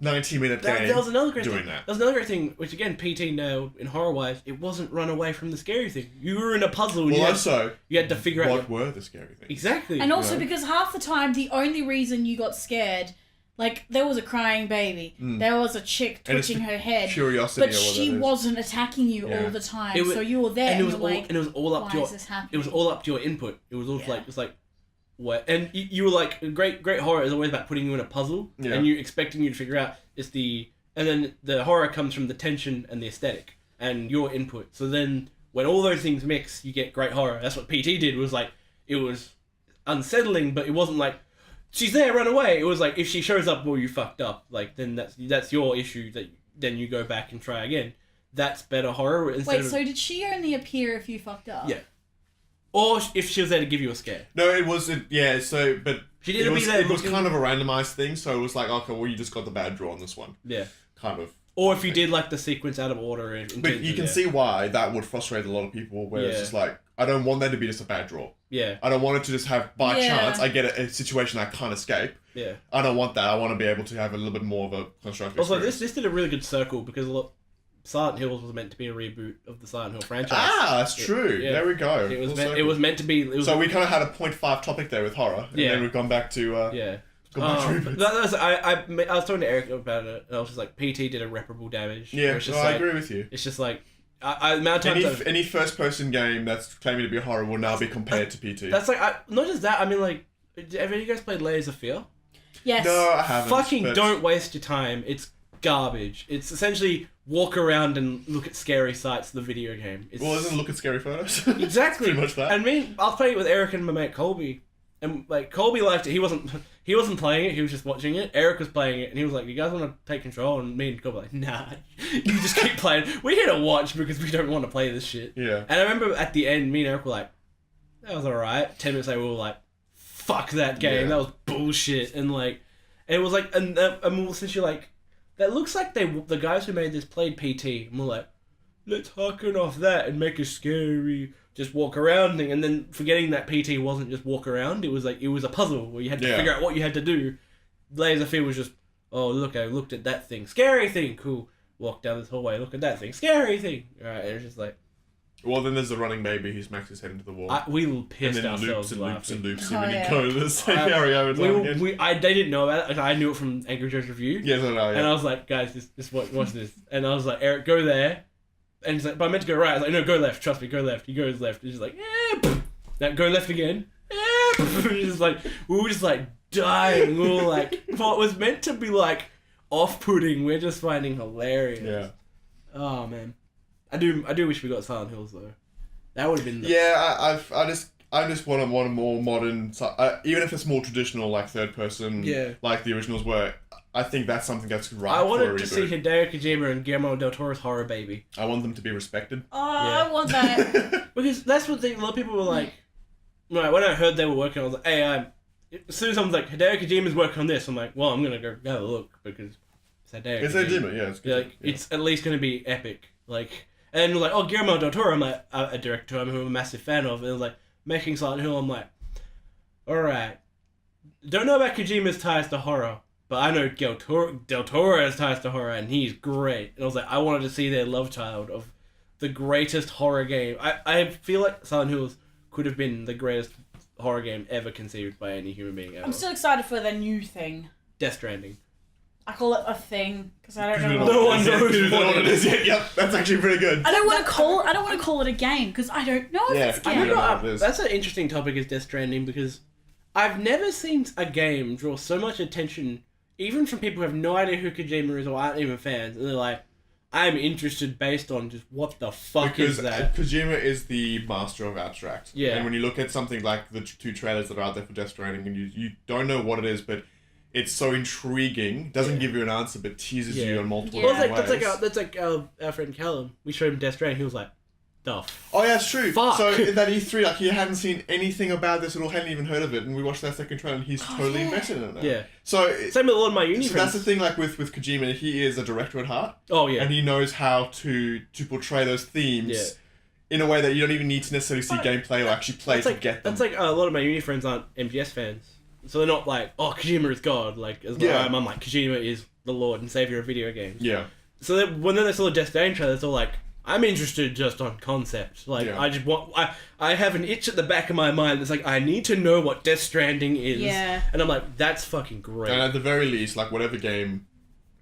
90-minute game That was another great doing thing. that. That was another great thing, which again, PT nailed in horror-wise. It wasn't run away from the scary thing. You were in a puzzle. And you had to figure out what were the scary things. Exactly. And also because half the time, the only reason you got scared, like, there was a crying baby. There was a chick twitching her head. Curiosity, but she wasn't attacking you all the time. So you were there, and it was all up to your. It was all up to your input. It was all like what, and you were like, great horror is always about putting you in a puzzle and you expecting you to figure out and then the horror comes from the tension and the aesthetic and your input. So then when all those things mix, you get great horror. That's what PT did. Was like, it was unsettling, but it wasn't like she's there, run away. It was like, if she shows up, well, you fucked up. Like, then that's your issue. That then you go back and try again. That's better horror. So did she only appear if you fucked up? Yeah. Or if she was there to give you a scare. No, it wasn't. Yeah, so but she didn't be there. It was kind of a randomized thing, so it was like, okay, well, you just got the bad draw on this one. Yeah. Kind of. Or if you did like the sequence out of order. But you can see why that would frustrate a lot of people. Where it's just like, I don't want that to be just a bad draw. Yeah. I don't want it to just have by chance I get a situation I can't escape. Yeah. I don't want that. I want to be able to have a little bit more of a constructive. Also, this did a really good circle because Silent Hills was meant to be a reboot of the Silent Hill franchise. That's true. There we go. It was meant to be. So we kind of had a 0.5 topic there with horror, and then we've gone back to I was talking to Eric about it, and I was just like, PT did irreparable damage. Yeah, I agree with you. It's just like, any first-person game that's claiming to be horror will now be compared to PT. That's like, not just that. I mean, like, have you guys played Layers of Fear? Yes. No, I haven't. Don't waste your time. It's garbage. It's essentially walk around and look at scary sights. The video game. Isn't look at scary photos? Exactly. Pretty much that. And I was playing it with Eric and my mate Colby, and like Colby liked it. He wasn't playing it. He was just watching it. Eric was playing it, and he was like, "You guys want to take control?" And me and Colby were like, "Nah, you just keep playing. We're here to watch because we don't want to play this shit." Yeah. And I remember at the end, me and Eric were like, "That was alright." 10 minutes later, we were like, "Fuck that game. Yeah. That was bullshit." And like, and it was like, and we're essentially like, that looks like the guys who made this played PT, and we're like, let's harken off that and make a scary, just walk around thing, and then forgetting that PT wasn't just walk around, it was like, it was a puzzle where you had to figure out what you had to do. Layers of Fear was just, oh look, I looked at that thing, scary thing, cool, walk down this hallway, look at that thing, scary thing, alright, and it's just like... Well, then there's the running baby who smacks his head into the wall. We pissed and then ourselves loops and loops laughing. and loops, and when you go to the same area over time again. They didn't know about it. Like, I knew it from Angry Joe's review. Yes, I know. Yeah. And I was like, guys, just watch this. And I was like, Eric, go there. And he's like, but I meant to go right. I was like, no, go left. Trust me, go left. He goes left. He's just like, now go left again. Just like, we were just like dying. We were like, what was meant to be like off-putting, we're just finding hilarious. Yeah. Oh man, I do wish we got Silent Hills though. That would have been. Yeah, I just want a more modern, even if it's more traditional, like third person, like the originals were. I think that's something that's right. I wanted to see Hideo Kojima and Guillermo del Toro's horror baby. I want them to be respected. I want that. Because that's what a lot of people were like. Right, when I heard they were working, I was like, hey, as soon as someone's like, Hideo Kojima's working on this, I'm like, well, I'm gonna go have a look because it's Hideo. It's Kojima, yeah. It's good. Like, it's at least gonna be epic. Like, and like, oh, Guillermo del Toro, I'm like a director who I'm a massive fan of, and it was like making Silent Hill. I'm like, all right, don't know about Kojima's ties to horror, but I know del Toro's ties to horror, and he's great. And I was like, I wanted to see their love child of the greatest horror game. I feel like Silent Hills could have been the greatest horror game ever conceived by any human being ever. I'm still excited for the new thing. Death Stranding. I call it a thing because I don't know. No one knows what it is yet. Yep, that's actually pretty good. I don't want to call it a game because I don't know if it's a game. That's an interesting topic, is Death Stranding, because I've never seen a game draw so much attention, even from people who have no idea who Kojima is or aren't even fans, and they're like, I'm interested based on just what the fuck is that? Kojima is the master of abstract. Yeah. And when you look at something like the two trailers that are out there for Death Stranding, and you don't know what it is, but it's so intriguing, doesn't give you an answer, but teases you on multiple ways. That's like our friend Callum. We showed him Death Stranding, he was like, the oh yeah, it's true. Fuck. So in that E3, like, he hadn't seen anything about this at all, hadn't even heard of it, and we watched that second trailer, and he's totally invested in it now. Yeah. So same with a lot of my uni friends. That's the thing, like with Kojima, he is a director at heart. Oh yeah. And he knows how to portray those themes in a way that you don't even need to necessarily see gameplay or actually play to get them. That's like a lot of my uni friends aren't MGS fans. So they're not like, oh, Kojima is God. Like, as I'm like, Kojima is the Lord and Savior of video games. Yeah. So when they saw the Death Stranding trailer, it's all like, I'm interested just on concept. Like, I just want... I have an itch at the back of my mind that's like, I need to know what Death Stranding is. Yeah. And I'm like, that's fucking great. And at the very least, like, whatever game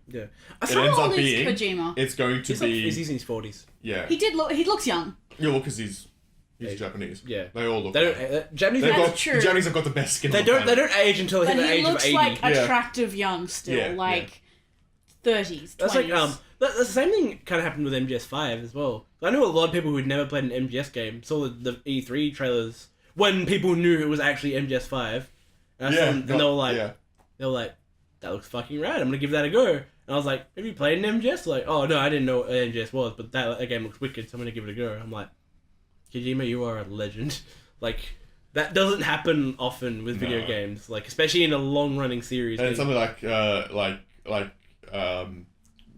it ends up being, Kojima? it's going to be... He's in his 40s. Yeah. He looks young. Yeah, well, because he's Japanese. Yeah. They all look Japanese true. Japanese have got the best skin. They don't age until they hit the age of 80. He looks like attractive young still. 30s, 20s. That's like, the same thing kind of happened with MGS5 as well. I know a lot of people who'd never played an MGS game saw the E3 trailers when people knew it was actually MGS5. And they were like, that looks fucking rad. I'm gonna give that a go. And I was like, have you played an MGS? Like, oh no, I didn't know what an MGS was, but that game looks wicked, so I'm gonna give it a go. I'm like, Kojima, you are a legend. Like, that doesn't happen often with video games, like especially in a long-running series. And something like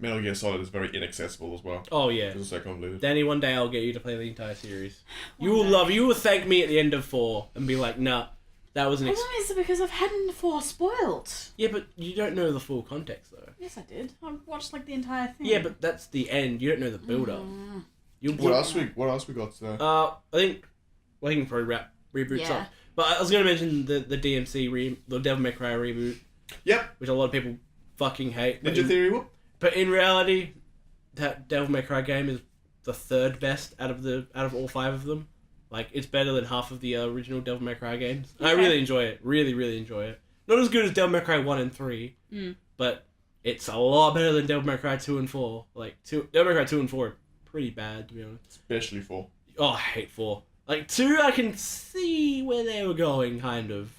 Metal Gear Solid is very inaccessible as well. Oh yeah. It's so convoluted. Danny, one day I'll get you to play the entire series. You will thank me at the end of 4 and be like, nah, that was an... Why is it because I've had 4 spoiled? Yeah, but you don't know the full context though. Yes, I did. I watched like the entire thing. Yeah, but that's the end. You don't know the build-up. What else we got today? I think we can probably wrap reboots up. But I was going to mention the DMC the Devil May Cry reboot. Yep. Which a lot of people fucking hate. Ninja Theory whoop. But in reality, that Devil May Cry game is the third best out of all 5 of them. Like, it's better than half of the original Devil May Cry games. Okay. I really enjoy it. Really, really enjoy it. Not as good as Devil May Cry 1 and 3, but it's a lot better than Devil May Cry 2 and 4. Like, Devil May Cry 2 and 4 are pretty bad, to be honest. Especially 4. Oh, I hate 4. Like, 2, I can see where they were going, kind of.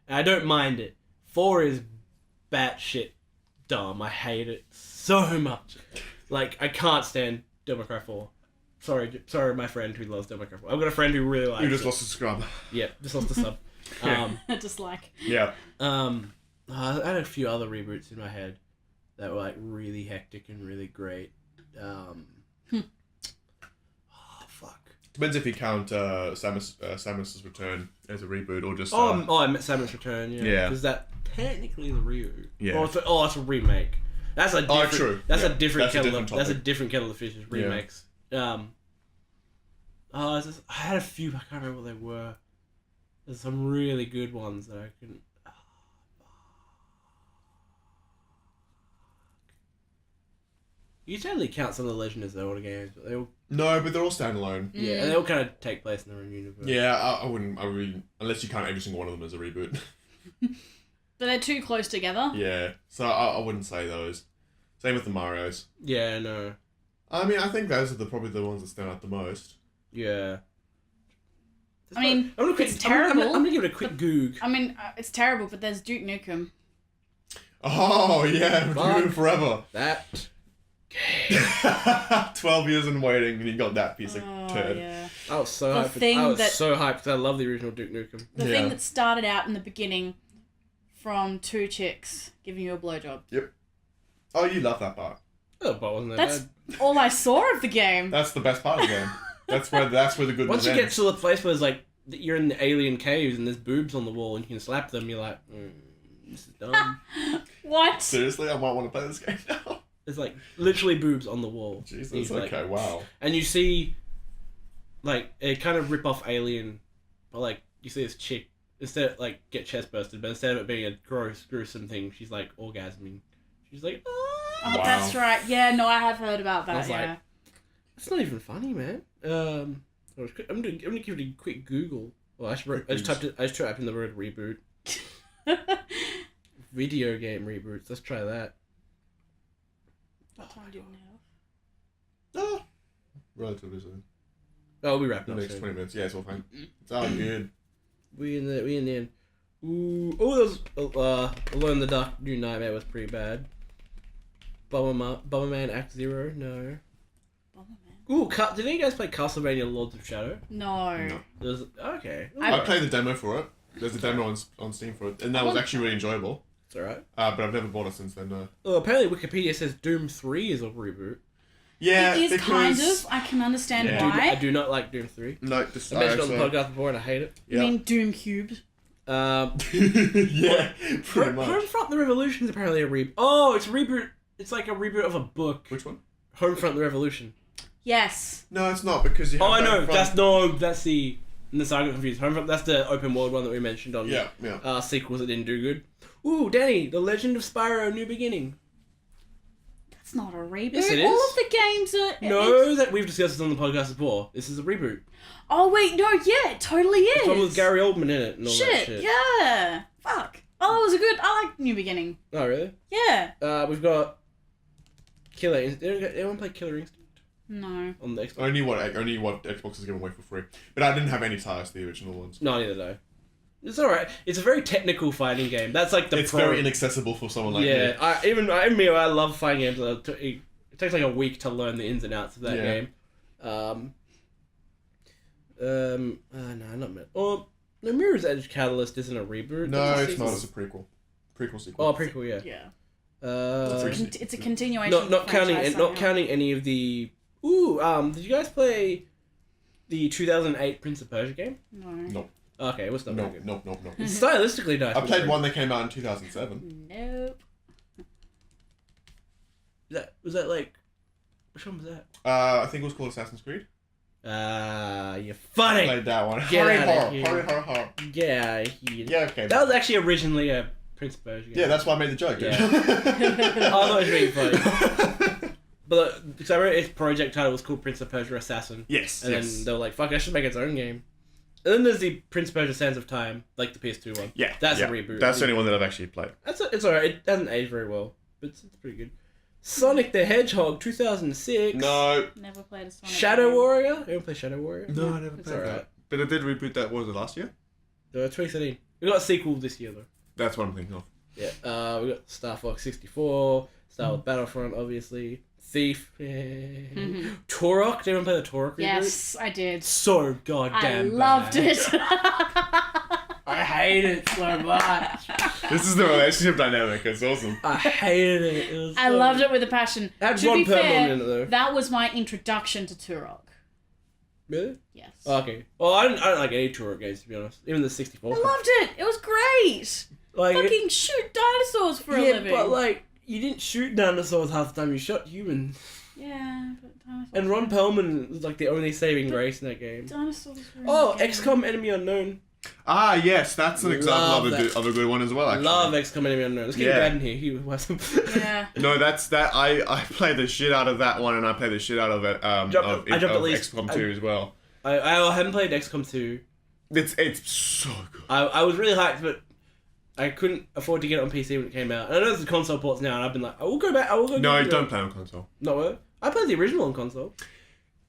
And I don't mind it. 4 is batshit dumb. I hate it so much. Like, I can't stand Devil May Cry 4. Sorry, my friend who loves Devil May Cry 4. I've got a friend who really likes it. You just lost a scrub. Yeah, just lost a sub. Dislike. Yeah. I had a few other reboots in my head that were like really hectic and really great. Oh fuck. Depends if you count Samus's Return as a reboot or just. I meant Samus Return. Yeah. Because that technically the reboot. Yeah. Or it's a remake. That's a different. True. That's a different kettle. That's a different kettle of fish. Remakes. Yeah. I had a few. I can't remember what they were. There's some really good ones that I can. You totally count some of the Legend of Zelda games, but they all... No, but they're all standalone. Yeah, and they all kind of take place in their own universe. Yeah, I wouldn't... I really... Unless you count every single one of them as a reboot. But they're too close together. Yeah, so I wouldn't say those. Same with the Marios. Yeah, no. I mean, I think those are probably the ones that stand out the most. Yeah. I mean, it's terrible. terrible. I'm gonna give it a quick goog. I mean, it's terrible, but there's Duke Nukem. Oh, yeah, Duke Forever. That... 12 years in waiting and you got that piece of turd. Yeah. I was so hyped. So hyped because I love the original Duke Nukem. The thing that started out in the beginning from 2 chicks giving you a blowjob. Yep. Oh, you love that part. Oh, but wasn't that That's bad? all I saw of the game. That's the best part of the game. That's where the goodness Once you ends. get to the place where it's like you're in the alien caves and there's boobs on the wall and you can slap them, you're like, this is dumb. What? Seriously, I might want to play this game now. There's like literally boobs on the wall. Jesus, okay, wow. And you see, like, it kind of rip off Alien, but like you see this chick instead of like get chest bursted, but instead of it being a gruesome thing, she's like orgasming. She's like, oh, that's right. Yeah, no, I have heard about that. Like, it's not even funny, man. I'm gonna give it a quick Google. Well, I just typed in the word reboot. Video game reboots. Let's try that. What time do you have? Oh, relatively soon. Oh, we wrapped the up next soon. 20 minutes. Yeah, it's all fine. It's all good. We in the end. Ooh, there was Alone in the Dark New Nightmare was pretty bad. Bomberman Act Zero, no. Bomberman. Ooh, did you guys play Castlevania Lords of Shadow? No. Okay. I played the demo for it. There's a demo on Steam for it, and that was actually really enjoyable. It's alright. But I've never bought it since then, no. Well, apparently Wikipedia says Doom 3 is a reboot. Yeah, it is kind of. I can understand why. I do not like Doom 3. No, I mentioned it on the podcast before and I hate it. You mean Doom Cubed? Yeah, pretty much. Homefront: The Revolution is apparently a reboot. Oh, it's a reboot. It's like a reboot of a book. Which one? Homefront: The Revolution. Yes. No, it's not because you have I know. Homefront- That's the... Unless I got confused. Homefront, that's the open world one that we mentioned on Yeah. sequels that didn't do good. Ooh, Danny, The Legend of Spyro: New Beginning. That's not a reboot. Yes, it is. All of the games are... No, that we've discussed this on the podcast before. This is a reboot. Oh, wait, no, yeah, it totally is. It's one with Gary Oldman in it and all that shit. Yeah. Fuck. Oh, it was a good... I like New Beginning. Oh, really? Yeah. We've got Killer Instinct. Anyone play Killer Instinct? No. On the Xbox? Only what Xbox is giving away for free. But I didn't have any ties to the original ones. No, neither did I. It's alright. It's a very technical fighting game. That's like the It's very inaccessible for someone like me. Yeah, I love fighting games. It takes like a week to learn the ins and outs of that game. No, not meant. Or the Mirror's Edge Catalyst isn't a reboot. No, it's not. It's a prequel. Prequel sequel. Oh, prequel, yeah. Yeah. It's a continuation. Not of the counting franchise not somehow. counting any of the. Ooh, did you guys play the 2008 Prince of Persia game? No. Nope. Okay, it was not very good. Nope. It's stylistically nice. I played one that came out in 2007. Nope. Was that like? Which one was that? I think it was called Assassin's Creed. You're I funny. played that one. Get Hurry, outta here. horror. Yeah, he. Yeah, okay. That was actually originally a Prince of Persia game. Yeah, that's why I made the joke, dude. Yeah. I thought it was really funny. But because I wrote its project title was called Prince of Persia Assassin. Yes, And then they were like, fuck, I should make its own game. And then there's the Prince of Persia Sands of Time, like the PS2 one. Yeah. That's a reboot. That's the only one that I've actually played. It's alright. It hasn't aged very well, but it's pretty good. Sonic the Hedgehog 2006. No. Never played a Sonic Shadow game. Warrior? Anyone play Shadow Warrior? No, I never It's played alright. that. But it did reboot that, what was it, last year? 2013. We got a sequel this year though. That's what I'm thinking of. Yeah. We got Star Fox 64, Star Wars Battlefront, obviously. Thief. Turok. Did anyone play the Turok reboot? Yes, I did. So goddamn I loved bad. it. I hate it so much. This is the relationship dynamic. It's awesome. I hated it. It was I loved it with a passion. Had To one be perm fair, on it though. that was my introduction to Turok. Really? Yes. Okay. Well, I don't like any Turok games to be honest. Even the 64. I loved it. It was great. Like Fucking shoot dinosaurs for a yeah, living. but like you didn't shoot dinosaurs half the time. You shot humans. Yeah, but dinosaurs. And Ron Perlman was like the only saving grace in that game. Dinosaurs were in Oh, the game. XCOM Enemy Unknown. Ah, yes, that's an example Love of a good one as well, actually. Love XCOM Enemy Unknown. Let's get Yeah. Brad in here. He was some. Yeah. No, that's that. I played the shit out of that one, and I played the shit out of it. I jumped at least- XCOM 2 as well. I haven't played XCOM 2. It's so good. I was really hyped, but I couldn't afford to get it on PC when it came out. And I know there's the console ports now, and I've been like, I will go back. No, give it don't a- play on console. No, what? I played the original on console.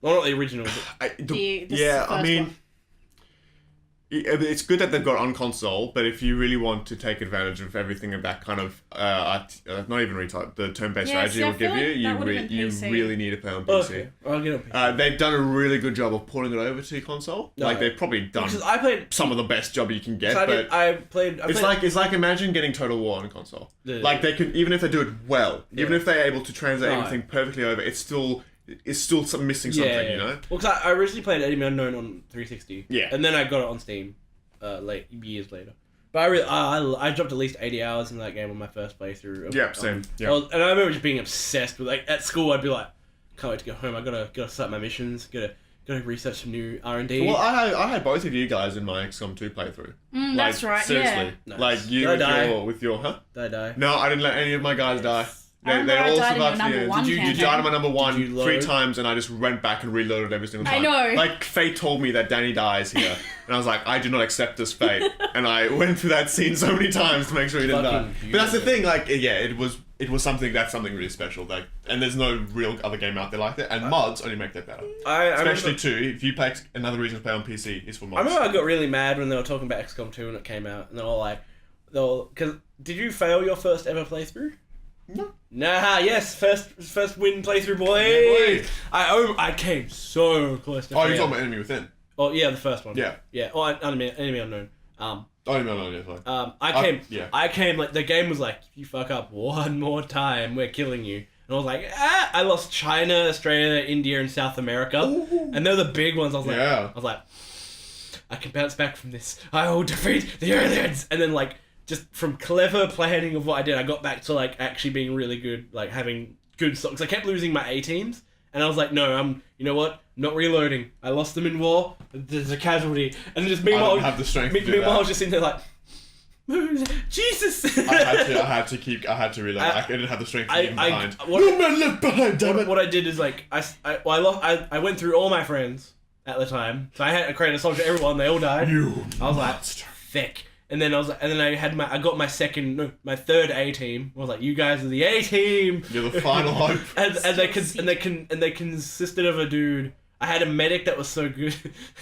Well, not the original. But This is the yeah, I first mean, one. it's good that they've got on console, but if you really want to take advantage of everything of that kind of not even retype, the turn-based Yeah, strategy see, I will give feel you, like that would've been you PC. really need to play on PC. okay, I'll get it on PC. They've done a really good job of pulling it over to console. No. Like they've probably done Because I played. some of the best job you can get, So but I played. it's like imagine getting Total War on console. Yeah. Like they could, even if they do it well, even Yeah. if they're able to translate Right. everything perfectly over, it's still missing something, you know. Well, because I originally played Enemy Unknown on 360. Yeah. And then I got it on Steam, years later. But I dropped at least 80 hours in that game on my first playthrough. Yeah, same. Yeah. And I remember just being obsessed with, like, at school I'd be like, can't wait to go home. I gotta start my missions. Gotta research some new R&D. Well, I had both of you guys in my XCOM 2 playthrough. That's right, Seriously. yeah. Like Nice. you Did I die? with your huh? Did I die? No, I didn't let any of my guys die. I remember I died in your number you. one You campaign. died on my number one Did you 3 load? times, and I just went back and reloaded every single I time. know. Like Fate told me that Danny dies here, and I was like, I do not accept this fate, and I went through that scene so many times to make sure he didn't die. Fucking But that's the beautiful. thing, like, yeah, it was something really special, like, and there's no real other game out there like that, and mods only make that better. Especially too, if you play another reason to play on PC is for I mods. remember I got really mad when they were talking about XCOM 2 when it came out, and they were like, because did you fail your first ever playthrough? No. Nah, yes, first win playthrough, boy. Yeah, boy. I came so close to Oh, you're failing. talking about Enemy Within. Oh yeah, the first one. Yeah. Yeah. Oh, Enemy Unknown. Oh, no, yeah, fine. I came like the game was like, if you fuck up one more time, we're killing you. And I was like, I lost China, Australia, India, and South America, Ooh. and they're the big ones. I was like, Yeah. I was like, I can bounce back from this. I will defeat the aliens. And then like just from clever planning of what I did, I got back to like actually being really good, like having good stocks. I kept losing my A teams, and I was like, no, you know what? Not reloading. I lost them in war. There's a casualty, and just meanwhile, I don't have the strength to do meanwhile, that. I was just sitting there like, Jesus. I had to reload. I didn't have the strength to leave him behind. No man left behind. Damn it. What I did is like I went through all my friends at the time, so I had to create a soldier. Everyone, they all died. I was like, thick. And then I got my third A team. I was like, you guys are the A team. You're the final hope. and they consisted of a dude. I had a medic that was so good.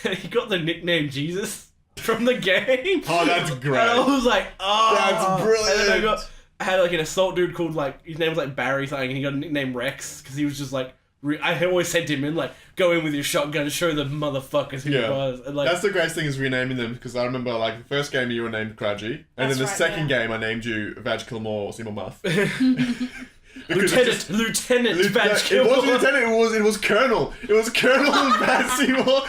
He got the nickname Jesus from the game. Oh, that's great. And I was like, oh, that's brilliant. And then I had like an assault dude called like, his name was like Barry something, and he got a nickname Rex because he was just like, I always sent him in like, go in with your shotgun, show the motherfuckers who he was. And, like, that's the greatest thing is renaming them, because I remember like the first game you were named Crudgy, and then the second game I named you Vag Kilmore or Seymour Muff. Lieutenant Vag Kilmore. It wasn't Lieutenant, it was Colonel. It was Colonel Vag Seymour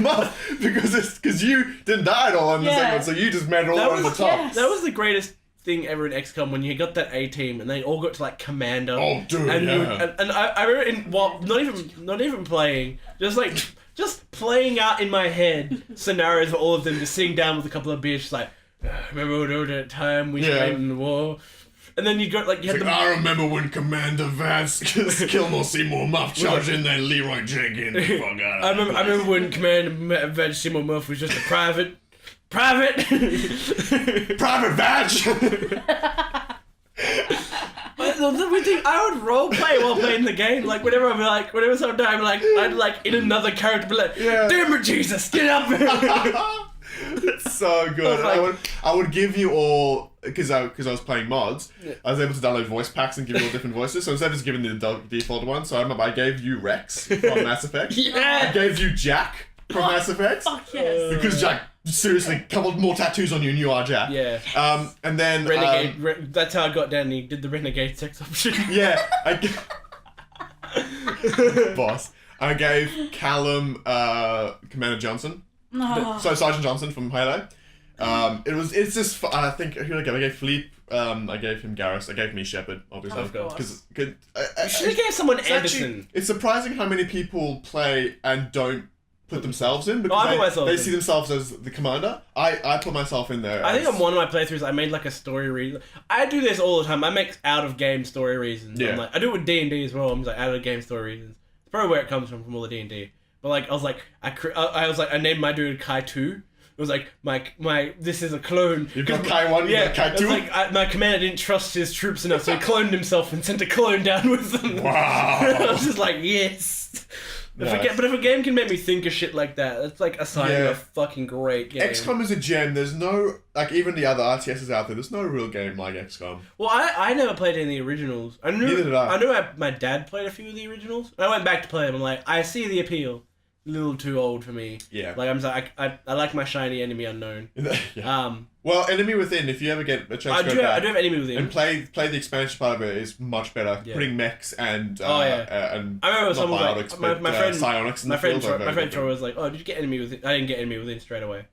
Muff, because you didn't die at all in the second one, so you just made it all over the top. Yes. That was the greatest thing ever in XCOM, when you got that A team and they all got to like commander. Oh, dude, and I remember not even playing, just playing out in my head scenarios for all of them, just sitting down with a couple of beers, just like, remember that time we played in the war. And then you got like, I remember when Commander Vance Kilmore Seymour Muff charged in there, Leroy Jenkins. I remember when Commander Vance Seymour Muff was just a private. Private Vag! The weird thing, I would roleplay while playing the game. Like, whenever sometime, I'd like, in another character, be like, damn it, Jesus, get up! It's so good. I would give you all, because I was playing mods, I was able to download voice packs and give you all different voices, so instead of just giving the default one, so I remember I gave you Rex from Mass Effect. Yeah! I gave you Jack from Mass Effect. Fuck yes. Because Jack, seriously, a couple more tattoos on you and you are Jack. Yeah. And then... Renegade, that's how I got down, he did the Renegade sex option. Yeah. Boss. I gave Callum Commander Johnson. Oh. So Sergeant Johnson from Halo. It's just, I think, who did I give? I gave Philippe, I gave him Garrus, I gave me Shepard, obviously. Of course. You should have gave someone Anderson. Actually, it's surprising how many people play and don't put themselves in, because they see themselves as the commander. I put myself in there. I think on one of my playthroughs, I made like a story reason. I do this all the time. I make out of game story reasons. Yeah. I'm like, I do it with D&D as well. I'm just like out of game story reasons. It's probably where it comes from all the D&D. But like, I named my dude Kai 2. It was like, my this is a clone. You've got Kai 1, you got Kai 2? Like, my commander didn't trust his troops enough, so he cloned himself and sent a clone down with them. Wow. I was just like, yes. Nice. But if a game can make me think of shit like that, that's like a sign of a fucking great game. XCOM is a gem. There's no, like, even the other RTSs out there, there's no real game like XCOM. Well, I never played any of the originals. Neither did I. I knew my dad played a few of the originals. And I went back to play them. I'm like, I see the appeal. A little too old for me. Yeah. Like, I'm like, I like my shiny enemy unknown. Yeah. Well, Enemy Within, if you ever get a chance to go back, I do have Enemy Within. And play the expansion part of it is much better. Yeah. Putting mechs and and I remember someone was like, my friend psionics in my the friend field. my friend Troy was like, oh, did you get Enemy Within? I didn't get Enemy Within straight away.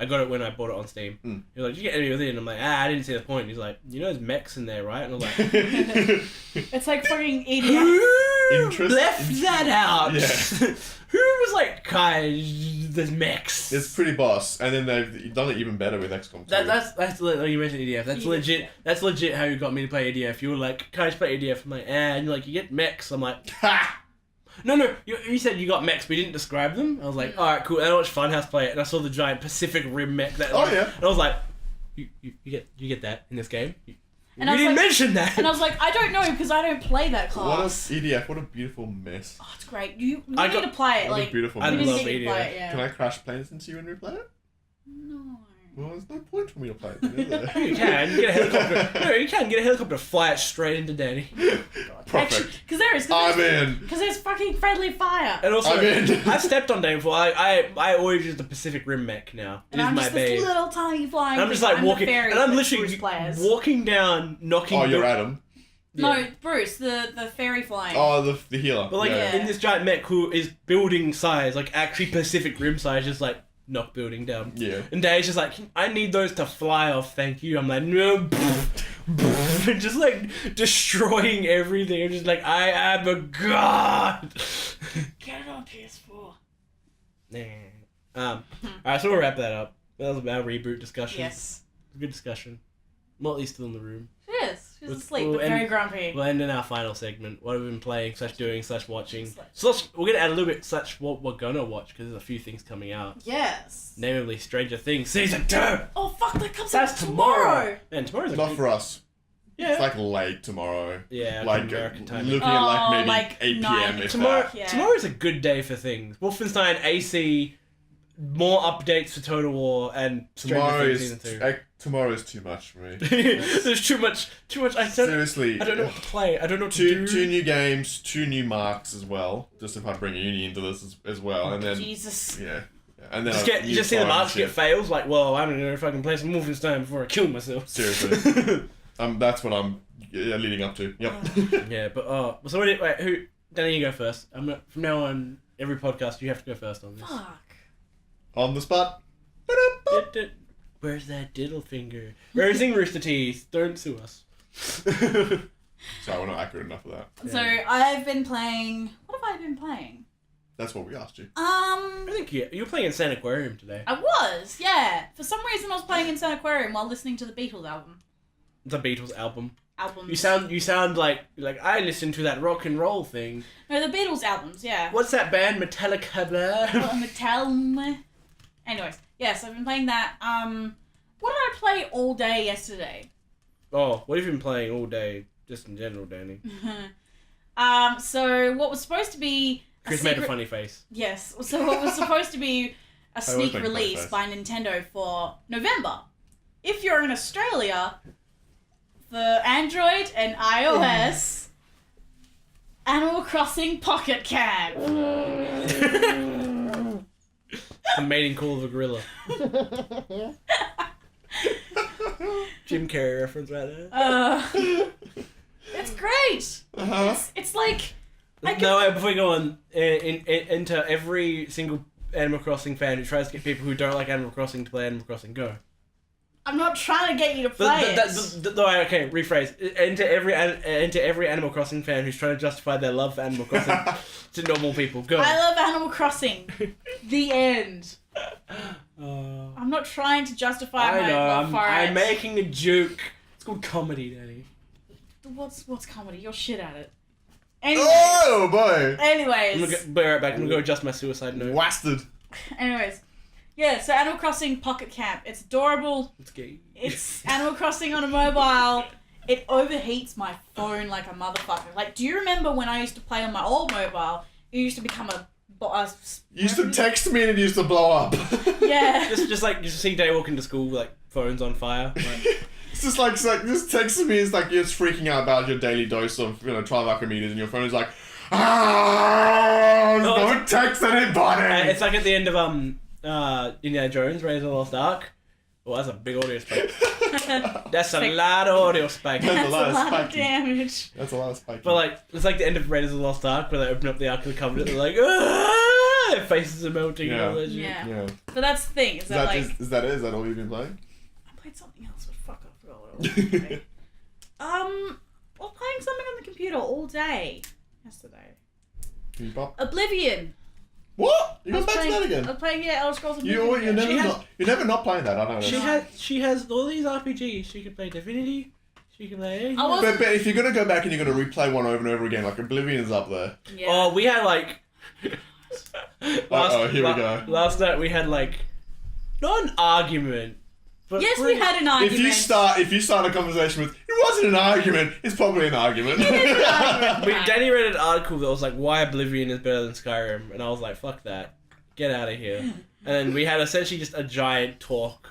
I got it when I bought it on Steam. He was like, did you get Enemy Within? I'm like, I didn't see the point. He's like, you know there's mechs in there, right? And I'm like, it's like fucking EDF. Who left that out? Yeah. Who was like, Kai, there's mechs? It's pretty boss, and then they've done it even better with XCOM 2. That's you mentioned EDF. That's legit. That's legit how you got me to play EDF. You were like, Kai, play EDF. I'm like, and you're like, you get mechs. I'm like, ha! No. You said you got mechs, but you didn't describe them. I was like, all right, cool. And I watched Funhouse play it, and I saw the giant Pacific Rim mech. And I was like, you get that in this game. We didn't mention that. And I was like, I don't know because I don't play that class. What is EDF? What a beautiful mess. Oh, it's great. You need to play it. What like, a beautiful I mess. love EDF. Can I crash planes into you and replay it? No. Well, there's no point for me to play it. Is there? You can get a helicopter. No, you can get a helicopter to fly it straight into Danny. Perfect. Because I'm in. Because there's fucking friendly fire. And also, I'm in. I've stepped on Danny before. I always use the Pacific Rim mech now. And I'm just this little tiny flying. And I'm just like walking, and I'm literally walking down, knocking. Oh, you're Adam. No, Bruce, the fairy flying. Oh, the healer. But like in this giant mech who is building size, like actually Pacific Rim size, just like knock building down. Yeah. And Dave's just like, I need those to fly off, thank you. I'm like, no. Just like destroying everything. I'm just like, I am a god. Get it on PS4. Alright, so we'll wrap that up. That was our reboot discussion. Yes. Good discussion. Motley's still in the room. She is. She's asleep, but very grumpy. We'll end in our final segment. What have we been playing, /doing, /watching. So we're going to add a little bit what we're going to watch, because there's a few things coming out. Yes. Namely, Stranger Things Season 2! Oh, fuck, that comes That's out tomorrow! Man, tomorrow's Not for us. Yeah. It's like late tomorrow. Yeah, like American time. looking at like maybe like 8 p.m. 9. if Tomorrow, that. Yeah. Tomorrow's a good day for things. Wolfenstein, AC, more updates for Total War, and Stranger Things Season 2. Tomorrow is too much for me. There's too much. Seriously. I don't know what to play. I don't know what to do. Two new games, 2 new marks as well. Just if I bring Uni into this as well, and then Jesus. yeah, and then you just see the marks get fails. Like, well, I don't know if I can play some Wolfenstein before I kill myself. Seriously, that's what I'm leading up to. Yep. Yeah, but so who? Danny, you go first. From now on, every podcast you have to go first on this. Fuck. On the spot. Where's that diddle finger? Raising Rooster Teeth. Don't sue us. Sorry, we're not accurate enough of that. So I've been playing. What have I been playing? That's what we asked you. I think you were playing in San Aquarium today. I was, yeah. For some reason, I was playing in San Aquarium while listening to the Beatles album. The Beatles album. Albums. You sound like I listened to that rock and roll thing. No, the Beatles albums, yeah. What's that band? Metallica. Anyways, yes, I've been playing that. What did I play all day yesterday? Oh, what have you been playing all day, just in general, Danny? So what was supposed to be Chris made a funny face. Yes, so what was supposed to be a sneak make release by Nintendo for November. If you're in Australia, for Android and iOS, Animal Crossing Pocket Camp. The mating call of a gorilla. Jim Carrey reference right there. It's great. Uh-huh. It's like... Before we go on, into every single Animal Crossing fan who tries to get people who don't like Animal Crossing to play Animal Crossing, go. I'm not trying to get you to play it. Okay, rephrase. Into every Animal Crossing fan who's trying to justify their love for Animal Crossing to normal people, go. I love Animal Crossing. The end. I'm not trying to justify my love for it. I'm making a joke. It's called comedy, Danny. What's comedy? You're shit at it. Anyways. Oh boy! Anyways. I'm gonna be right back. I'm gonna go adjust my suicide note. Wasted. Anyways. Yeah, so Animal Crossing Pocket Camp. It's adorable. It's gay. It's Animal Crossing on a mobile. It overheats my phone like a motherfucker. Like, do you remember when I used to play on my old mobile? It used to become You used to text me and it used to blow up. Yeah. just like you see Day walking to school, like phones on fire. Like. It's just like just texting me is like you're just freaking out about your daily dose of 12 micrometers, and your phone is like, don't text anybody. It's like at the end of Indiana Jones, Raiders of the Lost Ark. Oh, that's a big audio spike. That's a lot of audio spike. That's a lot of damage. That's a lot of spike. But like, it's like the end of Raiders of the Lost Ark where they open up the Ark of the Covenant. They're like, their faces are melting. And all that shit. Yeah. But that's the thing. Is that it? Is that all you've been playing? I played something else, but fuck, I forgot what it was. Well, playing something on the computer all day yesterday. Can you pop? Oblivion. What? You got back to that again? I was playing Elder Scrolls Oblivion. You're never not playing that. I know. She has all these RPGs. She can play Divinity. She can play. But if you're gonna go back and you're gonna replay one over and over again, like Oblivion is up there. Yeah. Oh, we had like. Here we go. Last night we had like, not an argument. But yes, we had an argument. If you start a conversation with, it wasn't an argument, it's probably an argument. Danny read an article that was like, why Oblivion is better than Skyrim, and I was like, fuck that, get out of here. And then we had essentially just a giant talk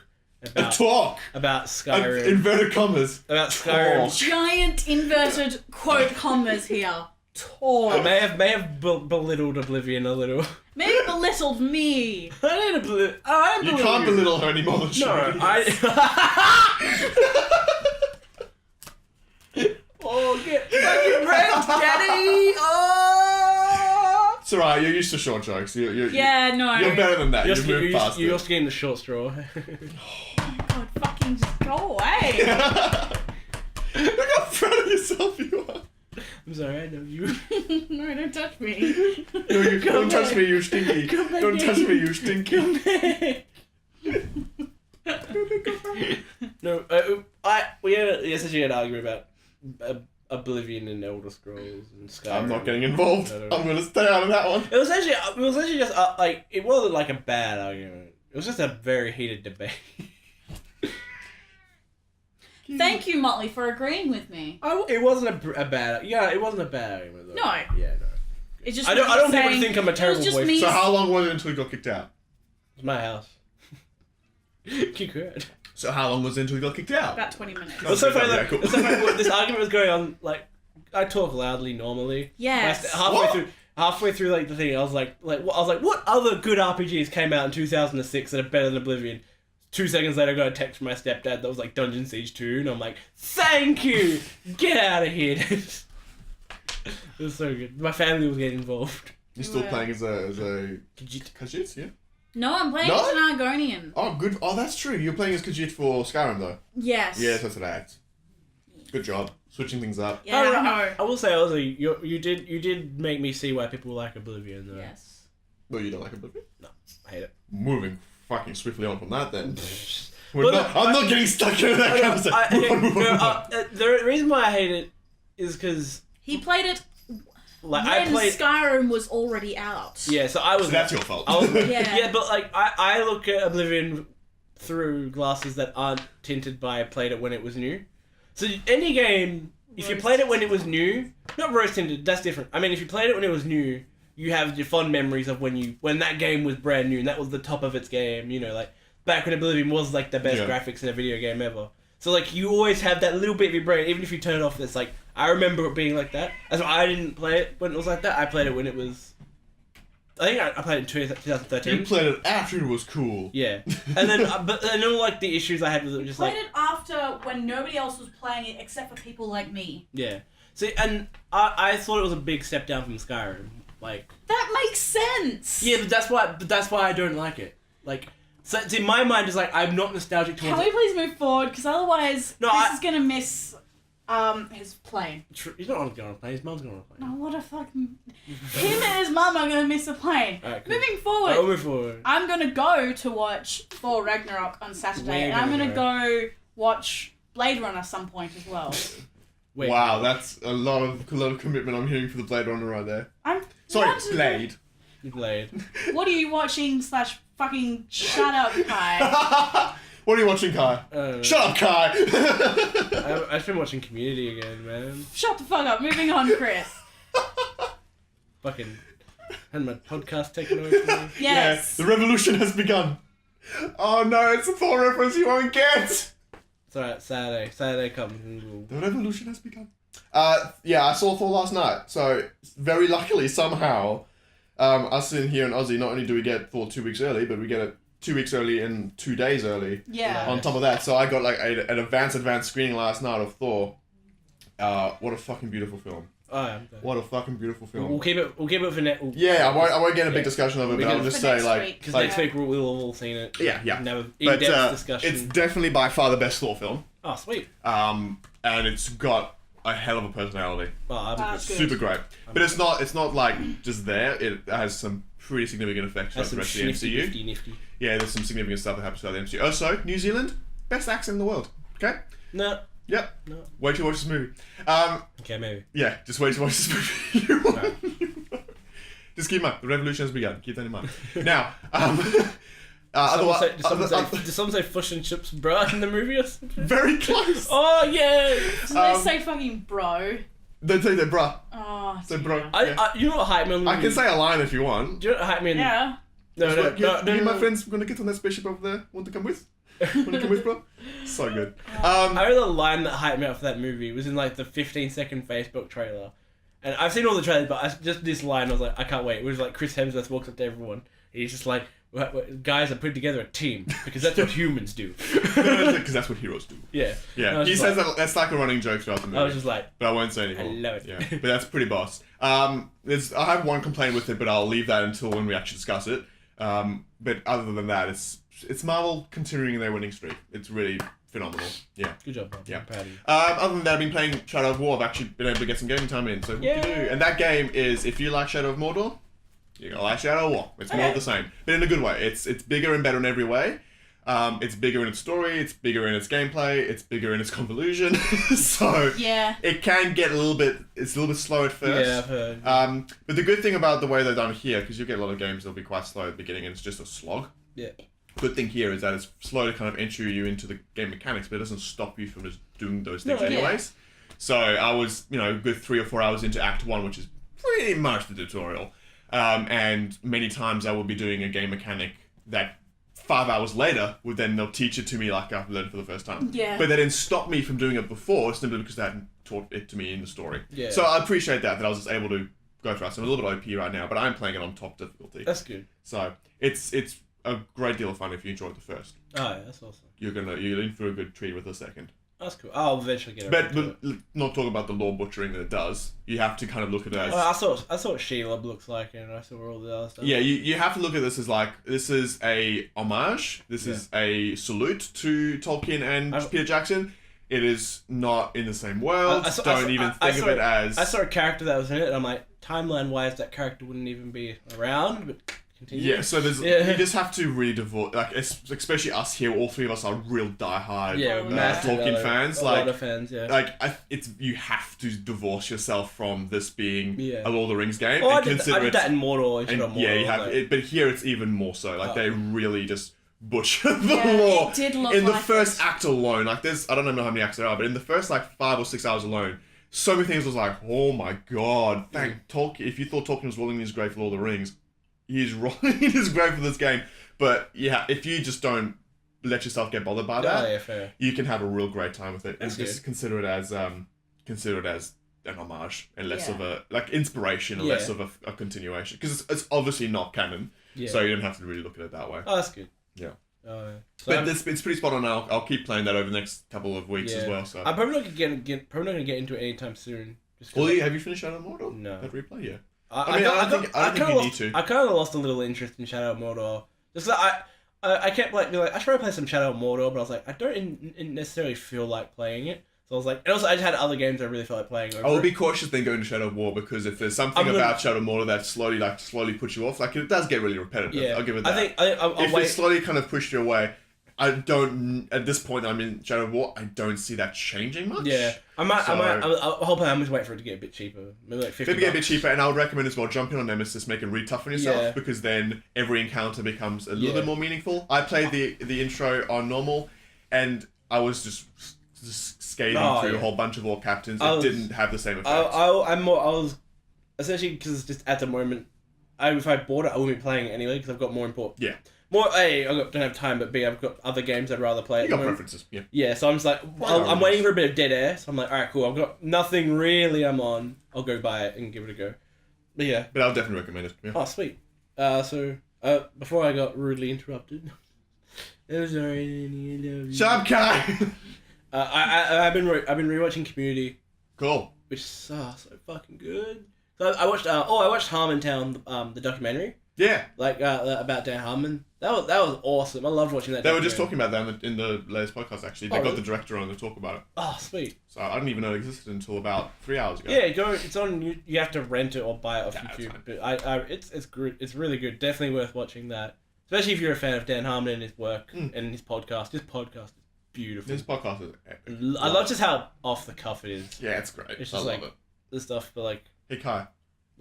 about Skyrim. Inverted commas. About Skyrim. Giant inverted quote commas here. Talk. I may have belittled Oblivion a little. Maybe belittled me. I didn't You can't belittle her anymore than she already is. Oh, get fucking wrecked, Daddy! Oh! It's alright, you're used to short jokes. You're no. You're better than that. You've moved past it. You're also getting the short straw. Oh my god, fucking just go away. Look how proud of yourself you are. I'm sorry, I know you. No, don't touch me. No, you don't touch me, you stinky. Don't touch me, you stinky. No, we essentially had an argument about Oblivion and Elder Scrolls and Skyrim. I'm not getting involved. I'm gonna stay out of that one. It was actually just like, it wasn't like a bad argument. It was just a very heated debate. Thank you, Motley, for agreeing with me. It wasn't a bad. Yeah, it wasn't a bad argument though. No. Yeah, no. It's just I don't think I'm a terrible boyfriend. So how long was it until you got kicked out? It's my house. Kick her out. So how long was it until you got kicked out? About 20 minutes. It was so funny. Yeah, Like, cool. it was so funny. This argument was going on. Like, I talk loudly normally. Yes. Halfway through, like the thing, I was like, what other good RPGs came out in 2006 that are better than Oblivion? 2 seconds later, I got a text from my stepdad that was like Dungeon Siege 2, and I'm like, thank you! Get out of here! It was so good. My family was getting involved. You're still playing as a Khajiit, yeah? No, I'm playing as an Argonian. Oh, good. Oh, that's true. You're playing as Khajiit for Skyrim, though. Yes. Yes, that's what I act. Good job. Switching things up. Yeah, I know. I will say, Ozzy, you did make me see why people like Oblivion, though. Yes. Well, you don't like Oblivion? No, I hate it. Moving fucking swiftly on from that, then. Well, I'm not getting stuck in that conversation. The reason why I hate it is because he played it like when Skyrim was already out. Yeah, so I was. So that's your fault. Yeah, but like I look at Oblivion through glasses that aren't tinted by played it when it was new. So any game, if you played it when it was new, not rose tinted, that's different. I mean, if you played it when it was new, you have your fond memories of when that game was brand new and that was the top of its game. You know, like back when Oblivion was like the best graphics in a video game ever. So like you always have that little bit of your brain, even if you turn it off. It's like I remember it being like that. That's why I didn't play it when it was like that. I played it when it was. I think I played it in 2013. You played it after it was cool. Yeah, and then but then all like the issues I had with it were just played like it after when nobody else was playing it except for people like me. Yeah. See, and I thought it was a big step down from Skyrim. Like that makes sense. Yeah, but that's why I don't like it. Like. So it's in my mind, it's like I'm not nostalgic towards. Can we please move forward? Because otherwise, Chris is gonna miss his plane. He's not going on a plane. His mum's going on a plane. No, what a fucking. Him and his mum are gonna miss a plane. Right, cool. Moving forward. We'll move forward. I'm gonna go to watch Thor Ragnarok on Saturday, and I'm gonna go watch Blade Runner some point as well. Wow, that's a lot of commitment I'm hearing for the Blade Runner right there. Blade. Blade. What are you watching? / fucking shut up, Kai. What are you watching, Kai? Shut up, Kai! I've been watching Community again, man. Shut the fuck up. Moving on, Chris. Fucking had my podcast taken away from me. Yes. Yeah, the revolution has begun. Oh no, it's a Thor reference you won't get. It's alright. Saturday comes. The revolution has begun. Yeah, I saw Thor last night. So very luckily, somehow. Us in here in Aussie, not only do we get Thor 2 weeks early, but we get it 2 weeks early and 2 days early. Yeah. On top of that, so I got like an advanced screening last night of Thor. What a fucking beautiful film. Oh, yeah. What a fucking beautiful film. We'll keep it for next. Yeah, I won't get a big discussion of it, but I'll just say like because next week we'll have all seen it. Yeah. Have in-depth discussion. It's definitely by far the best Thor film. Oh, sweet. And it's got a hell of a personality. It's super great. But it's not like just there. It has some pretty significant effects on the rest of the MCU. Nifty. Yeah, there's some significant stuff that happens throughout the MCU. Also, New Zealand, best accent in the world. Okay? No. Yep. No. Wait till you watch this movie. Okay, maybe. Yeah, just wait to watch this movie. No. Just keep in mind, the revolution has begun. Keep that in mind. Now, did someone say fish and chips, bruh, in the movie or something? Very close. Oh, yeah. Did they say fucking bro? Don't say that, bruh. Oh, say bro. You know what hype me on the movie? I can say a line if you want. Do you know what hype me on? Yeah. No, my friends gonna get on that spaceship over there. Want to come with? Want to come with, bro? So good. I remember the line that hyped me up for that movie was in like the 15-second Facebook trailer. And I've seen all the trailers, but just this line, I was like, I can't wait. It was like Chris Hemsworth walks up to everyone. He's just like, guys are putting together a team because that's what humans do. Because that's what heroes do. Yeah. Yeah. He says that's like a running joke throughout the movie. I was just like, but I won't say anymore. I love it. Yeah. But that's pretty boss. I have one complaint with it, but I'll leave that until when we actually discuss it. But other than that, it's Marvel continuing their winning streak. It's really phenomenal. Yeah. Good job, Bob. Yeah. I'm proud of you. Other than that, I've been playing Shadow of War. I've actually been able to get some gaming time in. So what do you do? And that game is, if you like Shadow of Mordor, you're gonna like Shadow of War. It's more of the same, but in a good way. It's bigger and better in every way. It's bigger in its story. It's bigger in its gameplay. It's bigger in its convolution. So it can get a little bit. It's a little bit slow at first. Yeah, I've heard. But the good thing about the way they've done here, because you'll get a lot of games that'll be quite slow at the beginning, and it's just a slog. Yeah. Good thing here is that it's slow to kind of enter you into the game mechanics, but it doesn't stop you from just doing those things anyways. So I was, good 3 or 4 hours into Act 1, which is pretty much the tutorial. And many times I would be doing a game mechanic that 5 hours later they'll teach it to me like I've learned for the first time. Yeah. But they didn't stop me from doing it before simply because they hadn't taught it to me in the story. Yeah. So I appreciate that I was just able to go through it. So I'm a little bit OP right now, but I'm playing it on top difficulty. That's good. So it's a great deal of fun if you enjoyed the first. Oh, yeah, that's awesome. You're in for a good treat with the second. That's cool. I'll eventually get But to it. not talk about the lore butchering that it does. You have to kind of look at it as... Well, I saw what Shelob looks like, and I saw all the other stuff. Yeah, you have to look at this as like, this is a homage, this is a salute to Tolkien and Peter Jackson. It is not in the same world. Don't even think of it as... I saw a character that was in it, and I'm like, timeline-wise, that character wouldn't even be around, but... Continue. Yeah, so you just have to really divorce, especially us here. All three of us are real diehard Tolkien fans. A lot of fans, yeah. You have to divorce yourself from this being a Lord of the Rings game. Oh, and I did that in Mordor. You have, but here it's even more so. They really just butcher the lore. It did look in the first act alone. I don't know how many acts there are, but in the first 5 or 6 hours alone, so many things was like, oh my god, thank Tolkien. If you thought Tolkien was rolling in his grave for Lord of the Rings, he's rolling in his grave for this game. But yeah, if you just don't let yourself get bothered by that, you can have a real great time with it. And just consider it as an homage and less of a inspiration and less of a continuation. Because it's obviously not canon, so you don't have to really look at it that way. Oh, that's good. Yeah. So but it's pretty spot on. I'll keep playing that over the next couple of weeks as well. So I'm probably not gonna get into it anytime soon. Have you finished Shadow of Mordor? No. That replay, yeah. I don't think you need to. I kind of lost a little interest in Shadow of Mordor. Just I kept be like, I should probably play some Shadow of Mordor, but I was like, I don't necessarily feel like playing it. So I was like, and also I just had other games I really felt like playing over. I will be cautious then going to Shadow of War, because if there's something about Shadow of Mordor that slowly puts you off, it does get really repetitive. Yeah. I'll give it that. If it slowly kind of pushed you away, at this point I'm in Shadow of War, I don't see that changing much. Yeah. I'm hoping I'm just waiting for it to get a bit cheaper. Maybe like $50. Maybe get a bit cheaper, and I would recommend as well jumping on Nemesis, make it really tough on yourself, because then every encounter becomes a little bit more meaningful. I played the intro on normal, and I was just skating through a whole bunch of orc captains. It didn't have the same effect. I was essentially, because just at the moment, if I bought it, I wouldn't be playing it anyway, because I've got more important. Yeah. More A, don't have time, but B, I've got other games I'd rather play. You got preferences, yeah. Yeah, so I'm just like, I'm waiting for a bit of dead air, so I'm like, alright, cool, I've got nothing really I'm on, I'll go buy it and give it a go. But yeah. But I'll definitely recommend it, yeah. Oh, sweet. Before I got rudely interrupted. I'm sorry. Shut up, Kai! I've been rewatching Community. Cool. Which is so fucking good. So I watched Harmontown, the documentary. Yeah. About Dan Harmon. That was awesome. I loved watching that. They were just talking about that in the latest podcast, actually. They got the director on to talk about it. Oh, sweet. So I didn't even know it existed until about 3 hours ago. Yeah, it's on. You have to rent it or buy it off YouTube. But it's good. It's really good. Definitely worth watching that. Especially if you're a fan of Dan Harmon and his work and his podcast. His podcast is beautiful. His podcast is epic. I love just how off the cuff it is. Yeah, it's great. It's just I love it. The stuff, but like. Hey Kai.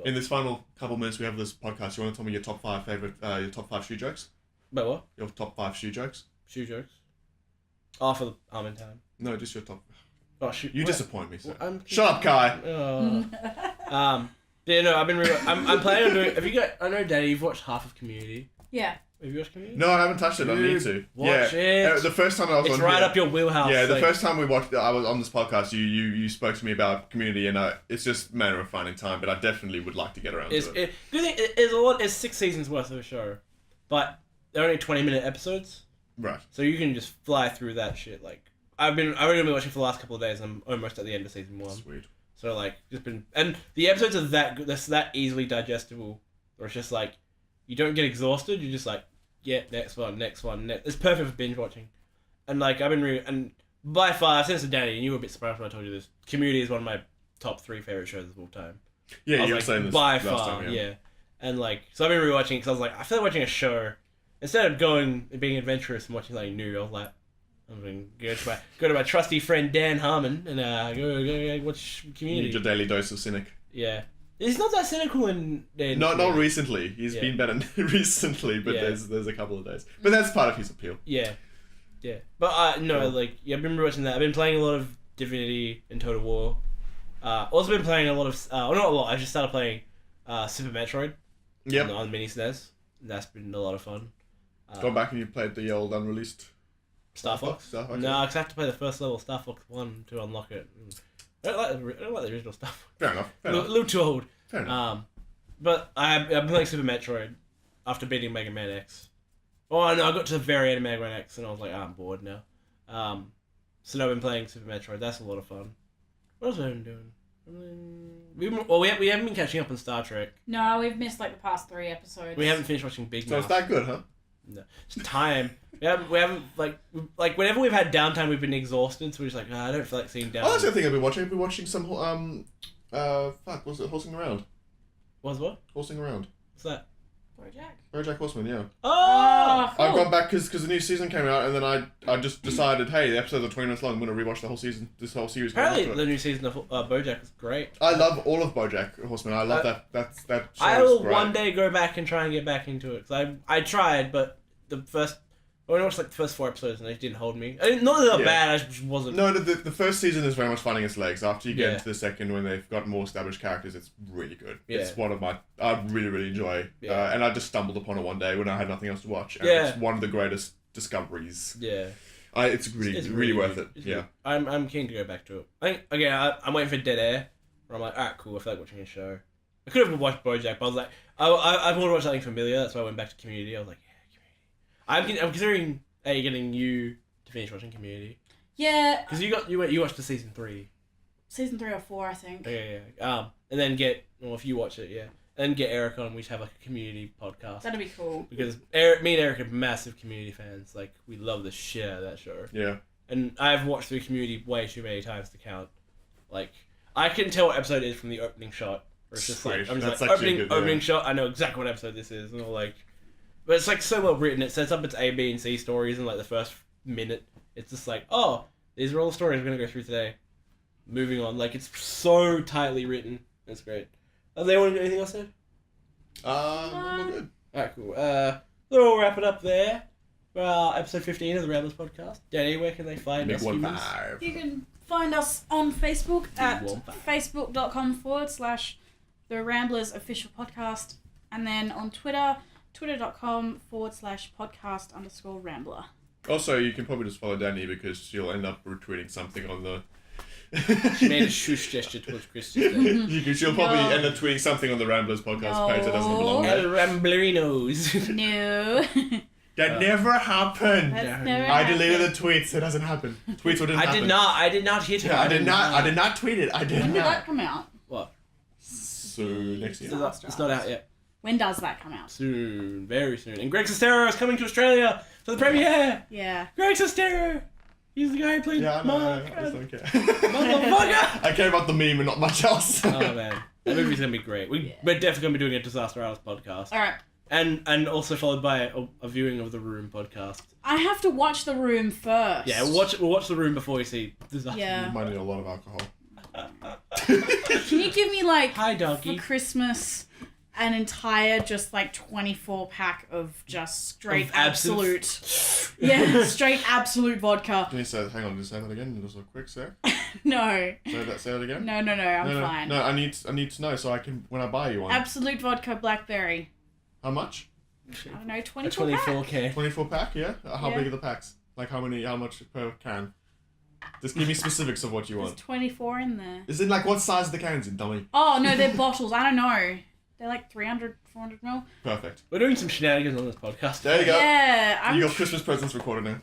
In this final couple minutes we have this podcast, you want to tell me your top 5 your top 5 shoe jokes? About what? Your top 5 shoe jokes? Shoe jokes? Oh, for the Harmontown. No, just your top. Oh, shoot. You disappoint me, sir. Shut up, Kai! Yeah, no, I've been I'm planning on doing... Have you got... I know, Daddy, you've watched half of Community. Yeah. Have you watched Community? No, I haven't touched it. I need to. Watch it. The first time I was it's right up your wheelhouse. Yeah, the first time I was on this podcast, you spoke to me about Community, and it's just a matter of finding time, but I definitely would like to get around to it. Good thing, it's 6 seasons worth of a show, but they're only 20-minute episodes. Right. So you can just fly through that shit. I've only been watching for the last couple of days, and I'm almost at the end of season 1. Sweet. So like just been, and the episodes are that good, that's that easily digestible. Or it's just like you don't get exhausted. You're just like, yeah, next one. It's perfect for binge watching. And like I've been and by far since the Danny, and you were a bit surprised when I told you this. Community is one of my top 3 favorite shows of all time. Yeah, you were saying this by last far, time, yeah. And like, so I've been rewatching because I was like, I feel like watching a show instead of going and being adventurous and watching something new. I was like, I'm gonna go to my trusty friend Dan Harmon and go watch Community. Need your daily dose of cynic. Yeah, he's not that cynical in not recently. He's been better recently, but there's a couple of days. But that's part of his appeal. Yeah. But I've been rewatching that. I've been playing a lot of Divinity and Total War. Also been playing a lot of not a lot. I just started playing Super Metroid. Yep. On Mini SNES. That's been a lot of fun. Go back and you played the old unreleased Star Fox? No, because I have to play the first level of Star Fox 1 to unlock it. I don't like the original stuff. Fair enough. A little too old. Fair enough. But I've been playing Super Metroid after beating Mega Man X. Oh no, I got to the very end of Mega Man X and I was like, I'm bored now. So now I've been playing Super Metroid. That's a lot of fun. What else have I been doing? We haven't been catching up on Star Trek. No, we've missed like the past 3 episodes. We haven't finished watching Big Mouth. So it's that good, huh? No, it's time. We haven't like whenever we've had downtime, we've been exhausted. So we're just like, I don't feel like seeing down. Oh, that's the thing I've been watching. I've been watching some what was it? Horsing Around. What? Horsing Around. What's that? BoJack Horseman, yeah. Oh, cool. I've gone back because the new season came out, and then I just decided, hey, the episodes are 20 minutes long. I'm going to rewatch the whole season. This whole series. Apparently, the new season of BoJack is great. I love all of BoJack Horseman. I love that show. I will one day go back and try and get back into it. Cause I tried, but I watched like the first 4 episodes and they didn't hold me. Not that they're bad, I just wasn't. No, the first season is very much finding its legs. After you get into the second, when they've got more established characters, it's really good. Yeah. It's one of my I really, really enjoy. Yeah. And I just stumbled upon it one day when I had nothing else to watch. And it's one of the greatest discoveries. Yeah. It's really worth it. Yeah. I'm keen to go back to it. I think again I'm waiting for Dead Air. Where I'm like, alright, cool. I feel like watching a show. I could have watched BoJack, but I was like, I want to watch something familiar. That's why I went back to Community. I was like, I'm considering getting you to finish watching Community. Yeah. Because you watched the season 3. Season 3 or 4, I think. Yeah. And then if you watch it, and then get Eric on. We should have like a Community podcast. That'd be cool. Because me and Eric are massive Community fans. Like we love the shit out of that show. Yeah. And I've watched through Community way too many times to count. Like I can tell what episode it is from the opening shot. Or it's just like I'm just like opening shot. I know exactly what episode this is, and all like. But it's like so well written. It sets up its A, B, and C stories in like the first minute. It's just like, oh, these are all the stories we're gonna go through today. Moving on, like it's so tightly written. It's great. Does anyone got anything else to say? We're good. Alright, cool. So we'll wrap it up there for episode 15 of the Ramblers podcast. Danny, where can they find us? You can find us on Facebook at facebook.com/The Ramblers Official Podcast, and then on Twitter. Twitter.com/podcast_Rambler. Also, you can probably just follow Danny because she'll end up retweeting something on the... She made a shush gesture towards Christian. She'll probably end up tweeting something on the Ramblers podcast page that doesn't belong there. El Ramblerinos. No. That never happened. I deleted the tweets. It doesn't happen. Tweets didn't happen. I did not hit her. I did not tweet it. When did that come out? What? So next year. It's not out yet. When does that come out? Soon, very soon. And Greg Sestero is coming to Australia for the premiere. Yeah. Greg Sestero. He's the guy who played Mark. I don't care. Motherfucker. I care about the meme and not much else. Oh man, that movie's gonna be great. We're definitely gonna be doing a Disaster Hours podcast. All right. And also followed by a viewing of the Room podcast. I have to watch the Room first. Yeah, we'll watch the Room before we see Disaster. Yeah. You might need a lot of alcohol. Can you give me like Hi, donkey. for Christmas? An entire just like 24-pack of just straight absolute straight absolute vodka. Can you say, hang on, just say that again, just a quick sec. No. Say that again? No, I'm fine. No, I need to know so I can, when I buy you one. Absolute vodka blackberry. How much? I don't know, 24 24K. 24 pack, yeah? How big are the packs? Like how much per can? Just give me specifics of what you want. There's 24 in there. Is it like what size are the cans in, dummy? Oh, no, they're bottles. I don't know. They're like 300, 400 mil. Perfect. We're doing some shenanigans on this podcast. There you go. Yeah. You got Christmas presents recorded now.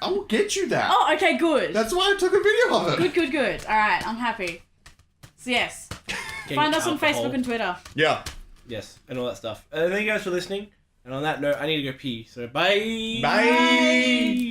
I will get you that. Oh, okay, good. That's why I took a video of it. Good. All right, I'm happy. So yes, Getting find us on alcohol. Facebook and Twitter. Yeah. Yes, and all that stuff. Thank you guys for listening. And on that note, I need to go pee. So bye. Bye.